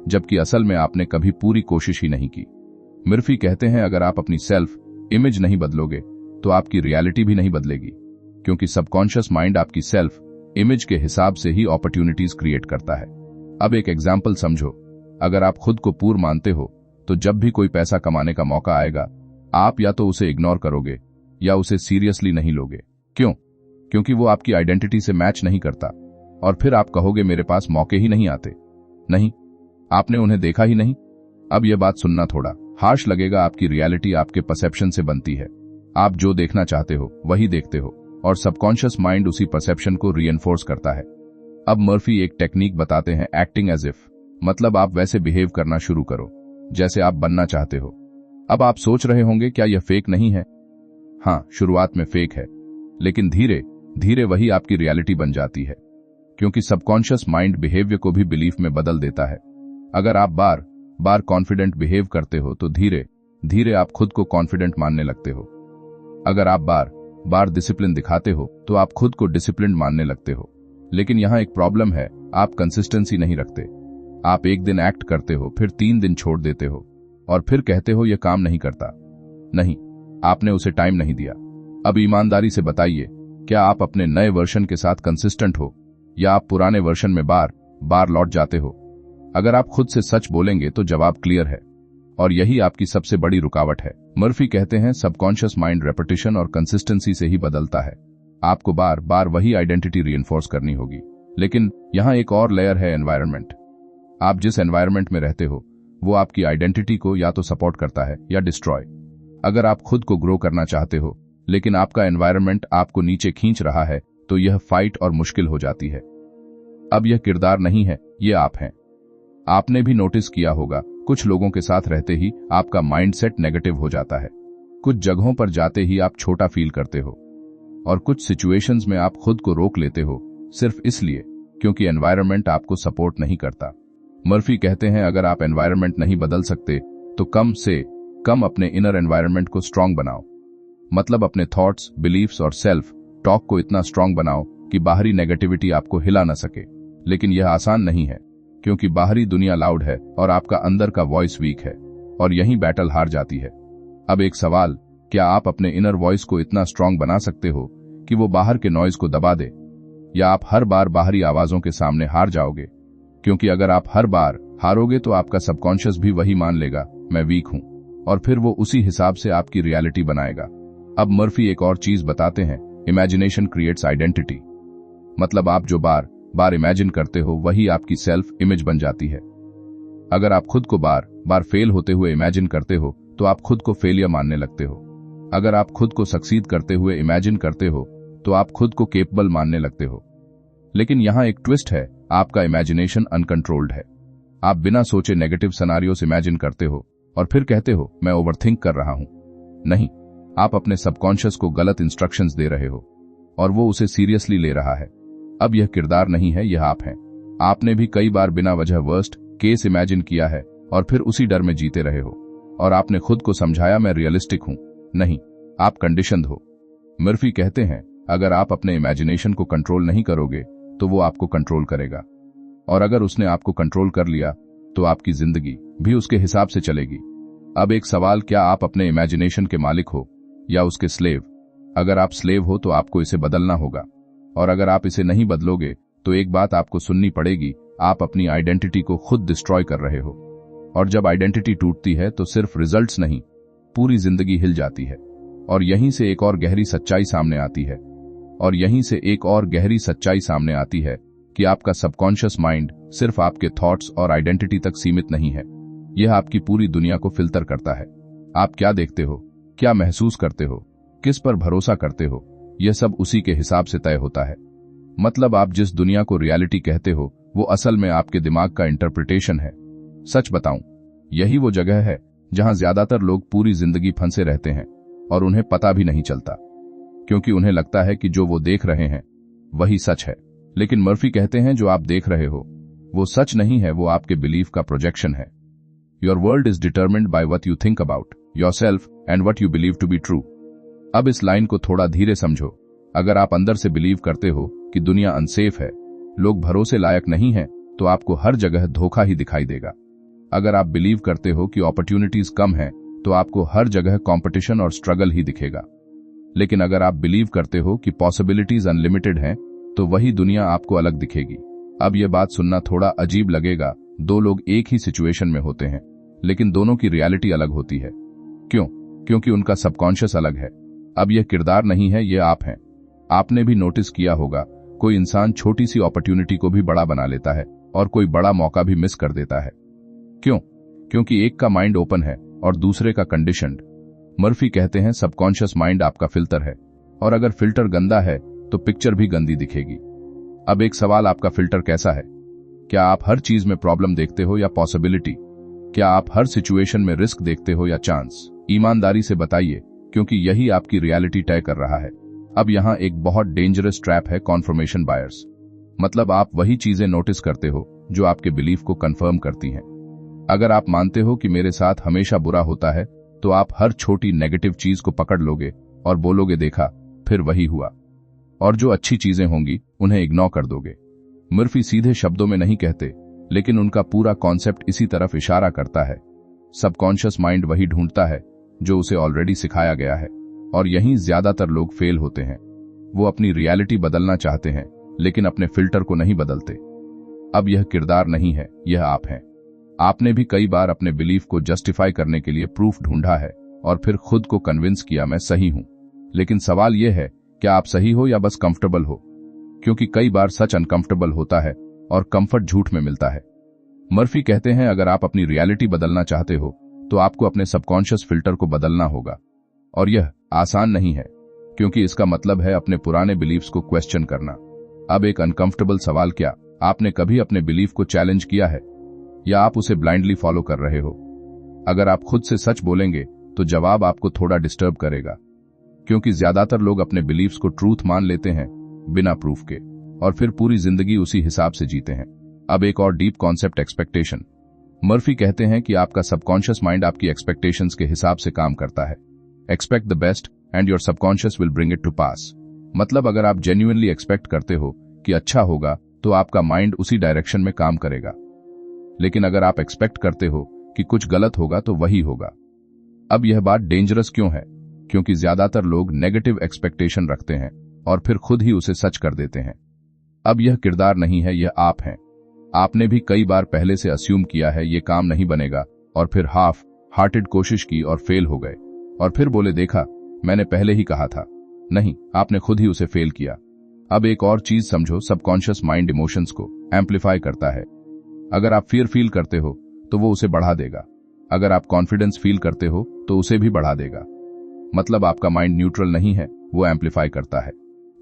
जबकि असल में आपने कभी पूरी कोशिश ही नहीं की। मर्फी कहते हैं अगर आप अपनी सेल्फ इमेज नहीं बदलोगे तो आपकी रियलिटी भी नहीं बदलेगी, क्योंकि सबकॉन्शियस माइंड आपकी सेल्फ इमेज के हिसाब से ही अपॉर्चुनिटीज क्रिएट करता है। अब एक एग्जाम्पल समझो। अगर आप खुद को पूर मानते हो तो जब भी कोई पैसा कमाने का मौका आएगा, आप या तो उसे इग्नोर करोगे या उसे सीरियसली नहीं लोगे। क्यों? क्योंकि वो आपकी आइडेंटिटी से मैच नहीं करता, और फिर आप कहोगे मेरे पास मौके ही नहीं आते। नहीं, आपने उन्हें देखा ही नहीं। अब यह बात सुनना थोड़ा हार्श लगेगा, आपकी रियलिटी आपके परसेप्शन से बनती है। आप जो देखना चाहते हो वही देखते हो, और सबकॉन्शियस माइंड उसी परसेप्शन को रीइंफोर्स करता है। अब मर्फी एक टेक्निक बताते हैं, एक्टिंग एज इफ। मतलब आप वैसे बिहेव करना शुरू करो जैसे आप बनना चाहते हो। अब आप सोच रहे होंगे क्या यह फेक नहीं है? हाँ, शुरुआत में फेक है, लेकिन धीरे धीरे वही आपकी रियलिटी बन जाती है, क्योंकि सबकॉन्शियस माइंड बिहेवियर को भी बिलीफ में बदल देता है। अगर आप बार बार कॉन्फिडेंट बिहेव करते हो तो धीरे धीरे आप खुद को कॉन्फिडेंट मानने लगते हो। अगर आप बार बार डिसिप्लिन दिखाते हो तो आप खुद को डिसिप्लिन मानने लगते हो। लेकिन यहां एक प्रॉब्लम है, आप कंसिस्टेंसी नहीं रखते। आप एक दिन एक्ट करते हो, फिर 3 दिन छोड़ देते हो, और फिर कहते हो यह काम नहीं करता। नहीं, आपने उसे टाइम नहीं दिया। अब ईमानदारी से बताइए, क्या आप अपने नए वर्जन के साथ कंसिस्टेंट हो, या आप पुराने वर्जन में बार बार लौट जाते हो? अगर आप खुद से सच बोलेंगे तो जवाब क्लियर है, और यही आपकी सबसे बड़ी रुकावट है। मर्फी कहते हैं सबकॉन्शियस माइंड रेपिटेशन और कंसिस्टेंसी से ही बदलता है। आपको बार बार वही आइडेंटिटी रीइंफोर्स करनी होगी। लेकिन यहां एक और लेयर है, एनवायरनमेंट। आप जिस एनवायरनमेंट में रहते हो वो आपकी आइडेंटिटी को या तो सपोर्ट करता है या डिस्ट्रॉय। अगर आप खुद को ग्रो करना चाहते हो लेकिन आपका एनवायरनमेंट आपको नीचे खींच रहा है, तो यह फाइट और मुश्किल हो जाती है। अब यह किरदार नहीं है, ये आप हैं। आपने भी नोटिस किया होगा, कुछ लोगों के साथ रहते ही आपका माइंडसेट नेगेटिव हो जाता है। कुछ जगहों पर जाते ही आप छोटा फील करते हो, और कुछ सिचुएशंस में आप खुद को रोक लेते हो सिर्फ इसलिए क्योंकि एनवायरनमेंट आपको सपोर्ट नहीं करता। मर्फी कहते हैं अगर आप एनवायरनमेंट नहीं बदल सकते तो कम से कम अपने इनर एनवायरनमेंट को स्ट्रांग बनाओ। मतलब अपने थॉट्स, बिलीफ्स और सेल्फ टॉक को इतना स्ट्रांग बनाओ कि बाहरी नेगेटिविटी आपको हिला न सके। लेकिन यह आसान नहीं है, क्योंकि बाहरी दुनिया लाउड है और आपका अंदर का वॉइस वीक है, और यही बैटल हार जाती है। अब एक सवाल, क्या आप अपने इनर वॉइस को इतना स्ट्रांग बना सकते हो कि वो बाहर के नॉइज को दबा दे, या आप हर बार बाहरी आवाजों के सामने हार जाओगे? क्योंकि अगर आप हर बार हारोगे तो आपका सबकॉन्शियस भी वही मान लेगा, मैं वीक हूं, और फिर वो उसी हिसाब से आपकी रियलिटी बनाएगा। अब मर्फी एक और चीज बताते हैं, इमेजिनेशन क्रिएट्स आइडेंटिटी। मतलब आप जो बार बार इमेजिन करते हो वही आपकी सेल्फ इमेज बन जाती है। अगर आप खुद को बार बार फेल होते हुए इमेजिन करते हो तो आप खुद को फेलियर मानने लगते हो। अगर आप खुद को सक्सीड करते हुए इमेजिन करते हो तो आप खुद को केपेबल मानने लगते हो। लेकिन यहां एक ट्विस्ट है, आपका इमेजिनेशन अनकंट्रोल्ड है। आप बिना सोचे नेगेटिव सिनेरियोस इमेजिन करते हो और फिर कहते हो मैं ओवरथिंक कर रहा हूं। नहीं, आप अपने सबकॉन्शियस को गलत इंस्ट्रक्शंस दे रहे हो और वो उसे सीरियसली ले रहा है। अब यह किरदार नहीं है, यह आप हैं। आपने भी कई बार बिना वजह वर्स्ट केस इमेजिन किया है और फिर उसी डर में जीते रहे हो, और आपने खुद को समझाया मैं रियलिस्टिक हूं। नहीं, आप कंडीशनड हो। मर्फी कहते हैं अगर आप अपने इमेजिनेशन को कंट्रोल नहीं करोगे तो वो आपको कंट्रोल करेगा, और अगर उसने आपको कंट्रोल कर लिया तो आपकी जिंदगी भी उसके हिसाब से चलेगी। अब एक सवाल, क्या आप अपने इमेजिनेशन के मालिक हो या उसके स्लेव? अगर आप स्लेव हो तो आपको इसे बदलना होगा, और अगर आप इसे नहीं बदलोगे तो एक बात आपको सुननी पड़ेगी, आप अपनी आइडेंटिटी को खुद डिस्ट्रॉय कर रहे हो। और जब आइडेंटिटी टूटती है तो सिर्फ रिजल्ट्स नहीं, पूरी जिंदगी हिल जाती है। और यहीं से एक और गहरी सच्चाई सामने आती है कि आपका सबकॉन्शियस माइंड सिर्फ आपके थॉट्स और आइडेंटिटी तक सीमित नहीं है। यह आपकी पूरी दुनिया को फिल्टर करता है। आप क्या देखते हो, क्या महसूस करते हो, किस पर भरोसा करते हो, यह सब उसी के हिसाब से तय होता है। मतलब आप जिस दुनिया को रियलिटी कहते हो वो असल में आपके दिमाग का इंटरप्रिटेशन है। सच बताऊं, यही वो जगह है जहां ज्यादातर लोग पूरी जिंदगी फंसे रहते हैं और उन्हें पता भी नहीं चलता, क्योंकि उन्हें लगता है कि जो वो देख रहे हैं वही सच है। लेकिन मर्फी कहते हैं जो आप देख रहे हो वो सच नहीं है, वो आपके बिलीफ का प्रोजेक्शन है। Your world is determined by what you think about yourself and what you believe to be true. अब इस लाइन को थोड़ा धीरे समझो। अगर आप अंदर से बिलीव करते हो कि दुनिया अनसेफ है, लोग भरोसे लायक नहीं हैं, तो आपको हर जगह धोखा ही दिखाई देगा। अगर आप बिलीव करते हो कि अपॉर्चुनिटीज कम हैं, तो आपको हर जगह कंपटीशन और स्ट्रगल ही दिखेगा। लेकिन अगर आप बिलीव करते हो कि पॉसिबिलिटीज अनलिमिटेड हैं, तो वही दुनिया आपको अलग दिखेगी। अब यह बात सुनना थोड़ा अजीब लगेगा, दो लोग एक ही सिचुएशन में होते हैं लेकिन दोनों की रियलिटी अलग होती है। क्यों? क्योंकि उनका सबकॉन्शियस अलग है। अब यह किरदार नहीं है, ये आप हैं। आपने भी नोटिस किया होगा, कोई इंसान छोटी सी अपॉर्चुनिटी को भी बड़ा बना लेता है और कोई बड़ा मौका भी मिस कर देता है। क्यों? क्योंकि एक का माइंड ओपन है और दूसरे का कंडीशनड। मर्फी कहते हैं सबकॉन्शियस माइंड आपका फिल्टर है, और अगर फिल्टर गंदा है तो पिक्चर भी गंदी दिखेगी। अब एक सवाल, आपका फिल्टर कैसा है? क्या आप हर चीज में प्रॉब्लम देखते हो या पॉसिबिलिटी? क्या आप हर सिचुएशन में रिस्क देखते हो या चांस? ईमानदारी से बताइए, क्योंकि यही आपकी रियलिटी तय कर रहा है। अब यहां एक बहुत डेंजरस ट्रैप है, कॉन्फर्मेशन बायर्स। मतलब आप वही चीजें नोटिस करते हो जो आपके बिलीफ को कंफर्म करती हैं। अगर आप मानते हो कि मेरे साथ हमेशा बुरा होता है, तो आप हर छोटी नेगेटिव चीज को पकड़ लोगे और बोलोगे देखा, फिर वही हुआ। और जो अच्छी चीजें होंगी उन्हें इग्नोर कर दोगे। मर्फी सीधे शब्दों में नहीं कहते, लेकिन उनका पूरा कॉन्सेप्ट इसी तरफ इशारा करता है। सबकॉन्शियस माइंड वही ढूंढता है जो उसे ऑलरेडी सिखाया गया है, और यहीं ज्यादातर लोग फेल होते हैं। वो अपनी रियलिटी बदलना चाहते हैं लेकिन अपने फिल्टर को नहीं बदलते। अब यह किरदार नहीं है, यह आप हैं। आपने भी कई बार अपने बिलीफ को जस्टिफाई करने के लिए प्रूफ ढूंढा है और फिर खुद को कन्विंस किया मैं सही हूं। लेकिन सवाल यह है, क्या आप सही हो या बस कंफर्टेबल हो? क्योंकि कई बार सच अनकंफर्टेबल होता है और कंफर्ट झूठ में मिलता है। मर्फी कहते हैं अगर आप अपनी रियलिटी बदलना चाहते हो तो आपको अपने सबकॉन्शियस फिल्टर को बदलना होगा, और यह आसान नहीं है, क्योंकि इसका मतलब है अपने पुराने बिलीफ्स को क्वेश्चन करना। अब एक अनकंफर्टेबल सवाल, क्या आपने कभी अपने बिलीफ को चैलेंज किया है या आप उसे ब्लाइंडली फॉलो कर रहे हो? अगर आप खुद से सच बोलेंगे तो जवाब आपको थोड़ा डिस्टर्ब करेगा, क्योंकि ज्यादातर लोग अपने बिलीफ्स को ट्रूथ मान लेते हैं बिना प्रूफ के, और फिर पूरी जिंदगी उसी हिसाब से जीते हैं। अब एक और डीप कॉन्सेप्ट, एक्सपेक्टेशन। मर्फी कहते हैं कि आपका सबकॉन्शियस माइंड आपकी एक्सपेक्टेशंस के हिसाब से काम करता है। Expect the best and your subconscious will bring it to pass. मतलब अगर आप जेन्युइनली एक्सपेक्ट करते हो कि अच्छा होगा तो आपका माइंड उसी डायरेक्शन में काम करेगा। लेकिन अगर आप एक्सपेक्ट करते हो कि कुछ गलत होगा तो वही होगा। अब यह बात डेंजरस क्यों है? क्योंकि ज्यादातर लोग नेगेटिव एक्सपेक्टेशन रखते हैं और फिर खुद ही उसे सच कर देते हैं। अब यह किरदार नहीं है, यह आप हैं। आपने भी कई बार पहले से अस्यूम किया है ये काम नहीं बनेगा, और फिर हाफ हार्टेड कोशिश की और फेल हो गए, और फिर बोले देखा मैंने पहले ही कहा था। नहीं, आपने खुद ही उसे फेल किया। अब एक और चीज समझो, सबकॉन्शियस माइंड इमोशंस को एम्पलीफाई करता है। अगर आप फियर फील करते हो तो वो उसे बढ़ा देगा। अगर आप कॉन्फिडेंस फील करते हो तो उसे भी बढ़ा देगा। मतलब आपका माइंड न्यूट्रल नहीं है, वो एम्पलीफाई करता है।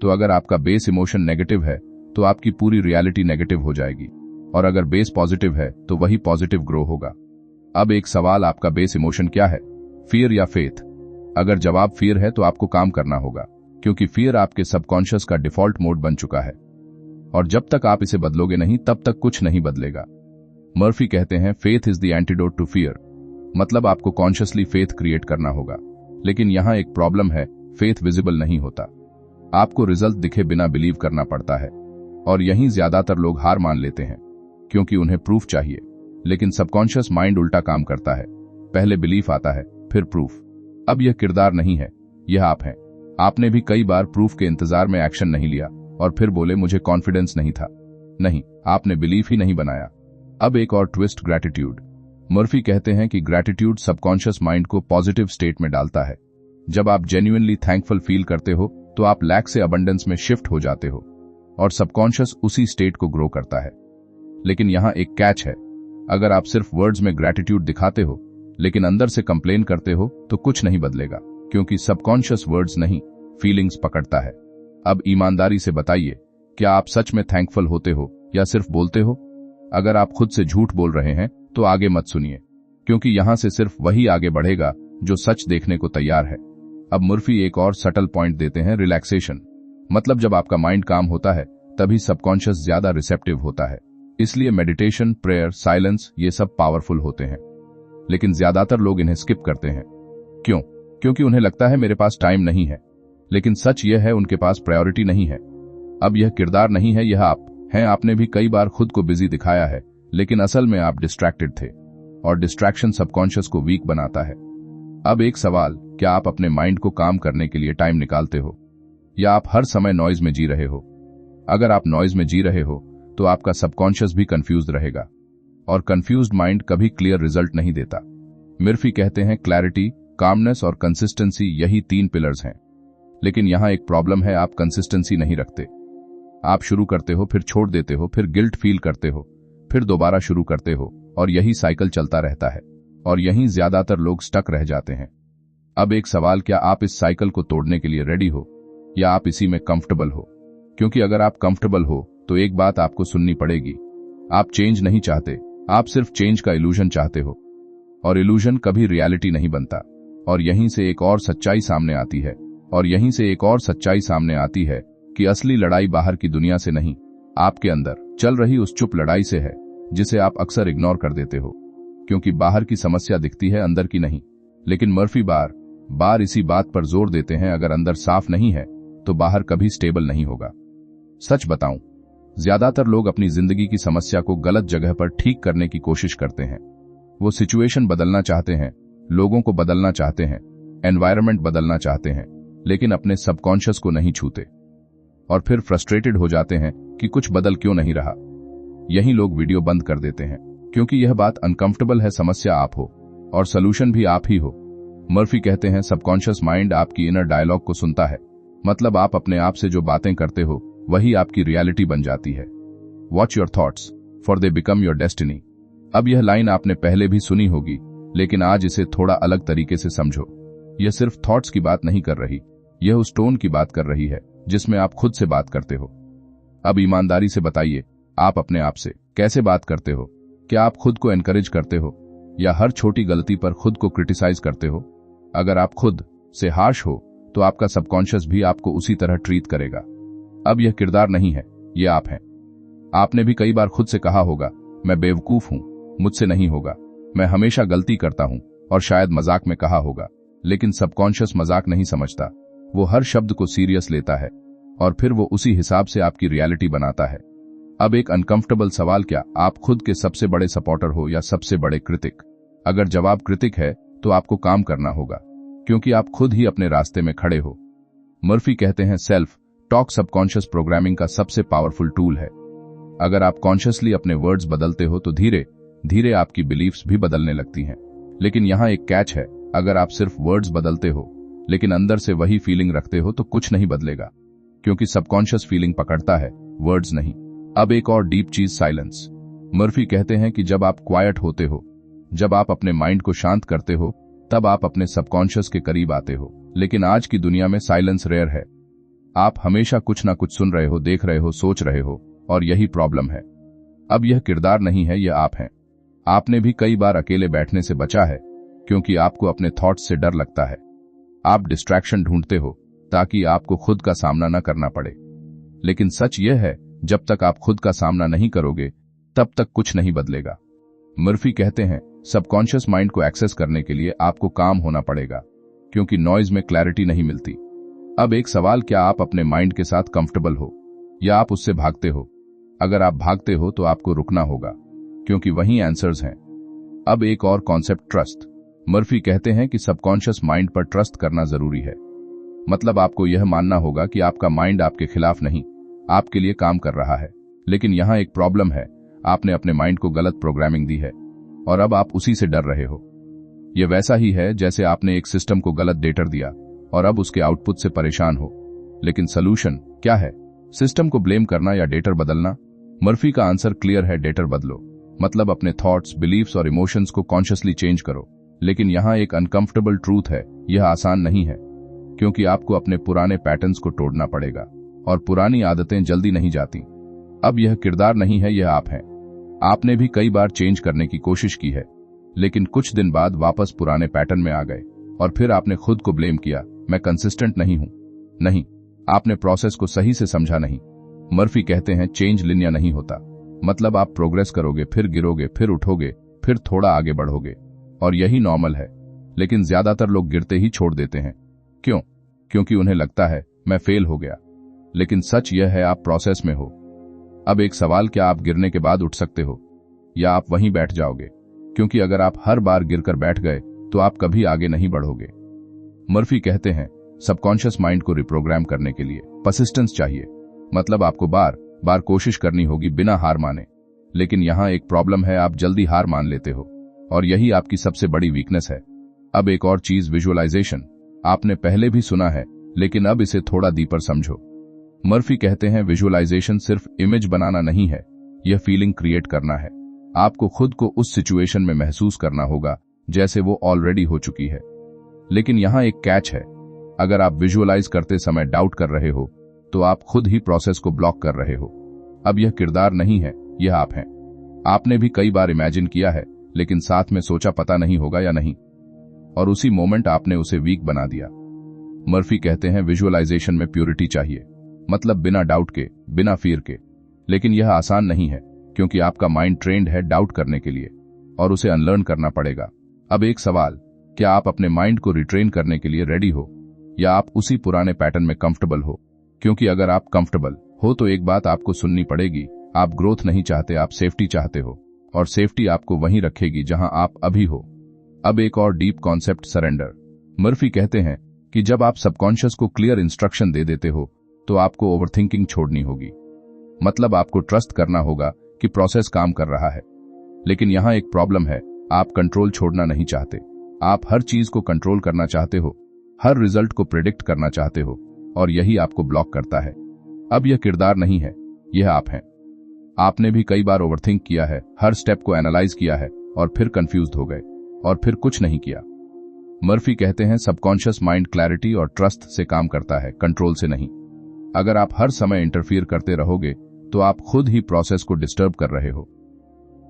तो अगर आपका बेस इमोशन नेगेटिव है तो आपकी पूरी रियलिटी नेगेटिव हो जाएगी, और अगर बेस पॉजिटिव है तो वही पॉजिटिव ग्रो होगा। अब एक सवाल, आपका बेस इमोशन क्या है, फियर या फेथ? अगर जवाब फियर है तो आपको काम करना होगा, क्योंकि फियर आपके सबकॉन्शियस का डिफॉल्ट मोड बन चुका है। और जब तक आप इसे बदलोगे नहीं तब तक कुछ नहीं बदलेगा। मर्फी कहते हैं faith is the antidote to fear, मतलब आपको कॉन्शियसली फेथ क्रिएट करना होगा। लेकिन यहां एक प्रॉब्लम है, फेथ विजिबल नहीं होता। आपको रिजल्ट दिखे बिना बिलीव करना पड़ता है, और यहीं ज्यादातर लोग हार मान लेते हैं क्योंकि उन्हें प्रूफ चाहिए। लेकिन सबकॉन्शियस माइंड उल्टा काम करता है, पहले बिलीफ आता है फिर प्रूफ। अब यह किरदार नहीं है, यह आप हैं। आपने भी कई बार प्रूफ के इंतजार में एक्शन नहीं लिया और फिर बोले मुझे कॉन्फिडेंस नहीं था। नहीं, आपने बिलीफ ही नहीं बनाया। अब एक और ट्विस्ट, ग्रैटिट्यूड। मर्फी कहते हैं कि ग्रैटिट्यूड सबकॉन्शियस माइंड को पॉजिटिव स्टेट में डालता है। जब आप जेन्युइनली थैंकफुल फील करते हो तो आप लैक से अबंडेंस में शिफ्ट हो जाते हो और सबकॉन्शियस उसी स्टेट को ग्रो करता है। लेकिन यहां एक कैच है, अगर आप सिर्फ वर्ड्स में ग्रैटिट्यूड दिखाते हो लेकिन अंदर से कंप्लेन करते हो तो कुछ नहीं बदलेगा, क्योंकि सबकॉन्शियस वर्ड्स नहीं, फीलिंग्स पकड़ता है। अब ईमानदारी से बताइए, क्या आप सच में थैंकफुल होते हो या सिर्फ बोलते हो? अगर आप खुद से झूठ बोल रहे हैं तो आगे मत सुनिए, क्योंकि यहां से सिर्फ वही आगे बढ़ेगा जो सच देखने को तैयार है। अब मर्फी एक और सटल पॉइंट देते हैं, रिलैक्सेशन। मतलब जब आपका माइंड काम होता है तभी सबकॉन्शियस ज्यादा रिसेप्टिव होता है। इसलिए मेडिटेशन, प्रेयर, साइलेंस, ये सब पावरफुल होते हैं। लेकिन ज्यादातर लोग इन्हें स्किप करते हैं। क्यों? क्योंकि उन्हें लगता है मेरे पास टाइम नहीं है। लेकिन सच यह है, उनके पास प्रायोरिटी नहीं है। अब यह किरदार नहीं है, यह आप हैं। आपने भी कई बार खुद को बिजी दिखाया है, लेकिन असल में आप डिस्ट्रैक्टेड थे, और डिस्ट्रैक्शन सबकॉन्शियस को वीक बनाता है। अब एक सवाल, क्या आप अपने माइंड को काम करने के लिए टाइम निकालते हो, या आप हर समय नॉइज में जी रहे हो? अगर आप नॉइज में जी रहे हो तो आपका सबकॉन्शियस भी कंफ्यूज्ड रहेगा, और कंफ्यूज्ड माइंड कभी क्लियर रिजल्ट नहीं देता। मर्फी कहते हैं क्लैरिटी, कामनेस और कंसिस्टेंसी, यही 3 पिलर्स हैं। लेकिन यहां एक प्रॉब्लम है, आप कंसिस्टेंसी नहीं रखते। आप शुरू करते हो, फिर छोड़ देते हो, फिर गिल्ट फील करते हो, फिर दोबारा शुरू करते हो, और यही साइकिल चलता रहता है, और यहीं ज्यादातर लोग स्टक रह जाते हैं। अब एक सवाल, क्या आप इस साइकिल को तोड़ने के लिए रेडी हो, या आप इसी में कंफर्टेबल हो? क्योंकि अगर आप कंफर्टेबल हो तो एक बात आपको सुननी पड़ेगी, आप चेंज नहीं चाहते, आप सिर्फ चेंज का इल्यूजन चाहते हो, और इल्यूजन कभी रियलिटी नहीं बनता। और यहीं से एक और सच्चाई सामने आती है, कि असली लड़ाई बाहर की दुनिया से नहीं, आपके अंदर चल रही उस चुप लड़ाई से है, जिसे आप अक्सर इग्नोर कर देते हो, क्योंकि बाहर की समस्या दिखती है, अंदर की नहीं। लेकिन मर्फी बार बार इसी बात पर जोर देते हैं, अगर अंदर साफ नहीं है तो बाहर कभी स्टेबल नहीं होगा। सच बताऊं, ज्यादातर लोग अपनी जिंदगी की समस्या को गलत जगह पर ठीक करने की कोशिश करते हैं। वो सिचुएशन बदलना चाहते हैं, लोगों को बदलना चाहते हैं, एनवायरनमेंट बदलना चाहते हैं, लेकिन अपने सबकॉन्शियस को नहीं छूते, और फिर फ्रस्ट्रेटेड हो जाते हैं कि कुछ बदल क्यों नहीं रहा। यही लोग वीडियो बंद कर देते हैं, क्योंकि यह बात अनकंफर्टेबल है। समस्या आप हो और सॉल्यूशन भी आप ही हो। मर्फी कहते हैं सबकॉन्शियस माइंड आपकी इनर डायलॉग को सुनता है, मतलब आप अपने आप से जो बातें करते हो वही आपकी रियलिटी बन जाती है। Watch your thoughts for they become your destiny. अब यह लाइन आपने पहले भी सुनी होगी, लेकिन आज इसे थोड़ा अलग तरीके से समझो। यह सिर्फ थॉट्स की बात नहीं कर रही, यह उस टोन की बात कर रही है जिसमें आप खुद से बात करते हो। अब ईमानदारी से बताइए, आप अपने आप से कैसे बात करते हो? क्या आप खुद को एनकरेज करते हो, या हर छोटी गलती पर खुद को क्रिटिसाइज करते हो? अगर आप खुद से हार्श हो तो आपका सबकॉन्शियस भी आपको उसी तरह ट्रीट करेगा। अब यह किरदार नहीं है, ये आप हैं। आपने भी कई बार खुद से कहा होगा, मैं बेवकूफ हूं, मुझसे नहीं होगा, मैं हमेशा गलती करता हूं, और शायद मजाक में कहा होगा। लेकिन सबकॉन्शियस मजाक नहीं समझता, वो हर शब्द को सीरियस लेता है, और फिर वो उसी हिसाब से आपकी रियलिटी बनाता है। अब एक अनकंफर्टेबल सवाल, क्या आप खुद के सबसे बड़े सपोर्टर हो या सबसे बड़े क्रिटिक? अगर जवाब क्रिटिक है तो आपको काम करना होगा, क्योंकि आप खुद ही अपने रास्ते में खड़े हो। मर्फी कहते हैं सेल्फ टॉक सबकॉन्शियस प्रोग्रामिंग का सबसे पावरफुल टूल है। अगर आप कॉन्शियसली अपने वर्ड्स बदलते हो तो धीरे धीरे आपकी बिलीफ्स भी बदलने लगती हैं। लेकिन यहां एक कैच है, अगर आप सिर्फ वर्ड्स बदलते हो लेकिन अंदर से वही फीलिंग रखते हो तो कुछ नहीं बदलेगा, क्योंकि सबकॉन्शियस फीलिंग पकड़ता है, वर्ड्स नहीं। अब एक और डीप चीज, साइलेंस। मर्फी कहते हैं कि जब आप क्वाइट होते हो, जब आप अपने माइंड को शांत करते हो, तब आप अपने सबकॉन्शियस के करीब आते हो। लेकिन आज की दुनिया में साइलेंस रेयर है। आप हमेशा कुछ ना कुछ सुन रहे हो, देख रहे हो, सोच रहे हो, और यही प्रॉब्लम है। अब यह किरदार नहीं है, यह आप हैं। आपने भी कई बार अकेले बैठने से बचा है, क्योंकि आपको अपने थॉट्स से डर लगता है। आप डिस्ट्रैक्शन ढूंढते हो ताकि आपको खुद का सामना न करना पड़े। लेकिन सच यह है जब तक आप खुद का सामना नहीं करोगे तब तक कुछ नहीं बदलेगा। मर्फी कहते हैं सबकॉन्शियस माइंड को एक्सेस करने के लिए आपको काम होना पड़ेगा, क्योंकि नॉइज में क्लैरिटी नहीं मिलती। अब एक सवाल, क्या आप अपने माइंड के साथ कंफर्टेबल हो या आप उससे भागते हो? अगर आप भागते हो तो आपको रुकना होगा, क्योंकि वहीं आंसर्स हैं। अब एक और कॉन्सेप्ट, ट्रस्ट। मर्फी कहते हैं कि सबकॉन्शियस माइंड पर ट्रस्ट करना जरूरी है। मतलब आपको यह मानना होगा कि आपका माइंड आपके खिलाफ नहीं, आपके लिए काम कर रहा है। लेकिन यहां एक प्रॉब्लम है, आपने अपने माइंड को गलत प्रोग्रामिंग दी है और अब आप उसी से डर रहे हो। यह वैसा ही है जैसे आपने एक सिस्टम को गलत डेटा दिया और अब उसके आउटपुट से परेशान हो। लेकिन सोल्यूशन क्या है? सिस्टम को ब्लेम करना या डेटा बदलना? मर्फी का आंसर क्लियर है, डेटा बदलो। मतलब अपने थॉट्स, बिलीफ्स और इमोशंस को कॉन्शियसली चेंज करो। लेकिन यहां एक अनकंफर्टेबल ट्रूथ है, यह आसान नहीं है, क्योंकि आपको अपने पुराने पैटर्न्स को तोड़ना पड़ेगा और पुरानी आदतें जल्दी नहीं जाती। अब यह किरदार नहीं है, यह आप हैं। आपने भी कई बार चेंज करने की कोशिश की है, लेकिन कुछ दिन बाद वापस पुराने पैटर्न में आ गए और फिर आपने खुद को ब्लेम किया, मैं कंसिस्टेंट नहीं हूं। नहीं, आपने प्रोसेस को सही से समझा नहीं। मर्फी कहते हैं चेंज लिनियर नहीं होता। मतलब आप प्रोग्रेस करोगे, फिर गिरोगे, फिर उठोगे, फिर थोड़ा आगे बढ़ोगे, और यही नॉर्मल है। लेकिन ज्यादातर लोग गिरते ही छोड़ देते हैं। क्यों? क्योंकि उन्हें लगता है मैं फेल हो गया। लेकिन सच यह है, आप प्रोसेस में हो। अब एक सवाल, क्या आप गिरने के बाद उठ सकते हो या आप वहीं बैठ जाओगे? क्योंकि अगर आप हर बार गिरकर बैठ गए तो आप कभी आगे नहीं बढ़ोगे। मर्फी कहते हैं सबकॉन्शियस माइंड को रिप्रोग्राम करने के लिए परसिस्टेंस चाहिए। मतलब आपको बार बार कोशिश करनी होगी बिना हार माने। लेकिन यहां एक प्रॉब्लम है, आप जल्दी हार मान लेते हो और यही आपकी सबसे बड़ी वीकनेस है। अब एक और चीज, विजुअलाइजेशन। आपने पहले भी सुना है, लेकिन अब इसे थोड़ा डीपर समझो। मर्फी कहते हैं विजुअलाइजेशन सिर्फ इमेज बनाना नहीं है, यह फीलिंग क्रिएट करना है। आपको खुद को उस सिचुएशन में महसूस करना होगा जैसे वो ऑलरेडी हो चुकी है। लेकिन यहां एक कैच है, अगर आप विजुअलाइज करते समय डाउट कर रहे हो तो आप खुद ही प्रोसेस को ब्लॉक कर रहे हो। अब यह किरदार नहीं है, यह आप हैं। आपने भी कई बार इमेजिन किया है, लेकिन साथ में सोचा पता नहीं होगा या नहीं, और उसी मोमेंट आपने उसे वीक बना दिया। मर्फी कहते हैं विजुअलाइजेशन में प्योरिटी चाहिए, मतलब बिना डाउट के, बिना फियर के। लेकिन यह आसान नहीं है, क्योंकि आपका माइंड ट्रेंड है डाउट करने के लिए और उसे अनलर्न करना पड़ेगा। अब एक सवाल, क्या आप अपने माइंड को रिट्रेन करने के लिए रेडी हो या आप उसी पुराने पैटर्न में कंफर्टेबल हो? क्योंकि अगर आप कंफर्टेबल हो तो एक बात आपको सुननी पड़ेगी, आप ग्रोथ नहीं चाहते, आप सेफ्टी चाहते हो, और सेफ्टी आपको वहीं रखेगी जहां आप अभी हो। अब एक और डीप कॉन्सेप्ट, सरेंडर। मर्फी कहते हैं कि जब आप सबकॉन्शियस को क्लियर इंस्ट्रक्शन दे देते हो तो आपको ओवरथिंकिंग छोड़नी होगी। मतलब आपको ट्रस्ट करना होगा कि प्रोसेस काम कर रहा है। लेकिन यहां एक प्रॉब्लम है, आप कंट्रोल छोड़ना नहीं चाहते। आप हर चीज को कंट्रोल करना चाहते हो, हर रिजल्ट को प्रेडिक्ट करना चाहते हो, और यही आपको ब्लॉक करता है। अब यह किरदार नहीं है, यह आप हैं। आपने भी कई बार ओवरथिंक किया है, हर स्टेप को एनालाइज किया है और फिर कंफ्यूज्ड हो गए और फिर कुछ नहीं किया। मर्फी कहते हैं सबकॉन्शियस माइंड क्लैरिटी और ट्रस्ट से काम करता है, कंट्रोल से नहीं। अगर आप हर समय इंटरफियर करते रहोगे तो आप खुद ही प्रोसेस को डिस्टर्ब कर रहे हो।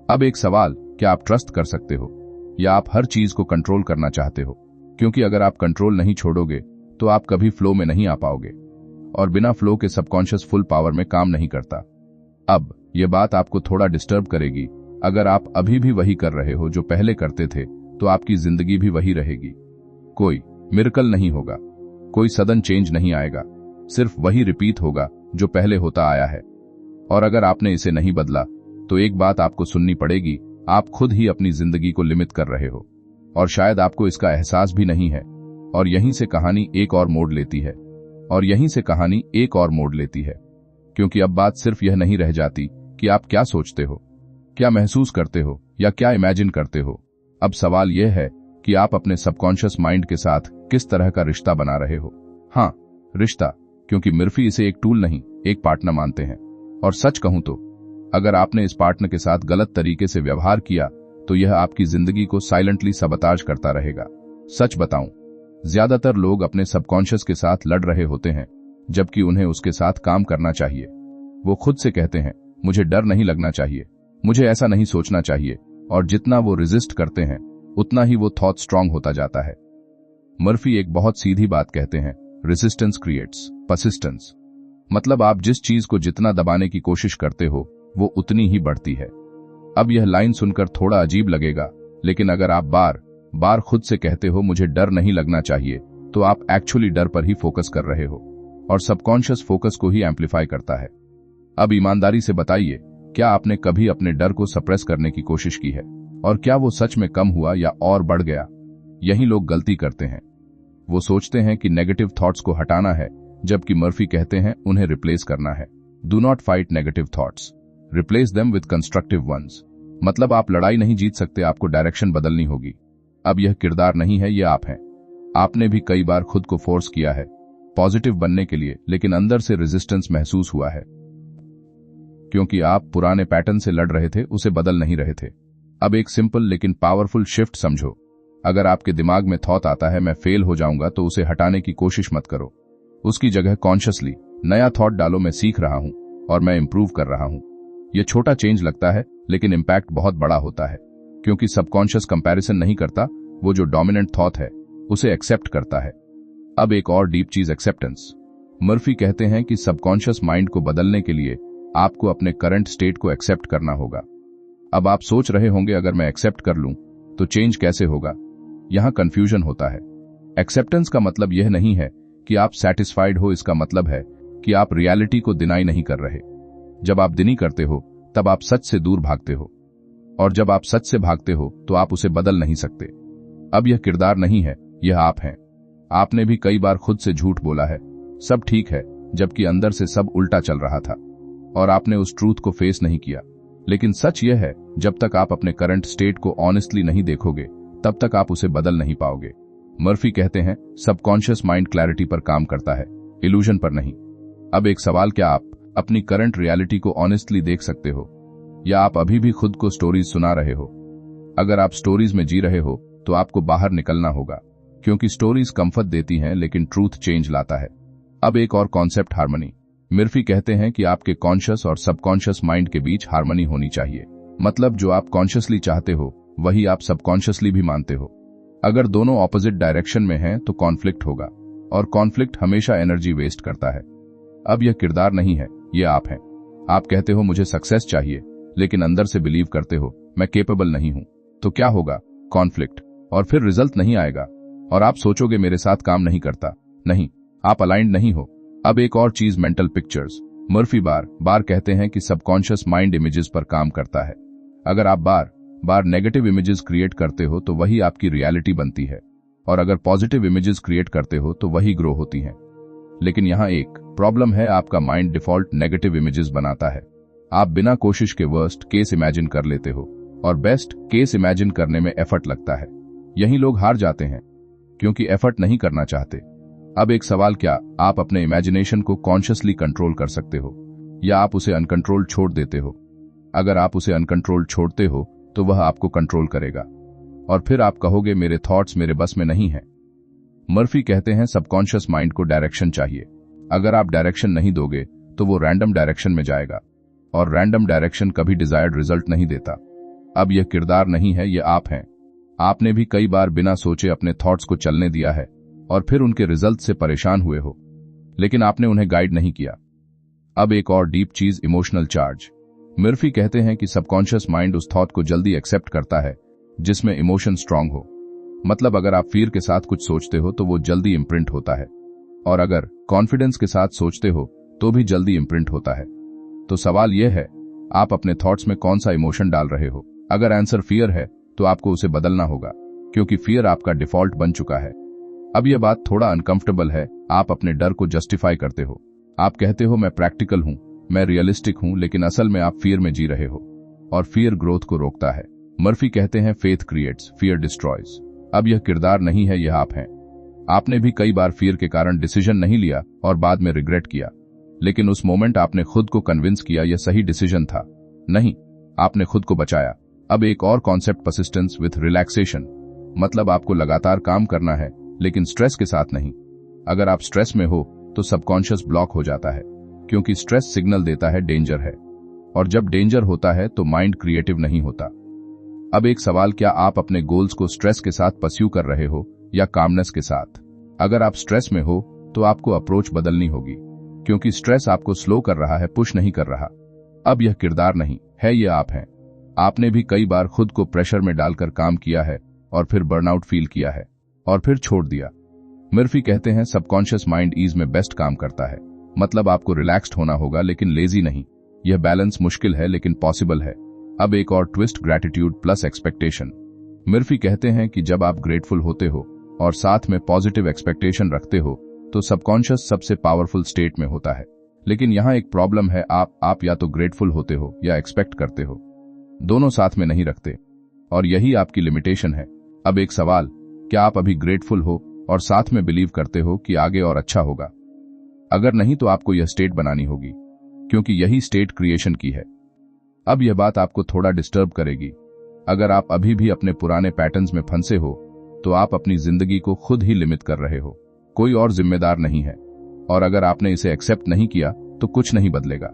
अब एक सवाल, क्या आप ट्रस्ट कर सकते हो या आप हर चीज को कंट्रोल करना चाहते हो? क्योंकि अगर आप कंट्रोल नहीं छोड़ोगे तो आप कभी फ्लो में नहीं आ पाओगे, और बिना फ्लो के सबकॉन्शियस फुल पावर में काम नहीं करता। अब यह बात आपको थोड़ा डिस्टर्ब करेगी। अगर आप अभी भी वही कर रहे हो जो पहले करते थे तो आपकी जिंदगी भी वही रहेगी। कोई मिरेकल नहीं होगा, कोई सडन चेंज नहीं आएगा, सिर्फ वही रिपीट होगा जो पहले होता आया है। और अगर आपने इसे नहीं बदला तो एक बात आपको सुननी पड़ेगी, आप खुद ही अपनी जिंदगी को लिमिट कर रहे हो, और शायद आपको इसका एहसास भी नहीं है। और यहीं से कहानी एक और मोड़ लेती है, और यहीं से कहानी एक और मोड़ लेती है। क्योंकि अब बात सिर्फ यह नहीं रह जाती कि आप क्या सोचते हो, क्या महसूस करते हो या क्या इमेजिन करते हो। अब सवाल यह है कि आप अपने सबकॉन्शियस माइंड के साथ किस तरह का रिश्ता बना रहे हो। हाँ, रिश्ता, क्योंकि मर्फी इसे एक टूल नहीं, एक पार्टनर मानते हैं। और सच कहूं तो अगर आपने इस पार्टनर के साथ गलत तरीके से व्यवहार किया तो यह आपकी जिंदगी को साइलेंटली सबताज करता रहेगा। सच बताऊं, ज्यादातर लोग अपने सबकॉन्शियस के साथ लड़ रहे होते हैं, जबकि उन्हें उसके साथ काम करना चाहिए। वो खुद से कहते हैं मुझे डर नहीं लगना चाहिए, मुझे ऐसा नहीं सोचना चाहिए, और जितना वो रेजिस्ट करते हैं उतना ही वो थॉट स्ट्रांग होता जाता है। मर्फी एक बहुत सीधी बात कहते हैं, रेजिस्टेंस क्रिएट्स परसिस्टेंस। मतलब आप जिस चीज को जितना दबाने की कोशिश करते हो वो उतनी ही बढ़ती है। अब यह लाइन सुनकर थोड़ा अजीब लगेगा, लेकिन अगर आप बार बार खुद से कहते हो मुझे डर नहीं लगना चाहिए, तो आप एक्चुअली डर पर ही फोकस कर रहे हो और सबकॉन्शियस फोकस को ही एम्पलीफाई करता है। अब ईमानदारी से बताइए, क्या आपने कभी अपने डर को सप्रेस करने की कोशिश की है और क्या वो सच में कम हुआ या और बढ़ गया? यही लोग गलती करते हैं। वो सोचते हैं कि नेगेटिव थॉट्स को हटाना है, जबकि मर्फी कहते हैं उन्हें रिप्लेस करना है। Do not fight negative thoughts, replace them with constructive ones. मतलब आप लड़ाई नहीं जीत सकते, आपको डायरेक्शन बदलनी होगी। अब यह किरदार नहीं है, ये आप हैं। आपने भी कई बार खुद को फोर्स किया है पॉजिटिव बनने के लिए, लेकिन अंदर से रेजिस्टेंस महसूस हुआ है, क्योंकि आप पुराने पैटर्न से लड़ रहे थे, उसे बदल नहीं रहे थे। अब एक सिंपल लेकिन पावरफुल शिफ्ट समझो। अगर आपके दिमाग में थॉट आता है मैं फेल हो जाऊंगा, तो उसे हटाने की कोशिश मत करो। उसकी जगह कॉन्शियसली नया थॉट डालो, मैं सीख रहा हूं और मैं इंप्रूव कर रहा हूं। यह छोटा चेंज लगता है, लेकिन इंपैक्ट बहुत बड़ा होता है, क्योंकि सबकॉन्शियस कंपैरिजन नहीं करता, वो जो डोमिनेंट थॉट है उसे एक्सेप्ट करता है। अब एक और डीप चीज, एक्सेप्टेंस। मर्फी कहते हैं कि सबकॉन्शियस माइंड को बदलने के लिए आपको अपने करंट स्टेट को एक्सेप्ट करना होगा। अब आप सोच रहे होंगे अगर मैं एक्सेप्ट कर लूं तो चेंज कैसे होगा? यहां कंफ्यूजन होता है। एक्सेप्टेंस का मतलब यह नहीं है कि आप सैटिस्फाइड हो, इसका मतलब है कि आप रियलिटी को डिनाई नहीं कर रहे। जब आप डिनाई करते हो तब आप सच से दूर भागते हो, और जब आप सच से भागते हो तो आप उसे बदल नहीं सकते। अब यह किरदार नहीं है, यह आप हैं। आपने भी कई बार खुद से झूठ बोला है, सब ठीक है, जबकि अंदर से सब उल्टा चल रहा था, और आपने उस ट्रूथ को फेस नहीं किया। लेकिन सच यह है, जब तक आप अपने करंट स्टेट को ऑनेस्टली नहीं देखोगे, तब तक आप उसे बदल नहीं पाओगे। मर्फी कहते हैं सबकॉन्शियस माइंड क्लैरिटी पर काम करता है, इल्यूजन पर नहीं। अब एक सवाल, क्या आप अपनी करंट रियलिटी को ऑनेस्टली देख सकते हो, या आप अभी भी खुद को स्टोरीज सुना रहे हो? अगर आप स्टोरीज में जी रहे हो तो आपको बाहर निकलना होगा, क्योंकि स्टोरीज कंफर्ट देती हैं लेकिन ट्रूथ चेंज लाता है। अब एक और कॉन्सेप्ट, हार्मनी। मर्फी कहते हैं कि आपके कॉन्शियस और सबकॉन्शियस माइंड के बीच हार्मनी होनी चाहिए। मतलब जो आप कॉन्शियसली चाहते हो वही आप सबकॉन्शियसली भी मानते हो। अगर दोनों ऑपोजिट डायरेक्शन में हैं तो कॉन्फ्लिक्ट होगा, और कॉन्फ्लिक्ट हमेशा एनर्जी वेस्ट करता है। अब यह किरदार नहीं है, यह आप हैं। आप कहते हो मुझे सक्सेस चाहिए, लेकिन अंदर से बिलीव करते हो मैं केपेबल नहीं हूं। तो क्या होगा? कॉन्फ्लिक्ट, और फिर रिजल्ट नहीं आएगा, और आप सोचोगे मेरे साथ काम नहीं करता। नहीं, आप अलाइंड नहीं हो। अब एक और चीज, मेंटल पिक्चर्स। मर्फी बार बार कहते हैं कि सबकॉन्शियस माइंड इमेजेस पर काम करता है। अगर आप बार बार नेगेटिव इमेजेस क्रिएट करते हो तो वही आपकी रियलिटी बनती है, और अगर पॉजिटिव इमेजेस क्रिएट करते हो तो वही ग्रो होती हैं। लेकिन यहां एक प्रॉब्लम है, आपका माइंड डिफॉल्ट नेगेटिव इमेजेस बनाता है। आप बिना कोशिश के वर्स्ट केस इमेजिन कर लेते हो, और बेस्ट केस इमेजिन करने में एफर्ट लगता है। यही लोग हार जाते हैं, क्योंकि एफर्ट नहीं करना चाहते। अब एक सवाल, क्या आप अपने इमेजिनेशन को कॉन्शियसली कंट्रोल कर सकते हो, या आप उसे अनकंट्रोल छोड़ देते हो? अगर आप उसे अनकंट्रोल छोड़ते हो तो वह आपको कंट्रोल करेगा, और फिर आप कहोगे मेरे थॉट्स मेरे बस में नहीं हैं। मर्फी कहते हैं सबकॉन्शियस माइंड को डायरेक्शन चाहिए। अगर आप डायरेक्शन नहीं दोगे तो वो रैंडम डायरेक्शन में जाएगा, और रैंडम डायरेक्शन कभी डिजायर्ड रिजल्ट नहीं देता। अब यह किरदार नहीं है, यह आप हैं। आपने भी कई बार बिना सोचे अपने थॉट्स को चलने दिया है, और फिर उनके रिजल्ट से परेशान हुए हो, लेकिन आपने उन्हें गाइड नहीं किया। अब एक और डीप चीज, इमोशनल चार्ज। मर्फी कहते हैं कि सबकॉन्शियस माइंड उस थॉट को जल्दी एक्सेप्ट करता है जिसमें इमोशन स्ट्रांग हो। मतलब अगर आप फियर के साथ कुछ सोचते हो तो वो जल्दी इम्प्रिंट होता है, और अगर कॉन्फिडेंस के साथ सोचते हो तो भी जल्दी इम्प्रिंट होता है। तो सवाल यह है, आप अपने थॉट्स में कौन सा इमोशन डाल रहे हो? अगर आंसर फियर है तो आपको उसे बदलना होगा, क्योंकि फियर आपका डिफॉल्ट बन चुका है। अब यह बात थोड़ा अनकंफर्टेबल है। आप अपने डर को जस्टिफाई करते हो। आप कहते हो मैं प्रैक्टिकल हूं, मैं रियलिस्टिक हूं, लेकिन असल में आप फियर में जी रहे हो, और फियर ग्रोथ को रोकता है। मर्फी कहते हैं फेथ क्रिएट्स, फियर डिस्ट्रॉयज। अब यह किरदार नहीं है, यह आप हैं। आपने भी कई बार फियर के कारण डिसीजन नहीं लिया और बाद में रिग्रेट किया, लेकिन उस मोमेंट आपने खुद को कन्विंस किया यह सही डिसीजन था। नहीं, आपने खुद को बचाया। अब एक और कॉन्सेप्ट, परसिस्टेंस विथ रिलैक्सेशन। मतलब आपको लगातार काम करना है, लेकिन स्ट्रेस के साथ नहीं। अगर आप स्ट्रेस में हो तो सबकॉन्शियस ब्लॉक हो जाता है, क्योंकि स्ट्रेस सिग्नल देता है डेंजर है, और जब डेंजर होता है तो माइंड क्रिएटिव नहीं होता। अब एक सवाल, क्या आप अपने गोल्स को स्ट्रेस के साथ परस्यू कर रहे हो या कामनेस के साथ? अगर आप स्ट्रेस में हो तो आपको अप्रोच बदलनी होगी। क्योंकि स्ट्रेस आपको स्लो कर रहा है, पुश नहीं कर रहा। अब यह किरदार नहीं है, ये आप हैं। आपने भी कई बार खुद को प्रेशर में डालकर काम किया है और फिर बर्नआउट फील किया है और फिर छोड़ दिया। मर्फी कहते हैं सबकॉन्शियस माइंड ईज में बेस्ट काम करता है। मतलब आपको रिलैक्स्ड होना होगा लेकिन लेजी नहीं। यह बैलेंस मुश्किल है लेकिन पॉसिबल है। अब एक और twist, gratitude plus expectation. Murphy कहते हैं कि जब आप ग्रेटफुल होते हो और साथ में पॉजिटिव एक्सपेक्टेशन रखते हो तो सबकॉन्शियस सबसे पावरफुल स्टेट में होता है। लेकिन यहां एक प्रॉब्लम है, आप या तो ग्रेटफुल होते हो या एक्सपेक्ट करते हो, दोनों साथ में नहीं रखते, और यही आपकी लिमिटेशन है। अब एक सवाल, क्या आप अभी ग्रेटफुल हो और साथ में बिलीव करते हो कि आगे और अच्छा होगा? अगर नहीं तो आपको यह स्टेट बनानी होगी, क्योंकि यही स्टेट क्रिएशन की है। अब यह बात आपको थोड़ा डिस्टर्ब करेगी। अगर आप अभी भी अपने पुराने पैटर्न्स में फंसे हो तो आप अपनी जिंदगी को खुद ही लिमिट कर रहे हो, कोई और जिम्मेदार नहीं है। और अगर आपने इसे एक्सेप्ट नहीं किया तो कुछ नहीं बदलेगा।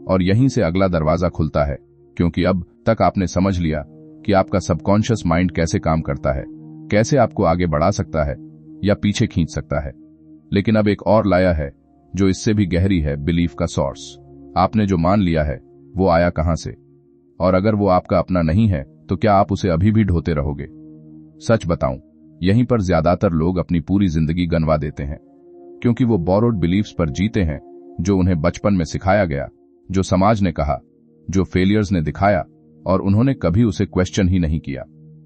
और यहीं से अगला दरवाजा खुलता है, क्योंकि अब तक आपने समझ लिया कि आपका सबकॉन्शियस माइंड कैसे काम करता है, कैसे आपको आगे बढ़ा सकता है या पीछे खींच सकता है। लेकिन अब एक और लाया है जो इससे भी गहरी है, बिलीफ का सोर्स। आपने जो मान लिया है वो आया कहां से? और अगर वो आपका अपना नहीं है तो क्या आप उसे अभी भी ढोते रहोगे? सच बताऊं, यहीं पर ज्यादातर लोग अपनी पूरी जिंदगी गंवा देते हैं, क्योंकि वो बोरोड बिलीफ्स पर जीते हैं, जो उन्हें बचपन में सिखाया गया, जो समाज ने कहा, जो फेलियर्स ने दिखाया, और उन्होंने कभी उसे क्वेश्चन ही नहीं किया।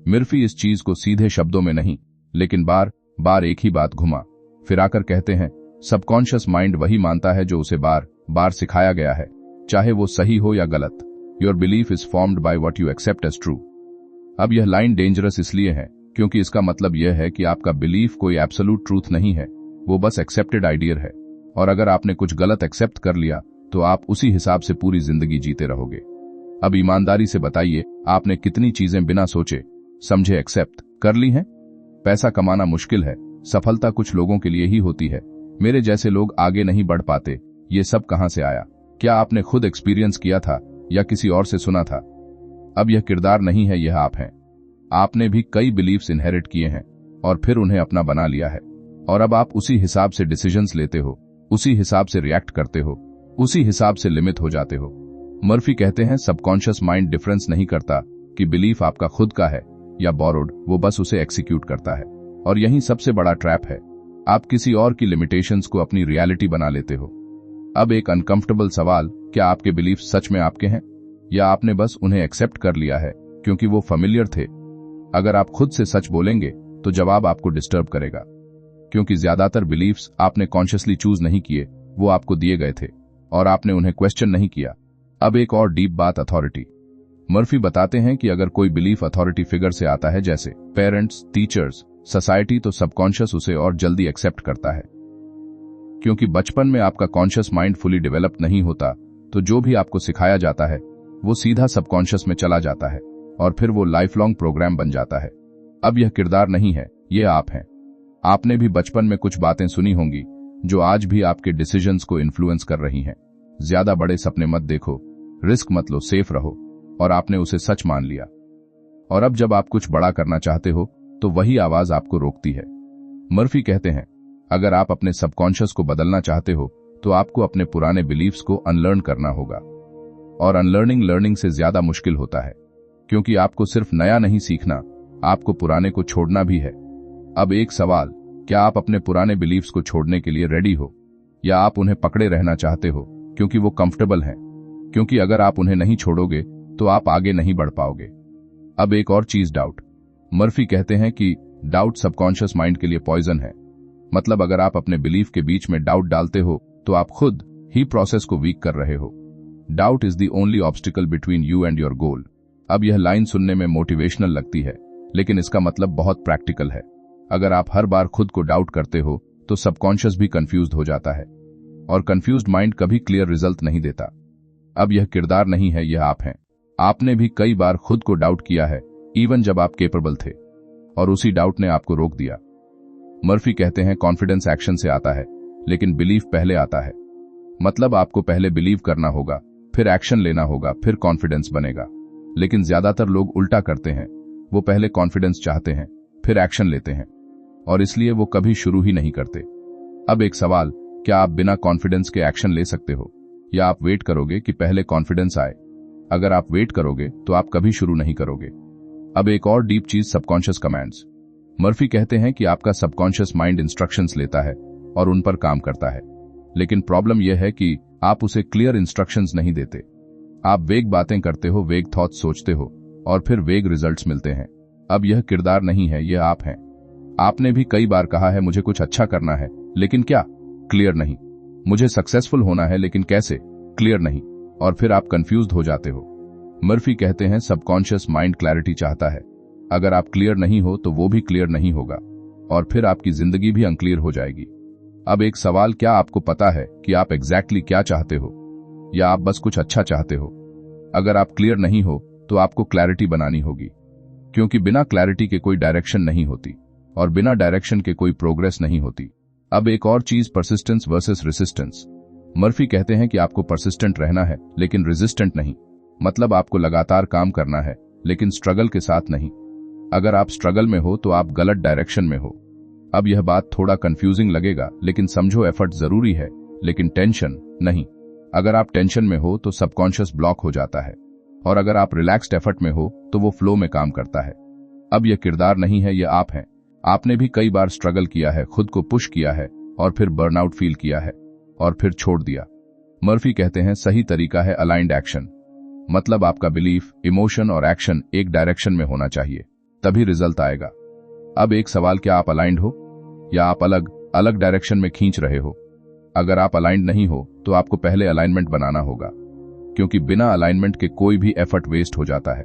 मर्फी इस चीज को सीधे शब्दों में नहीं लेकिन बार बार एक ही बात घुमा फिराकर कहते हैं, सबकॉन्शियस माइंड वही मानता है जो उसे बार बार सिखाया गया है, चाहे वो सही हो या गलत। Your belief is formed by what you accept as true. अब यह लाइन डेंजरस इसलिए है क्योंकि इसका मतलब यह है कि आपका बिलीफ कोई एब्सोल्यूट ट्रूथ नहीं है, वो बस एक्सेप्टेड आइडिया है। और अगर आपने कुछ गलत एक्सेप्ट कर लिया तो आप उसी हिसाब से पूरी जिंदगी जीते रहोगे। अब ईमानदारी से बताइए, आपने कितनी चीजें बिना सोचे समझे एक्सेप्ट कर ली हैं? पैसा कमाना मुश्किल है, सफलता कुछ लोगों के लिए ही होती है, मेरे जैसे लोग आगे नहीं बढ़ पाते, ये सब कहां से आया? क्या आपने खुद एक्सपीरियंस किया था या किसी और से सुना था? अब यह किरदार नहीं है, यह आप हैं। आपने भी कई बिलीफ्स इनहेरिट किए हैं और फिर उन्हें अपना बना लिया है, और अब आप उसी हिसाब से डिसीजंस लेते हो, उसी हिसाब से रिएक्ट करते हो, उसी हिसाब से लिमिट हो जाते हो। मर्फी कहते हैं सबकॉन्शियस माइंड डिफरेंस नहीं करता कि बिलीफ आपका खुद का है या बोरोड, वो बस उसे एक्सिक्यूट करता है। और यही सबसे बड़ा ट्रैप है, आप किसी और की लिमिटेशंस को अपनी रियलिटी बना लेते हो। अब एक अनकंफर्टेबल सवाल, क्या आपके बिलीफ सच में आपके हैं या आपने बस उन्हें एक्सेप्ट कर लिया है क्योंकि वो फेमिलियर थे? अगर आप खुद से सच बोलेंगे तो जवाब आपको डिस्टर्ब करेगा, क्योंकि ज्यादातर बिलीफ्स आपने कॉन्शियसली चूज नहीं किए, वो आपको दिए गए थे और आपने उन्हें क्वेश्चन नहीं किया। अब एक और डीप बात, अथॉरिटी। मर्फी बताते हैं कि अगर कोई बिलीफ अथॉरिटी फिगर से आता है, जैसे पेरेंट्स, टीचर्स, सोसाइटी, तो सबकॉन्शियस उसे और जल्दी एक्सेप्ट करता है। क्योंकि बचपन में आपका कॉन्शियस माइंड फुली डेवलप नहीं होता, तो जो भी आपको सिखाया जाता है वो सीधा सबकॉन्शियस में चला जाता है और फिर वो लाइफ लॉन्ग प्रोग्राम बन जाता है। अब यह किरदार नहीं है, ये आप हैं। आपने भी बचपन में कुछ बातें सुनी होंगी जो आज भी आपके डिसीजंस को इन्फ्लुएंस कर रही हैं। ज्यादा बड़े सपने मत देखो, रिस्क मत लो, सेफ रहो, और आपने उसे सच मान लिया। और अब जब आप कुछ बड़ा करना चाहते हो तो वही आवाज आपको रोकती है। मर्फी कहते हैं, अगर आप अपने सबकॉन्शियस को बदलना चाहते हो तो आपको अपने पुराने बिलीफ्स को अनलर्न करना होगा। और अनलर्निंग लर्निंग से ज्यादा मुश्किल होता है, क्योंकि आपको सिर्फ नया नहीं सीखना, आपको पुराने को छोड़ना भी है। अब एक सवाल, क्या आप अपने पुराने बिलीफ्स को छोड़ने के लिए रेडी हो, या आप उन्हें पकड़े रहना चाहते हो क्योंकि वो कंफर्टेबल हैं? क्योंकि अगर आप उन्हें नहीं छोड़ोगे तो आप आगे नहीं बढ़ पाओगे। अब एक और चीज, डाउट। मर्फी कहते हैं कि डाउट सबकॉन्शियस माइंड के लिए पॉइजन है। मतलब अगर आप अपने बिलीफ के बीच में डाउट डालते हो तो आप खुद ही प्रोसेस को वीक कर रहे हो। Doubt is the only obstacle between you and your goal. अब यह लाइन सुनने में मोटिवेशनल लगती है, लेकिन इसका मतलब बहुत प्रैक्टिकल है। अगर आप हर बार खुद को डाउट करते हो तो सबकॉन्शियस भी कंफ्यूज्ड हो जाता है, और कंफ्यूज्ड माइंड कभी क्लियर रिजल्ट नहीं देता। अब यह किरदार नहीं है, यह आप हैं। आपने भी कई बार खुद को डाउट किया है, इवन जब आप केपेबल थे, और उसी डाउट ने आपको रोक दिया। मर्फी कहते हैं कॉन्फिडेंस एक्शन से आता है, लेकिन बिलीफ पहले आता है। मतलब आपको पहले बिलीव करना होगा, फिर एक्शन लेना होगा, फिर कॉन्फिडेंस बनेगा। लेकिन ज्यादातर लोग उल्टा करते हैं, वो पहले कॉन्फिडेंस चाहते हैं, फिर एक्शन लेते हैं, और इसलिए वो कभी शुरू ही नहीं करते। अब एक सवाल, क्या आप बिना कॉन्फिडेंस के एक्शन ले सकते हो, या आप वेट करोगे कि पहले कॉन्फिडेंस आए? अगर आप वेट करोगे तो आप कभी शुरू नहीं करोगे। अब एक और डीप चीज, सबकॉन्शियस कमांड्स। मर्फी कहते हैं कि आपका सबकॉन्शियस माइंड इंस्ट्रक्शंस लेता है और उन पर काम करता है, लेकिन प्रॉब्लम यह है कि आप उसे क्लियर इंस्ट्रक्शंस नहीं देते। आप वेग बातें करते हो, वेग थॉट्स सोचते हो, और फिर वेग रिजल्ट्स मिलते हैं। अब यह किरदार नहीं है, यह आप हैं। आपने भी कई बार कहा है, मुझे कुछ अच्छा करना है, लेकिन क्या? क्लियर नहीं। मुझे सक्सेसफुल होना है, लेकिन कैसे? क्लियर नहीं। और फिर आप कंफ्यूज्ड हो जाते हो। मर्फी कहते हैं सबकॉन्शियस माइंड क्लैरिटी चाहता है। अगर आप क्लियर नहीं हो तो वो भी क्लियर नहीं होगा, और फिर आपकी जिंदगी भी अनक्लियर हो जाएगी। अब एक सवाल, क्या आपको पता है कि आप एग्जैक्टली क्या चाहते हो, या आप बस कुछ अच्छा चाहते हो? अगर आप क्लियर नहीं हो तो आपको क्लैरिटी बनानी होगी, क्योंकि बिना क्लैरिटी के कोई डायरेक्शन नहीं होती, और बिना डायरेक्शन के कोई प्रोग्रेस नहीं होती। अब एक और चीज, परसिस्टेंस वर्सेस रेसिस्टेंस। मर्फी कहते हैं कि आपको परसिस्टेंट रहना है, लेकिन रेजिस्टेंट नहीं। मतलब आपको लगातार काम करना है, लेकिन स्ट्रगल के साथ नहीं। अगर आप स्ट्रगल में हो तो आप गलत डायरेक्शन में हो। अब यह बात थोड़ा कंफ्यूजिंग लगेगा, लेकिन समझो, एफर्ट जरूरी है, लेकिन टेंशन नहीं। अगर आप टेंशन में हो तो सबकॉन्शियस ब्लॉक हो जाता है, और अगर आप रिलैक्स्ड एफर्ट में हो तो वो फ्लो में काम करता है। अब यह किरदार नहीं है, यह आप हैं। आपने भी कई बार स्ट्रगल किया है, खुद को पुश किया है, और फिर बर्नआउट फील किया है, और फिर छोड़ दिया। मर्फी कहते हैं सही तरीका है अलाइंड एक्शन। मतलब आपका बिलीफ, इमोशन और एक्शन एक डायरेक्शन में होना चाहिए, तभी रिजल्ट आएगा। अब एक सवाल, क्या आप अलाइंड हो, या आप अलग अलग डायरेक्शन में खींच रहे हो? अगर आप अलाइंड नहीं हो तो आपको पहले अलाइनमेंट बनाना होगा, क्योंकि बिना अलाइनमेंट के कोई भी एफर्ट वेस्ट हो जाता है।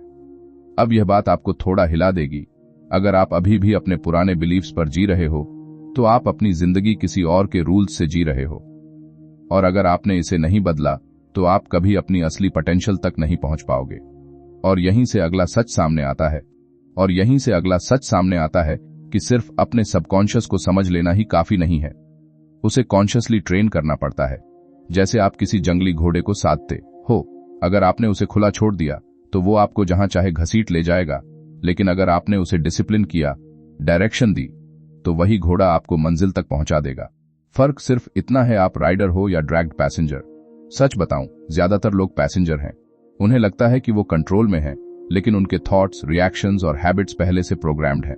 अब यह बात आपको थोड़ा हिला देगी। अगर आप अभी भी अपने पुराने बिलीफ्स पर जी रहे हो तो आप अपनी जिंदगी किसी और के रूल्स से जी रहे हो, और अगर आपने इसे नहीं बदला तो आप कभी अपनी असली पोटेंशियल तक नहीं पहुंच पाओगे। और यहीं से अगला सच सामने आता है कि सिर्फ अपने सबकॉन्शियस को समझ लेना ही काफी नहीं है, उसे कॉन्शियसली ट्रेन करना पड़ता है। जैसे आप किसी जंगली घोड़े को साधते हो। अगर आपने उसे खुला छोड़ दिया तो वो आपको जहां चाहे घसीट ले जाएगा, लेकिन अगर आपने उसे डिसिप्लिन किया, डायरेक्शन दी, तो वही घोड़ा आपको मंजिल तक पहुंचा देगा। फर्क सिर्फ इतना है, आप राइडर हो या ड्रैग्ड पैसेंजर। सच बताऊं, ज्यादातर लोग पैसेंजर हैं। उन्हें लगता है कि वो कंट्रोल में हैं, लेकिन उनके थॉट्स, रिएक्शंस और हैबिट्स पहले से प्रोग्राम्ड हैं,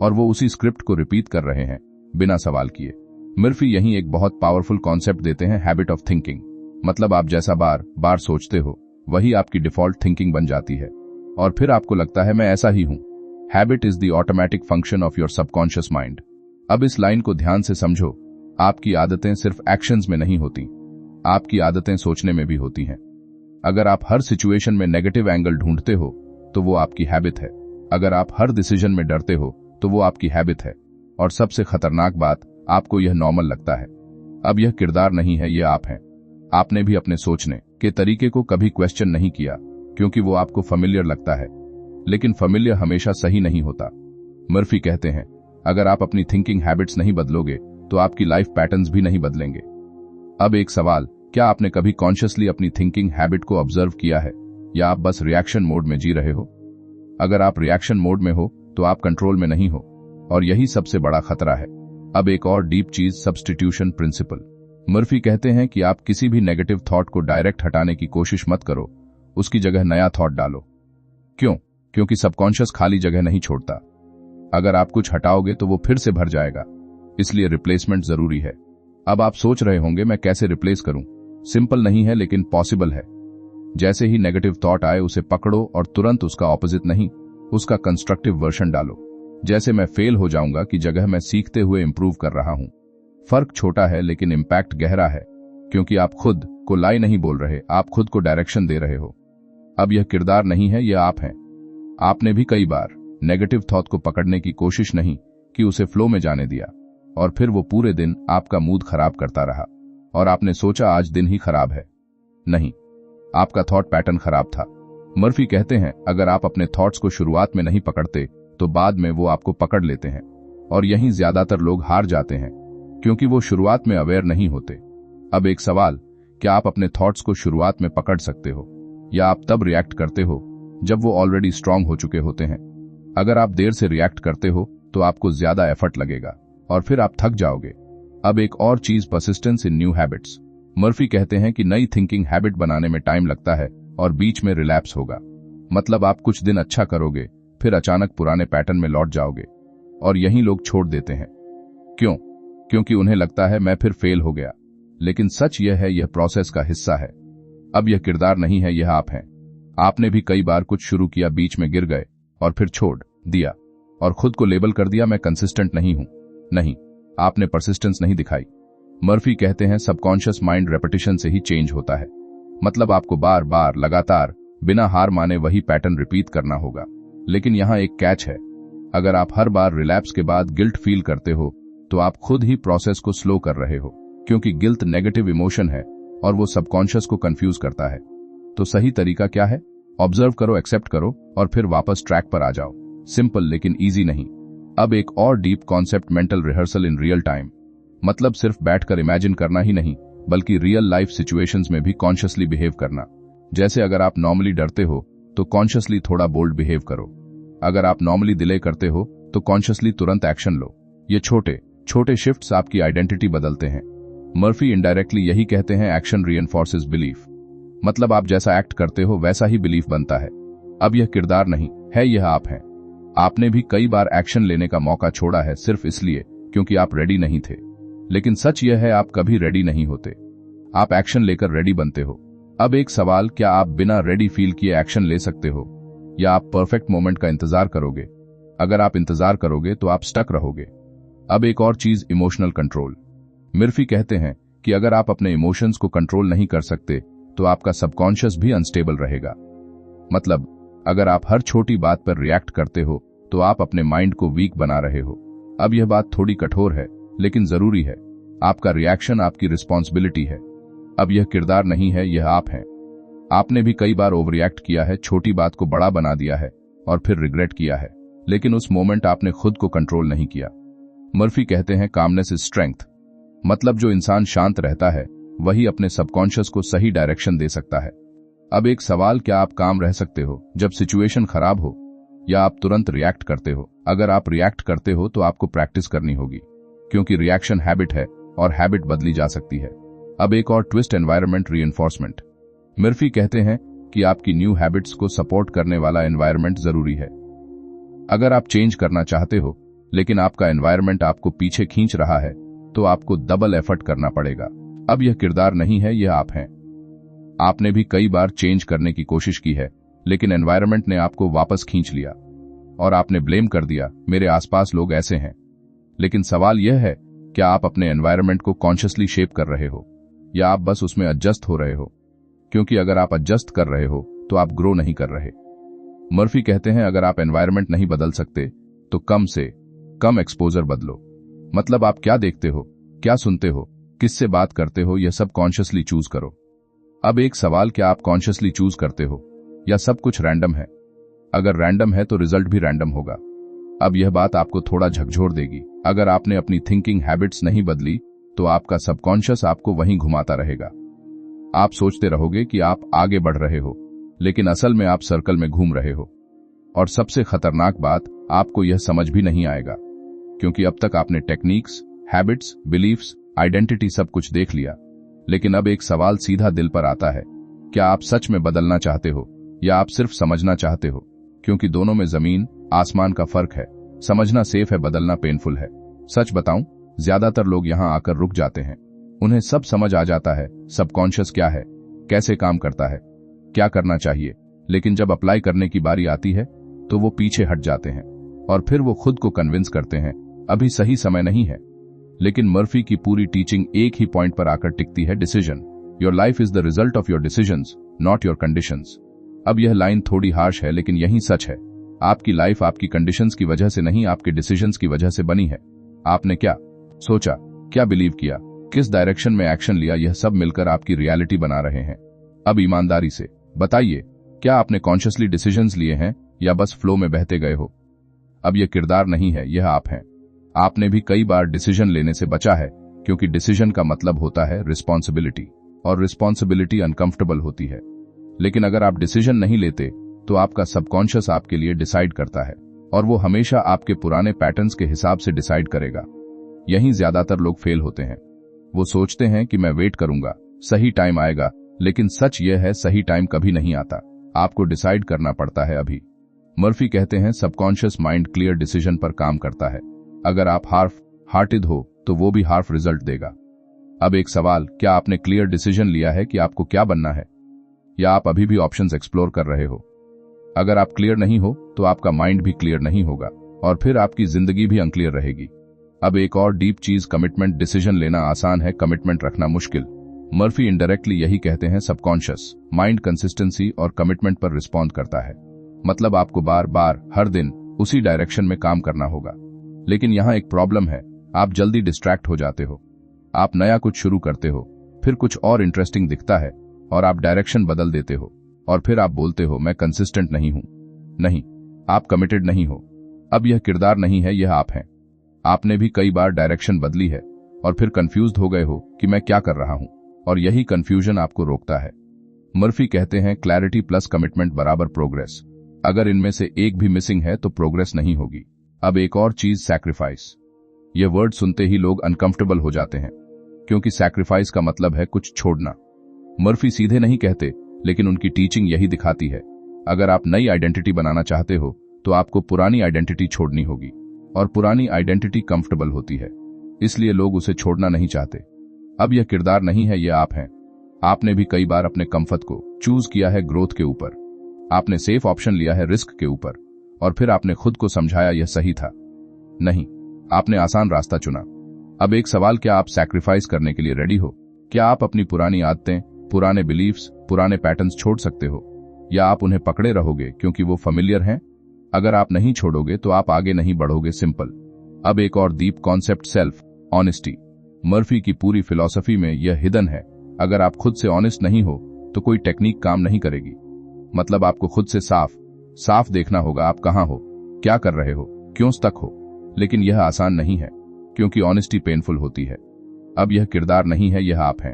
और वो उसी स्क्रिप्ट को रिपीट कर रहे हैं बिना सवाल किए। मर्फी यहीं एक बहुत पावरफुल कॉन्सेप्ट देते हैं, हैबिट ऑफ थिंकिंग। मतलब आप जैसा बार बार सोचते हो, वही आपकी डिफॉल्ट थिंकिंग बन जाती है, और फिर आपको लगता है मैं ऐसा ही हूं। Habit is the automatic function of your subconscious mind. अब इस लाइन को ध्यान से समझो। आपकी आदतें सिर्फ एक्शंस में नहीं होती, आपकी आदतें सोचने में भी होती हैं। अगर आप हर सिचुएशन में नेगेटिव एंगल ढूंढते हो तो वो आपकी हैबिट है। अगर आप हर डिसीजन में डरते हो तो वो आपकी हैबिट है। और सबसे खतरनाक बात, आपको यह नॉर्मल लगता है। अब यह किरदार नहीं है, यह आप हैं। आपने भी अपने सोचने के तरीके को कभी क्वेश्चन नहीं किया, क्योंकि वो आपको फेमिलियर लगता है, लेकिन फेमिलियर हमेशा सही नहीं होता। मर्फी कहते हैं अगर आप अपनी थिंकिंग हैबिट्स नहीं बदलोगे तो आपकी लाइफ पैटर्न्स भी नहीं बदलेंगे। अब एक सवाल, क्या आपने कभी कॉन्शियसली अपनी थिंकिंग हैबिट को ऑब्जर्व किया है, या आप बस रिएक्शन मोड में जी रहे हो? अगर आप रिएक्शन मोड में हो तो आप कंट्रोल में नहीं हो, और यही सबसे बड़ा खतरा है। अब एक और डीप चीज, सब्स्टिट्यूशन प्रिंसिपल। मर्फी कहते हैं कि आप किसी भी नेगेटिव थॉट को डायरेक्ट हटाने की कोशिश मत करो, उसकी जगह नया थॉट डालो। क्यों? क्योंकि सबकॉन्शियस खाली जगह नहीं छोड़ता। अगर आप कुछ हटाओगे तो वो फिर से भर जाएगा, इसलिए रिप्लेसमेंट जरूरी है। अब आप सोच रहे होंगे मैं कैसे रिप्लेस करूं? सिंपल नहीं है, लेकिन पॉसिबल है। जैसे ही नेगेटिव थॉट आए उसे पकड़ो और तुरंत उसका ऑपोजिट नहीं, उसका कंस्ट्रक्टिव वर्जन डालो। जैसे मैं फेल हो जाऊंगा की जगह मैं सीखते हुए इंप्रूव कर रहा हूं। फर्क छोटा है लेकिन इम्पैक्ट गहरा है, क्योंकि आप खुद को लाई नहीं बोल रहे, आप खुद को डायरेक्शन दे रहे हो। अब यह किरदार नहीं है, यह आप हैं। आपने भी कई बार नेगेटिव थॉट को पकड़ने की कोशिश नहीं कि उसे फ्लो में जाने दिया, और फिर वो पूरे दिन आपका मूड खराब करता रहा, और आपने सोचा आज दिन ही खराब है। नहीं, आपका थॉट पैटर्न खराब था। मर्फी कहते हैं अगर आप अपने थॉट्स को शुरुआत में नहीं पकड़ते तो बाद में वो आपको पकड़ लेते हैं, और यहीं ज्यादातर लोग हार जाते हैं, क्योंकि वो शुरुआत में अवेयर नहीं होते। अब एक सवाल, क्या आप अपने थॉट्स को शुरुआत में पकड़ सकते हो, या आप तब रिएक्ट करते हो जब वो ऑलरेडी स्ट्रांग हो चुके होते हैं? अगर आप देर से रिएक्ट करते हो तो आपको ज्यादा एफर्ट लगेगा और फिर आप थक जाओगे। अब एक और चीज, परसिस्टेंस इन न्यू हैबिट्स। मर्फी कहते हैं कि नई थिंकिंग हैबिट बनाने में टाइम लगता है और बीच में रिलैप्स होगा। मतलब आप कुछ दिन अच्छा करोगे, फिर अचानक पुराने पैटर्न में लौट जाओगे। और यही लोग छोड़ देते हैं। क्यों? क्योंकि उन्हें लगता है मैं फिर फेल हो गया। लेकिन सच यह है, यह प्रोसेस का हिस्सा है। अब यह किरदार नहीं है, यह आप हैं। आपने भी कई बार कुछ शुरू किया, बीच में गिर गए और फिर छोड़ दिया और खुद को लेबल कर दिया, मैं कंसिस्टेंट नहीं हूं। नहीं, आपने परसिस्टेंस नहीं दिखाई। मर्फी कहते हैं सबकॉन्शियस माइंड रेपिटेशन से ही चेंज होता है। मतलब आपको बार बार लगातार बिना हार माने वही पैटर्न रिपीट करना होगा। लेकिन यहां एक कैच है। अगर आप हर बार रिलैप्स के बाद गिल्ट फील करते हो तो आप खुद ही प्रोसेस को स्लो कर रहे हो, क्योंकि गिल्ट नेगेटिव इमोशन है और वो सबकॉन्शियस को कंफ्यूज करता है। तो सही तरीका क्या है? ऑब्जर्व करो, एक्सेप्ट करो और फिर वापस ट्रैक पर आ जाओ। सिंपल लेकिन इजी नहीं। अब एक और deep concept, mental rehearsal in real time. मतलब सिर्फ बैठकर इमेजिन करना ही नहीं, बल्कि रियल लाइफ सिचुएशंस में भी कॉन्शियसली बिहेव करना। जैसे अगर आप नॉर्मली डरते हो तो कॉन्शियसली थोड़ा बोल्ड बिहेव करो। अगर आप नॉर्मली डिले करते हो तो कॉन्शियसली तुरंत एक्शन लो। ये छोटे छोटे शिफ्ट्स आपकी आइडेंटिटी बदलते हैं। मर्फी इनडायरेक्टली यही कहते हैं, एक्शन रीइंफोर्सेस बिलीफ। मतलब आप जैसा एक्ट करते हो वैसा ही बिलीफ बनता है। अब यह किरदार नहीं है, यह आप हैं। आपने भी कई बार एक्शन लेने का मौका छोड़ा है सिर्फ इसलिए क्योंकि आप रेडी नहीं थे। लेकिन सच यह है, आप कभी रेडी नहीं होते, आप एक्शन लेकर रेडी बनते हो। अब एक सवाल, क्या आप बिना रेडी फील किए एक्शन ले सकते हो, या आप परफेक्ट मोमेंट का इंतजार करोगे? अगर आप इंतजार करोगे तो आप स्टक रहोगे। अब एक और चीज, इमोशनल कंट्रोल। मर्फी कहते हैं कि अगर आप अपने इमोशंस को कंट्रोल नहीं कर सकते तो आपका सबकॉन्शियस भी अनस्टेबल रहेगा। मतलब अगर आप हर छोटी बात पर रिएक्ट करते हो तो आप अपने माइंड को वीक बना रहे हो। अब यह बात थोड़ी कठोर है लेकिन जरूरी है। आपका रिएक्शन आपकी रिस्पॉन्सिबिलिटी है। अब यह किरदार नहीं है, यह आप हैं। आपने भी कई बार ओवर रिएक्ट किया है, छोटी बात को बड़ा बना दिया है और फिर रिग्रेट किया है, लेकिन उस मोमेंट आपने खुद को कंट्रोल नहीं किया। मर्फी कहते हैं कामनेस इज स्ट्रेंथ। मतलब जो इंसान शांत रहता है वही अपने सबकॉन्शियस को सही डायरेक्शन दे सकता है। अब एक सवाल, क्या आप काम रह सकते हो जब सिचुएशन खराब हो, या आप तुरंत रिएक्ट करते हो? अगर आप रिएक्ट करते हो तो आपको प्रैक्टिस करनी होगी, क्योंकि रिएक्शन हैबिट है और हैबिट बदली जा सकती है। अब एक और ट्विस्ट, एनवायरनमेंट रीइंफोर्समेंट। मर्फी कहते हैं कि आपकी न्यू हैबिट्स को सपोर्ट करने वाला एनवायरनमेंट जरूरी है। अगर आप चेंज करना चाहते हो लेकिन आपका एनवायरनमेंट आपको पीछे खींच रहा है तो आपको डबल एफर्ट करना पड़ेगा। अब यह किरदार नहीं है, यह आप हैं। आपने भी कई बार चेंज करने की कोशिश की है लेकिन एनवायरनमेंट ने आपको वापस खींच लिया और आपने ब्लेम कर दिया, मेरे आसपास लोग ऐसे हैं। लेकिन सवाल यह है, क्या आप अपने एनवायरनमेंट को कॉन्शियसली शेप कर रहे हो या आप बस उसमें एडजस्ट हो रहे हो? क्योंकि अगर आप एडजस्ट कर रहे हो तो आप ग्रो नहीं कर रहे। मर्फी कहते हैं अगर आप एनवायरनमेंट नहीं बदल सकते तो कम से कम एक्सपोजर बदलो। मतलब आप क्या देखते हो, क्या सुनते हो, किससे बात करते हो, यह सब कॉन्शियसली चूज करो। अब एक सवाल, क्या आप कॉन्शियसली चूज करते हो या सब कुछ रैंडम है? अगर रैंडम है तो रिजल्ट भी रैंडम होगा। अब यह बात आपको थोड़ा झकझोर देगी। अगर आपने अपनी थिंकिंग हैबिट्स नहीं बदली तो आपका सबकॉन्शियस आपको वहीं घुमाता रहेगा। आप सोचते रहोगे कि आप आगे बढ़ रहे हो, लेकिन असल में आप सर्कल में घूम रहे हो। और सबसे खतरनाक बात, आपको यह समझ भी नहीं आएगा, क्योंकि अब तक आपने टेक्निक्स, हैबिट्स, बिलीफ्स, आइडेंटिटी सब कुछ देख लिया। लेकिन अब एक सवाल सीधा दिल पर आता है, क्या आप सच में बदलना चाहते हो या आप सिर्फ समझना चाहते हो? क्योंकि दोनों में जमीन आसमान का फर्क है। समझना सेफ है, बदलना पेनफुल है। सच बताऊं, ज्यादातर लोग यहां आकर रुक जाते हैं। उन्हें सब समझ आ जाता है, सबकॉन्शियस क्या है, कैसे काम करता है, क्या करना चाहिए, लेकिन जब अप्लाई करने की बारी आती है तो वो पीछे हट जाते हैं और फिर वो खुद को कन्विंस करते हैं अभी सही समय नहीं है। लेकिन मर्फी की पूरी टीचिंग एक ही पॉइंट पर आकर टिकती है, decision. Your life is the result of your decisions, not your conditions. अब यह लाइन थोड़ी हार्श है लेकिन यही सच है। आपकी लाइफ आपकी कंडीशंस की वजह से नहीं, आपके डिसीजंस की वजह से बनी है। आपने क्या सोचा, क्या बिलीव किया, किस डायरेक्शन में एक्शन लिया, यह सब मिलकर आपकी रियलिटी बना रहे हैं। अब ईमानदारी से बताइए, क्या आपने कॉन्शियसली डिसीजंस लिए हैं या बस फ्लो में बहते गए हो? अब यह किरदार नहीं है, यह आप हैं। आपने भी कई बार डिसीजन लेने से बचा है, क्योंकि डिसीजन का मतलब होता है रिस्पॉन्सिबिलिटी, और रिस्पॉन्सिबिलिटी अनकंफर्टेबल होती है। लेकिन अगर आप डिसीजन नहीं लेते तो आपका सबकॉन्शियस आपके लिए डिसाइड करता है, और वो हमेशा आपके पुराने पैटर्न्स के हिसाब से डिसाइड करेगा। यहीं ज्यादातर लोग फेल होते हैं। वो सोचते हैं कि मैं वेट करूंगा, सही टाइम आएगा, लेकिन सच यह है सही टाइम कभी नहीं आता। आपको डिसाइड करना पड़ता है अभी। मर्फी कहते हैं सबकॉन्शियस माइंड क्लियर डिसीजन पर काम करता है। अगर आप हार्फ हार्टेड हो तो वो भी हार्फ रिजल्ट देगा। अब एक सवाल, क्या आपने क्लियर डिसीजन लिया है कि आपको क्या बनना है, या आप अभी भी ऑप्शंस एक्सप्लोर कर रहे हो? अगर आप क्लियर नहीं हो तो आपका माइंड भी क्लियर नहीं होगा और फिर आपकी जिंदगी भी अनक्लियर रहेगी। अब एक और डीप चीज, कमिटमेंट। डिसीजन लेना आसान है, कमिटमेंट रखना मुश्किल। मर्फी इनडायरेक्टली यही कहते हैं सबकॉन्शियस माइंड कंसिस्टेंसी और कमिटमेंट पर रिस्पॉन्ड करता है। मतलब आपको बार बार हर दिन उसी डायरेक्शन में काम करना होगा। लेकिन यहां एक प्रॉब्लम है, आप जल्दी डिस्ट्रैक्ट हो जाते हो। आप नया कुछ शुरू करते हो, फिर कुछ और इंटरेस्टिंग दिखता है और आप डायरेक्शन बदल देते हो और फिर आप बोलते हो मैं कंसिस्टेंट नहीं हूं। नहीं, आप कमिटेड नहीं हो। अब यह किरदार नहीं है, यह आप हैं। आपने भी कई बार डायरेक्शन बदली है और फिर कंफ्यूज्ड हो गए हो कि मैं क्या कर रहा हूं, और यही कंफ्यूजन आपको रोकता है। मर्फी कहते हैं क्लैरिटी प्लस कमिटमेंट बराबर प्रोग्रेस। अगर इनमें से एक भी मिसिंग है तो प्रोग्रेस नहीं होगी। अब एक और चीज, सैक्रिफाइस। यह वर्ड सुनते ही लोग अनकंफर्टेबल हो जाते हैं, क्योंकि सैक्रिफाइस का मतलब है कुछ छोड़ना। मर्फी सीधे नहीं कहते, लेकिन उनकी टीचिंग यही दिखाती है। अगर आप नई आइडेंटिटी बनाना चाहते हो तो आपको पुरानी आइडेंटिटी छोड़नी होगी, और पुरानी आइडेंटिटी कंफर्टेबल होती है, इसलिए लोग उसे छोड़ना नहीं चाहते। अब यह किरदार नहीं है, यह आप हैं। आपने भी कई बार अपने कंफर्ट को चूज किया है ग्रोथ के ऊपर। आपने सेफ ऑप्शन लिया है रिस्क के ऊपर, और फिर आपने खुद को समझाया यह सही था। नहीं, आपने आसान रास्ता चुना। अब एक सवाल, क्या आप सैक्रिफाइस करने के लिए रेडी हो? क्या आप अपनी पुरानी आदतें, पुराने बिलीफ्स, पुराने पैटर्न्स छोड़ सकते हो, या आप उन्हें पकड़े रहोगे क्योंकि वो फेमिलियर हैं? अगर आप नहीं छोड़ोगे तो आप आगे नहीं बढ़ोगे, सिंपल। अब एक और deep concept, self honesty. Murphy की पूरी फिलॉसफी में यह हिडन है। अगर आप खुद से ऑनेस्ट नहीं हो तो कोई टेक्निक काम नहीं करेगी। मतलब आपको खुद से साफ देखना होगा, आप कहां हो, क्या कर रहे हो, क्यों स्टक हो। लेकिन यह आसान नहीं है, क्योंकि ऑनेस्टी पेनफुल होती है। अब यह किरदार नहीं है, यह आप हैं।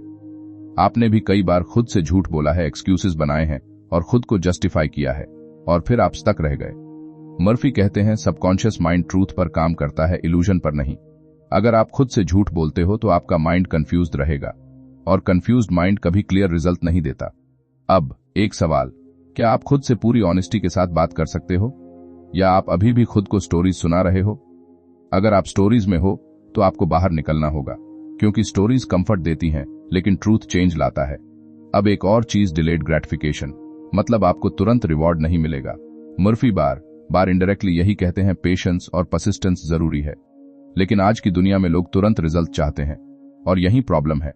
आपने भी कई बार खुद से झूठ बोला है, एक्सक्यूजेस बनाए हैं और खुद को जस्टिफाई किया है, और फिर आप स्टक रह गए। मर्फी कहते हैं सबकॉन्शियस माइंड ट्रूथ पर काम करता है, इल्यूजन पर नहीं। अगर आप खुद से झूठ बोलते हो तो आपका माइंड कंफ्यूज्ड रहेगा, और कंफ्यूज्ड माइंड कभी क्लियर रिजल्ट नहीं देता। अब एक सवाल, क्या आप खुद से पूरी ऑनेस्टी के साथ बात कर सकते हो, या आप अभी भी खुद को स्टोरीज सुना रहे हो? अगर आप स्टोरीज में हो तो आपको बाहर निकलना होगा, क्योंकि स्टोरीज कंफर्ट देती हैं लेकिन ट्रूथ चेंज लाता है। अब एक और चीज, डिलेड ग्रेटिफिकेशन। मतलब आपको तुरंत रिवॉर्ड नहीं मिलेगा। मर्फी बार इनडायरेक्टली यही कहते हैं पेशेंस और परसिस्टेंस जरूरी है, लेकिन आज की दुनिया में लोग तुरंत रिजल्ट चाहते हैं, और यही प्रॉब्लम है।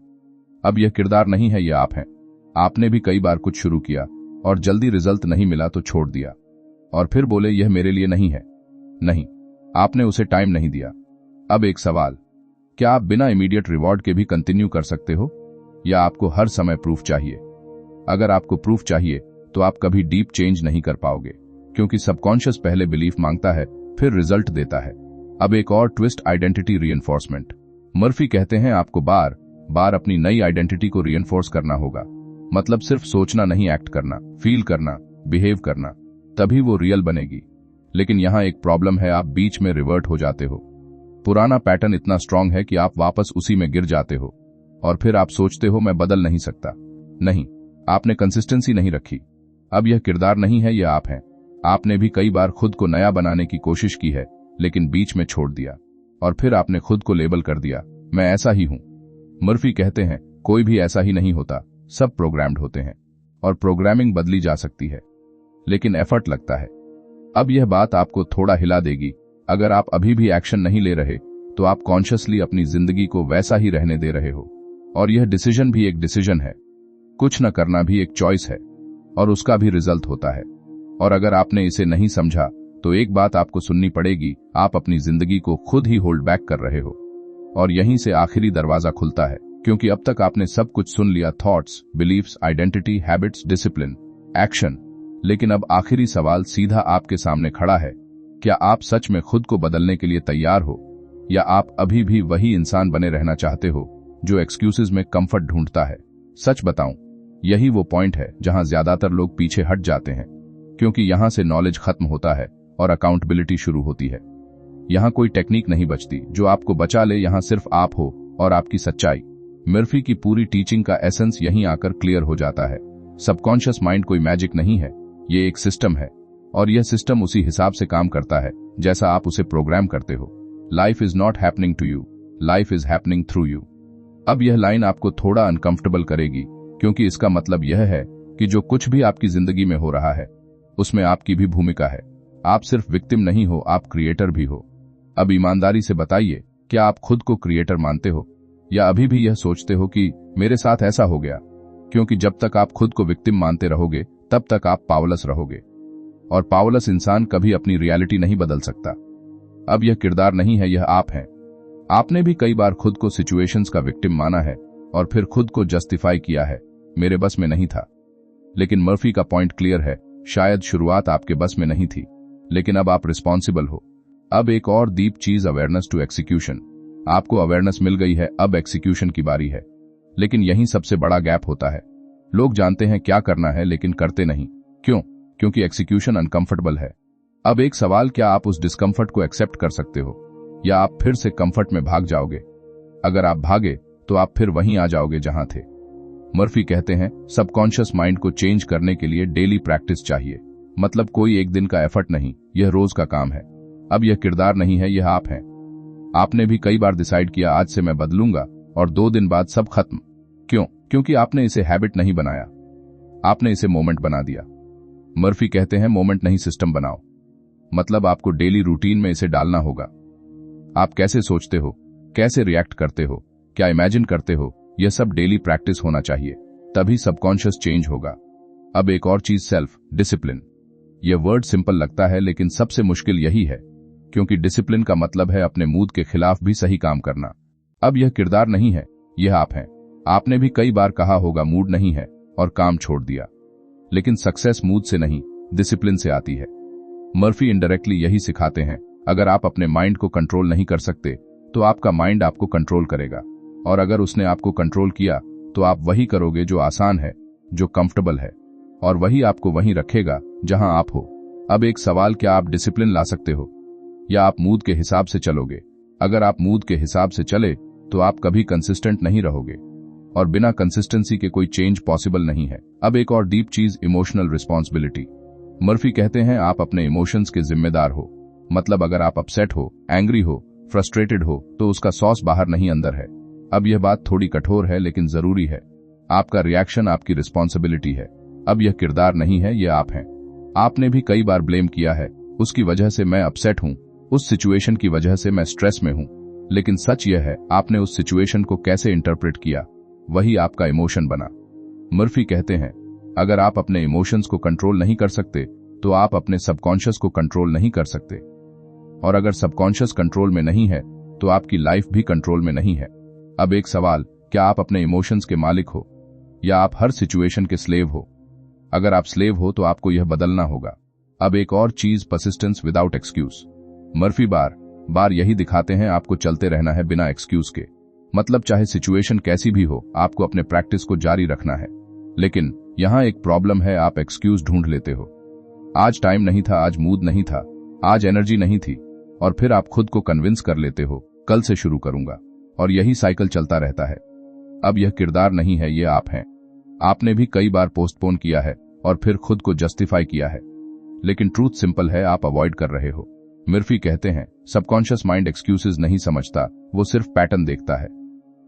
अब यह किरदार नहीं है, यह आप हैं। आपने भी कई बार कुछ शुरू किया और जल्दी रिजल्ट नहीं मिला तो छोड़ दिया, और फिर बोले यह मेरे लिए नहीं है। नहीं, आपने उसे टाइम नहीं दिया। अब एक सवाल, क्या आप बिना इमीडिएट रिवॉर्ड के भी कंटिन्यू कर सकते हो, या आपको हर समय प्रूफ चाहिए? अगर आपको प्रूफ चाहिए तो आप कभी डीप चेंज नहीं कर पाओगे, क्योंकि सबकॉन्शियस पहले बिलीफ मांगता है, फिर रिजल्ट देता है। अब एक और ट्विस्ट, आइडेंटिटी रीइंफोर्समेंट। मर्फी कहते हैं आपको बार बार अपनी नई आइडेंटिटी को रीइंफोर्स करना होगा। मतलब सिर्फ सोचना नहीं, एक्ट करना, फील करना, बिहेव करना, तभी वो रियल बनेगी। लेकिन यहां एक प्रॉब्लम है, आप बीच में रिवर्ट हो जाते हो। पुराना पैटर्न इतना स्ट्रांग है कि आप वापस उसी में गिर जाते हो, और फिर आप सोचते हो मैं बदल नहीं सकता। नहीं, आपने कंसिस्टेंसी नहीं रखी। अब यह किरदार नहीं है, यह आप हैं। आपने भी कई बार खुद को नया बनाने की कोशिश की है, लेकिन बीच में छोड़ दिया, और फिर आपने खुद को लेबल कर दिया, मैं ऐसा ही हूं। मर्फी कहते हैं कोई भी ऐसा ही नहीं होता, सब प्रोग्राम्ड होते हैं, और प्रोग्रामिंग बदली जा सकती है, लेकिन एफर्ट लगता है। अब यह बात आपको थोड़ा हिला देगी। अगर आप अभी भी एक्शन नहीं ले रहे तो आप कॉन्शियसली अपनी जिंदगी को वैसा ही रहने दे रहे हो, और यह डिसीजन भी एक डिसीजन है। कुछ न करना भी एक चॉइस है, और उसका भी रिजल्ट होता है। और अगर आपने इसे नहीं समझा तो एक बात आपको सुननी पड़ेगी, आप अपनी जिंदगी को खुद ही होल्ड बैक कर रहे हो, और यहीं से आखिरी दरवाजा खुलता है, क्योंकि अब तक आपने सब कुछ सुन लिया, thoughts, beliefs, identity, habits, discipline, action. लेकिन अब आखिरी सवाल सीधा आपके सामने खड़ा है, क्या आप सच में खुद को बदलने के लिए तैयार हो, या आप अभी भी वही इंसान बने रहना चाहते हो जो एक्सक्यूजेस में कंफर्ट ढूंढता है? सच बताऊं, यही वो पॉइंट है जहां ज्यादातर लोग पीछे हट जाते हैं, क्योंकि यहां से नॉलेज खत्म होता है और अकाउंटेबिलिटी शुरू होती है। यहाँ कोई टेक्निक नहीं बचती, जो आपको बचा ले यहाँ सिर्फ आप हो और आपकी सच्चाई। मर्फी की पूरी टीचिंग का एसेंस यहीं आकर क्लियर हो जाता है। सबकॉन्शियस माइंड कोई मैजिक नहीं है, ये एक सिस्टम है, और यह सिस्टम उसी हिसाब से काम करता है जैसा आप उसे प्रोग्राम करते हो। Life is not happening to you, life is happening through you. अब यह लाइन आपको थोड़ा अनकंफर्टेबल करेगी, क्योंकि इसका मतलब यह है कि जो कुछ भी आपकी जिंदगी में हो रहा है उसमें आपकी भी भूमिका है। आप सिर्फ विक्टिम नहीं हो, आप क्रिएटर भी हो। अब ईमानदारी से बताइए, क्या आप खुद को क्रिएटर मानते हो, या अभी भी यह सोचते हो कि मेरे साथ ऐसा हो गया? क्योंकि जब तक आप खुद को विक्टिम मानते रहोगे तब तक आप पावरलेस रहोगे, और पावरलेस इंसान कभी अपनी रियलिटी नहीं बदल सकता। अब यह किरदार नहीं है, यह आप हैं। आपने भी कई बार खुद को सिचुएशंस का विक्टिम माना है और फिर खुद को जस्टिफाई किया है, मेरे बस में नहीं था। लेकिन मर्फी का पॉइंट क्लियर है, शायद शुरुआत आपके बस में नहीं थी, लेकिन अब आप रिस्पॉन्सिबल हो। अब एक और डीप चीज, अवेयरनेस टू एक्सिक्यूशन। आपको अवेयरनेस मिल गई है, अब एक्सिक्यूशन की बारी है। लेकिन यहीं सबसे बड़ा गैप होता है। लोग जानते हैं क्या करना है लेकिन करते नहीं। क्यों? क्योंकि एक्सिक्यूशन अनकंफर्टेबल है। अब एक सवाल, क्या आप उस डिस्कंफर्ट को एक्सेप्ट कर सकते हो, या आप फिर से कंफर्ट में भाग जाओगे? अगर आप भागे तो आप फिर वहीं आ जाओगे जहां थे। मर्फी कहते हैं, सबकॉन्शियस माइंड को चेंज करने के लिए डेली प्रैक्टिस चाहिए। मतलब कोई एक दिन का एफर्ट नहीं, यह रोज का काम है। अब यह किरदार नहीं है, यह आप हैं। आपने भी कई बार डिसाइड किया, आज से मैं बदलूंगा, और 2 दिन बाद सब खत्म। क्यों? क्योंकि आपने इसे हैबिट नहीं बनाया, आपने इसे मोमेंट बना दिया। मर्फी कहते हैं, मोमेंट नहीं सिस्टम बनाओ। मतलब आपको डेली रूटीन में इसे डालना होगा। आप कैसे सोचते हो, कैसे रिएक्ट करते हो, क्या इमेजिन करते हो, यह सब डेली प्रैक्टिस होना चाहिए, तभी सबकॉन्शियस चेंज होगा। अब एक और चीज, सेल्फ डिसिप्लिन। यह वर्ड सिंपल लगता है लेकिन सबसे मुश्किल यही है, क्योंकि डिसिप्लिन का मतलब है अपने मूड के खिलाफ भी सही काम करना। अब यह किरदार नहीं है, यह आप हैं। आपने भी कई बार कहा होगा, मूड नहीं है, और काम छोड़ दिया। लेकिन सक्सेस मूड से नहीं, डिसिप्लिन से आती है। मर्फी इनडायरेक्टली यही सिखाते हैं, अगर आप अपने माइंड को कंट्रोल नहीं कर सकते तो आपका माइंड आपको कंट्रोल करेगा, और अगर उसने आपको कंट्रोल किया तो आप वही करोगे जो आसान है, जो कंफर्टेबल है, और वही आपको वहीं रखेगा जहां आप हो। अब एक सवाल, क्या आप डिसिप्लिन ला सकते हो, या आप मूड के हिसाब से चलोगे? अगर आप मूड के हिसाब से चले तो आप कभी कंसिस्टेंट नहीं रहोगे, और बिना कंसिस्टेंसी के कोई चेंज पॉसिबल नहीं है। अब एक और डीप चीज, इमोशनल रिस्पॉन्सिबिलिटी। मर्फी कहते हैं, आप अपने इमोशंस के जिम्मेदार हो। मतलब अगर आप अपसेट हो, एंग्री हो, फ्रस्ट्रेटेड हो, तो उसका सॉस बाहर नहीं अंदर है। अब यह बात थोड़ी कठोर है लेकिन जरूरी है। आपका रिएक्शन आपकी रिस्पॉन्सिबिलिटी है। अब यह किरदार नहीं है, यह आप हैं। आपने भी कई बार ब्लेम किया है, उसकी वजह से मैं अपसेट हूं, उस सिचुएशन की वजह से मैं स्ट्रेस में हूं। लेकिन सच यह है, आपने उस सिचुएशन को कैसे इंटरप्रेट किया, वही आपका इमोशन बना। मर्फी कहते हैं, अगर आप अपने इमोशंस को कंट्रोल नहीं कर सकते तो आप अपने सबकॉन्शियस को कंट्रोल नहीं कर सकते, और अगर सबकॉन्शियस कंट्रोल में नहीं है तो आपकी लाइफ भी कंट्रोल में नहीं है। अब एक सवाल, क्या आप अपने इमोशंस के मालिक हो, या आप हर सिचुएशन के स्लेव हो? अगर आप स्लेव हो तो आपको यह बदलना होगा। अब एक और चीज, परसिस्टेंस विदाउट एक्सक्यूज। मर्फी बार बार यही दिखाते हैं, आपको चलते रहना है बिना एक्सक्यूज के। मतलब चाहे सिचुएशन कैसी भी हो, आपको अपने प्रैक्टिस को जारी रखना है। लेकिन यहां एक प्रॉब्लम है, आप एक्सक्यूज ढूंढ लेते हो। आज टाइम नहीं था, आज मूड नहीं था, आज एनर्जी नहीं थी, और फिर आप खुद को कन्विंस कर लेते हो, कल से शुरू करूंगा, और यही साइकिल चलता रहता है। अब यह किरदार नहीं है, ये आप हैं। आपने भी कई बार पोस्टपोन किया है और फिर खुद को जस्टिफाई किया है, लेकिन ट्रूथ सिंपल है, आप अवॉइड कर रहे हो। मर्फी कहते हैं, सबकॉन्शियस माइंड एक्सक्यूजेस नहीं समझता, वो सिर्फ पैटर्न देखता है।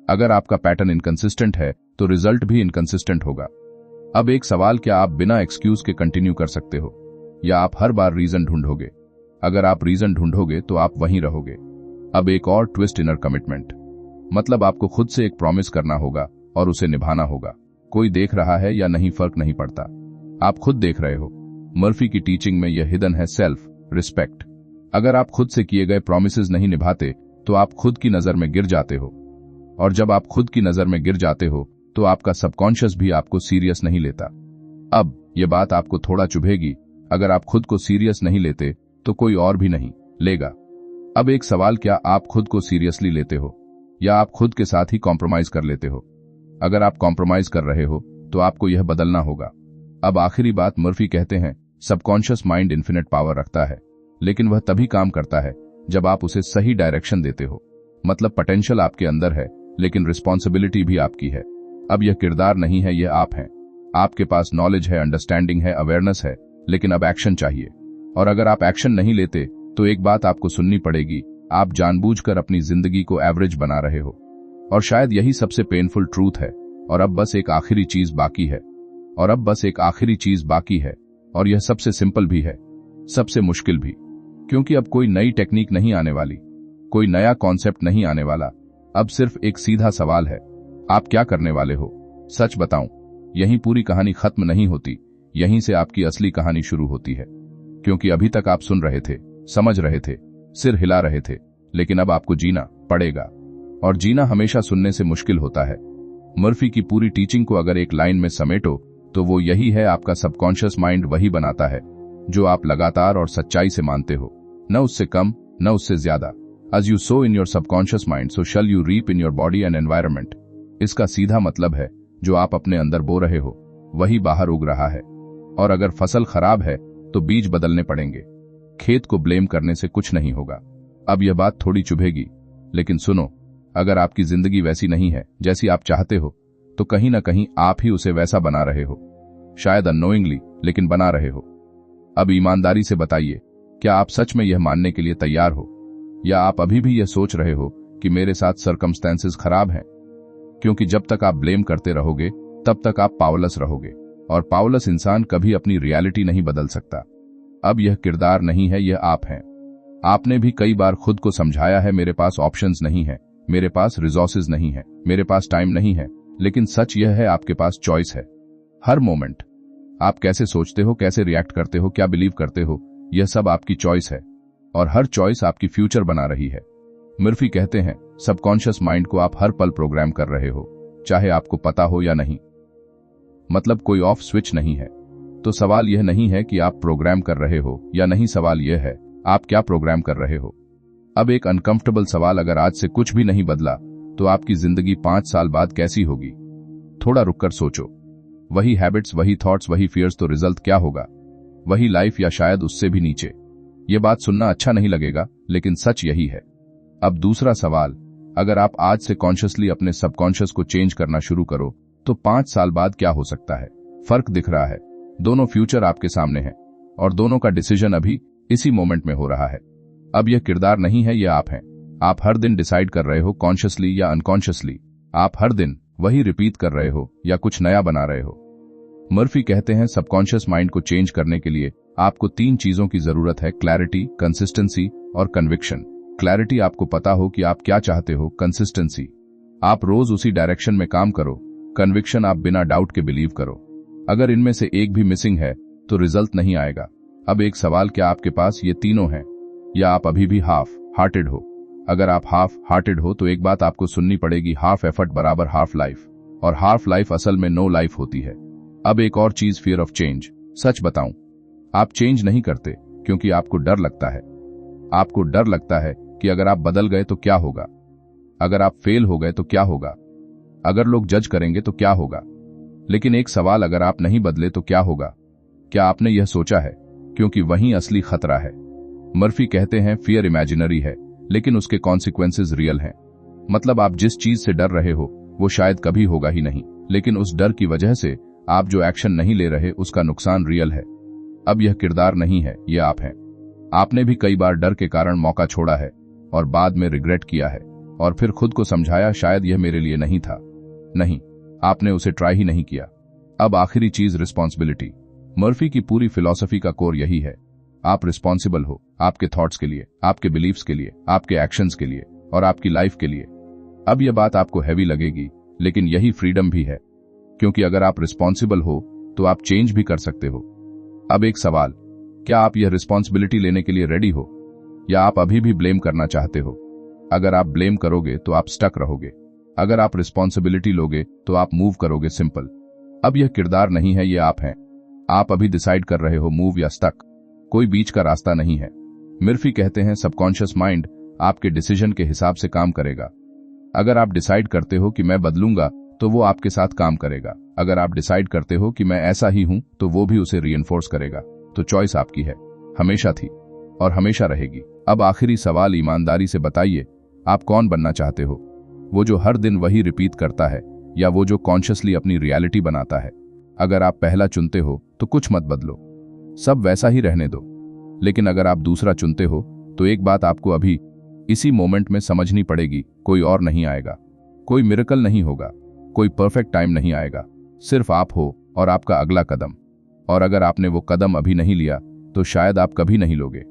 अगर आपका पैटर्न इनकंसिस्टेंट है तो रिजल्ट भी इनकंसिस्टेंट होगा। अब एक सवाल, क्या आप बिना एक्सक्यूज के कंटिन्यू कर सकते हो, या आप हर बार रीजन ढूंढोगे? अगर आप रीजन ढूंढोगे तो आप वहीं रहोगे। अब एक और ट्विस्ट, इनर कमिटमेंट। मतलब आपको खुद से एक प्रॉमिस करना होगा और उसे निभाना होगा। कोई देख रहा है या नहीं फर्क नहीं पड़ता, आप खुद देख रहे हो। मर्फी की टीचिंग में यह हिडन है, सेल्फ रिस्पेक्ट। अगर आप खुद से किए गए प्रॉमिसेस नहीं निभाते तो आप खुद की नजर में गिर जाते हो, और जब आप खुद की नजर में गिर जाते हो तो आपका सबकॉन्शियस भी आपको सीरियस नहीं लेता। अब यह बात आपको थोड़ा चुभेगी, अगर आप खुद को सीरियस नहीं लेते तो कोई और भी नहीं लेगा। अब एक सवाल, क्या आप खुद को सीरियसली लेते हो, या आप खुद के साथ ही कॉम्प्रोमाइज कर लेते हो? अगर आप कॉम्प्रोमाइज कर रहे हो तो आपको यह बदलना होगा। अब आखिरी बात, मर्फी कहते हैं, सबकॉन्शियस माइंड इन्फिनिट पावर रखता है, लेकिन वह तभी काम करता है जब आप उसे सही डायरेक्शन देते हो। मतलब पोटेंशियल आपके अंदर है, लेकिन रिस्पॉन्सिबिलिटी भी आपकी है। अब यह किरदार नहीं है, यह आप हैं। आपके पास नॉलेज है, अंडरस्टैंडिंग है, अवेयरनेस है, लेकिन अब एक्शन चाहिए। और अगर आप एक्शन नहीं लेते तो एक बात आपको सुननी पड़ेगी, आप जानबूझकर अपनी जिंदगी को एवरेज बना रहे हो। और शायद यही सबसे पेनफुल ट्रूथ है। और अब बस एक आखिरी चीज बाकी है। और यह सबसे सिंपल भी है, सबसे मुश्किल भी। क्योंकि अब कोई नई टेक्निक नहीं आने वाली, कोई नया कॉन्सेप्ट नहीं आने वाला। अब सिर्फ एक सीधा सवाल है, आप क्या करने वाले हो? सच बताऊं, यहीं पूरी कहानी खत्म नहीं होती, यहीं से आपकी असली कहानी शुरू होती है। क्योंकि अभी तक आप सुन रहे थे, समझ रहे थे, सिर हिला रहे थे, लेकिन अब आपको जीना पड़ेगा। और जीना हमेशा सुनने से मुश्किल होता है। मर्फी की पूरी टीचिंग को अगर एक लाइन में समेटो तो वो यही है, आपका सबकॉन्शियस माइंड वही बनाता है जो आप लगातार और सच्चाई से मानते हो, न उससे कम न उससे ज्यादा। As you sow in your subconscious mind, so shall you reap in your body and environment। इसका सीधा मतलब है, जो आप अपने अंदर बो रहे हो वही बाहर उग रहा है। और अगर फसल खराब है तो बीज बदलने पड़ेंगे। खेत को ब्लेम करने से कुछ नहीं होगा। अब यह बात थोड़ी चुभेगी, लेकिन सुनो, अगर आपकी जिंदगी वैसी नहीं है जैसी आप चाहते हो, तो कहीं ना कहीं आप ही उसे वैसा बना रहे हो। शायद अननोइंगली, लेकिन बना रहे हो। अब ईमानदारी से बताइए, क्या आप सच में यह मानने के लिए तैयार हो, या आप अभी भी यह सोच रहे हो कि मेरे साथ सर्कमस्टेंसेस खराब हैं? क्योंकि जब तक आप ब्लेम करते रहोगे तब तक आप पावरलेस रहोगे, और पावरलेस इंसान कभी अपनी रियलिटी नहीं बदल सकता। अब यह किरदार नहीं है, यह आप हैं। आपने भी कई बार खुद को समझाया है, मेरे पास ऑप्शंस नहीं है, मेरे पास रिसोर्सेज नहीं है, मेरे पास टाइम नहीं है। लेकिन सच यह है, आपके पास चॉइस है। हर मोमेंट आप कैसे सोचते हो, कैसे रिएक्ट करते हो, क्या बिलीव करते हो, यह सब आपकी चॉइस है। और हर चॉइस आपकी फ्यूचर बना रही है। मर्फी कहते हैं, सबकॉन्शियस माइंड को आप हर पल प्रोग्राम कर रहे हो, चाहे आपको पता हो या नहीं। मतलब कोई ऑफ स्विच नहीं है। तो सवाल यह नहीं है कि आप प्रोग्राम कर रहे हो या नहीं, सवाल यह है आप क्या प्रोग्राम कर रहे हो। अब एक अनकंफर्टेबल सवाल, अगर आज से कुछ भी नहीं बदला तो आपकी जिंदगी 5 साल बाद कैसी होगी? थोड़ा रुककर सोचो। वही हैबिट्स, वही थॉट्स, वही फियर्स, तो रिजल्ट क्या होगा? वही लाइफ, या शायद उससे भी नीचे। यह बात सुनना अच्छा नहीं लगेगा, लेकिन सच यही है। अब दूसरा सवाल, अगर आप आज से कॉन्शियसली अपने सबकॉन्शियस को चेंज करना शुरू करो तो 5 साल बाद क्या हो सकता है? फर्क दिख रहा है। दोनों फ्यूचर आपके सामने हैं, और दोनों का डिसीजन अभी इसी मोमेंट में हो रहा है। अब यह किरदार नहीं है, यह आप हैं। आप हर दिन डिसाइड कर रहे हो, कॉन्शियसली या अनकॉन्शियसली। आप हर दिन वही रिपीट कर रहे हो या कुछ नया बना रहे हो। मर्फी कहते हैं, सबकॉन्शियस माइंड को चेंज करने के लिए आपको 3 चीजों की जरूरत है, क्लैरिटी, कंसिस्टेंसी और कन्विक्शन। क्लैरिटी, आपको पता हो कि आप क्या चाहते हो। कंसिस्टेंसी, आप रोज उसी डायरेक्शन में काम करो। कन्विक्शन, आप बिना डाउट के बिलीव करो। अगर इनमें से एक भी मिसिंग है तो रिजल्ट नहीं आएगा। अब एक सवाल, क्या आपके पास ये तीनों हैं, या आप अभी भी हाफ हार्टेड हो? अगर आप हाफ हार्टेड हो तो एक बात आपको सुननी पड़ेगी, हाफ एफर्ट बराबर हाफ लाइफ, और हाफ लाइफ असल में नो लाइफ होती है। अब एक और चीज, फियर ऑफ चेंज। सच बताऊं, आप चेंज नहीं करते क्योंकि आपको डर लगता है। आपको डर लगता है कि अगर आप बदल गए तो क्या होगा, अगर आप फेल हो गए तो क्या होगा, अगर लोग जज करेंगे तो क्या होगा। लेकिन एक सवाल, अगर आप नहीं बदले तो क्या होगा? क्या आपने यह सोचा है? क्योंकि वहीं असली खतरा है। मर्फी कहते हैं, फियर इमेजिनरी है, लेकिन उसके कॉन्सिक्वेंसेज रियल हैं। मतलब आप जिस चीज से डर रहे हो वो शायद कभी होगा ही नहीं, लेकिन उस डर की वजह से आप जो एक्शन नहीं ले रहे उसका नुकसान रियल है। अब यह किरदार नहीं है, यह आप हैं। आपने भी कई बार डर के कारण मौका छोड़ा है और बाद में रिग्रेट किया है, और फिर खुद को समझाया, शायद यह मेरे लिए नहीं था। नहीं, आपने उसे ट्राई ही नहीं किया। अब आखिरी चीज, रिस्पॉन्सिबिलिटी। मर्फी की पूरी फिलॉसफी का कोर यही है, आप रिस्पॉन्सिबल हो आपके थॉट्स के लिए, आपके बिलीव्स के लिए, आपके एक्शंस के लिए और आपकी लाइफ के लिए। अब यह बात आपको हैवी लगेगी, लेकिन यही फ्रीडम भी है, क्योंकि अगर आप रिस्पॉन्सिबल हो तो आप चेंज भी कर सकते हो। अब एक सवाल, क्या आप यह रिस्पॉन्सिबिलिटी लेने के लिए रेडी हो, या आप अभी भी ब्लेम करना चाहते हो? अगर आप ब्लेम करोगे तो आप स्टक रहोगे, अगर आप रिस्पॉन्सिबिलिटी लोगे तो आप मूव करोगे। सिंपल। अब यह किरदार नहीं है, यह आप हैं। आप अभी डिसाइड कर रहे हो, मूव या स्टक। कोई बीच का रास्ता नहीं है। मर्फी कहते हैं, सबकॉन्शियस माइंड आपके डिसीजन के हिसाब से काम करेगा। अगर आप डिसाइड करते हो कि मैं बदलूंगा तो वो आपके साथ काम करेगा। अगर आप डिसाइड करते हो कि मैं ऐसा ही हूं तो वो भी उसे रीइंफोर्स करेगा। तो चॉइस आपकी है, हमेशा थी। और हमेशा रहेगी। अब आखिरी सवाल, ईमानदारी से बताइए, आप कौन बनना चाहते हो? वो जो हर दिन वही रिपीट करता है, या वो जो कॉन्शियसली अपनी रियलिटी बनाता है? अगर आप पहला चुनते हो तो कुछ मत बदलो, सब वैसा ही रहने दो। लेकिन अगर आप दूसरा चुनते हो तो एक बात आपको अभी इसी मोमेंट में समझनी पड़ेगी, कोई और नहीं आएगा, कोई मिरेकल नहीं होगा, कोई परफेक्ट टाइम नहीं आएगा, सिर्फ आप हो और आपका अगला कदम। और अगर आपने वो कदम अभी नहीं लिया तो शायद आप कभी नहीं लोगे।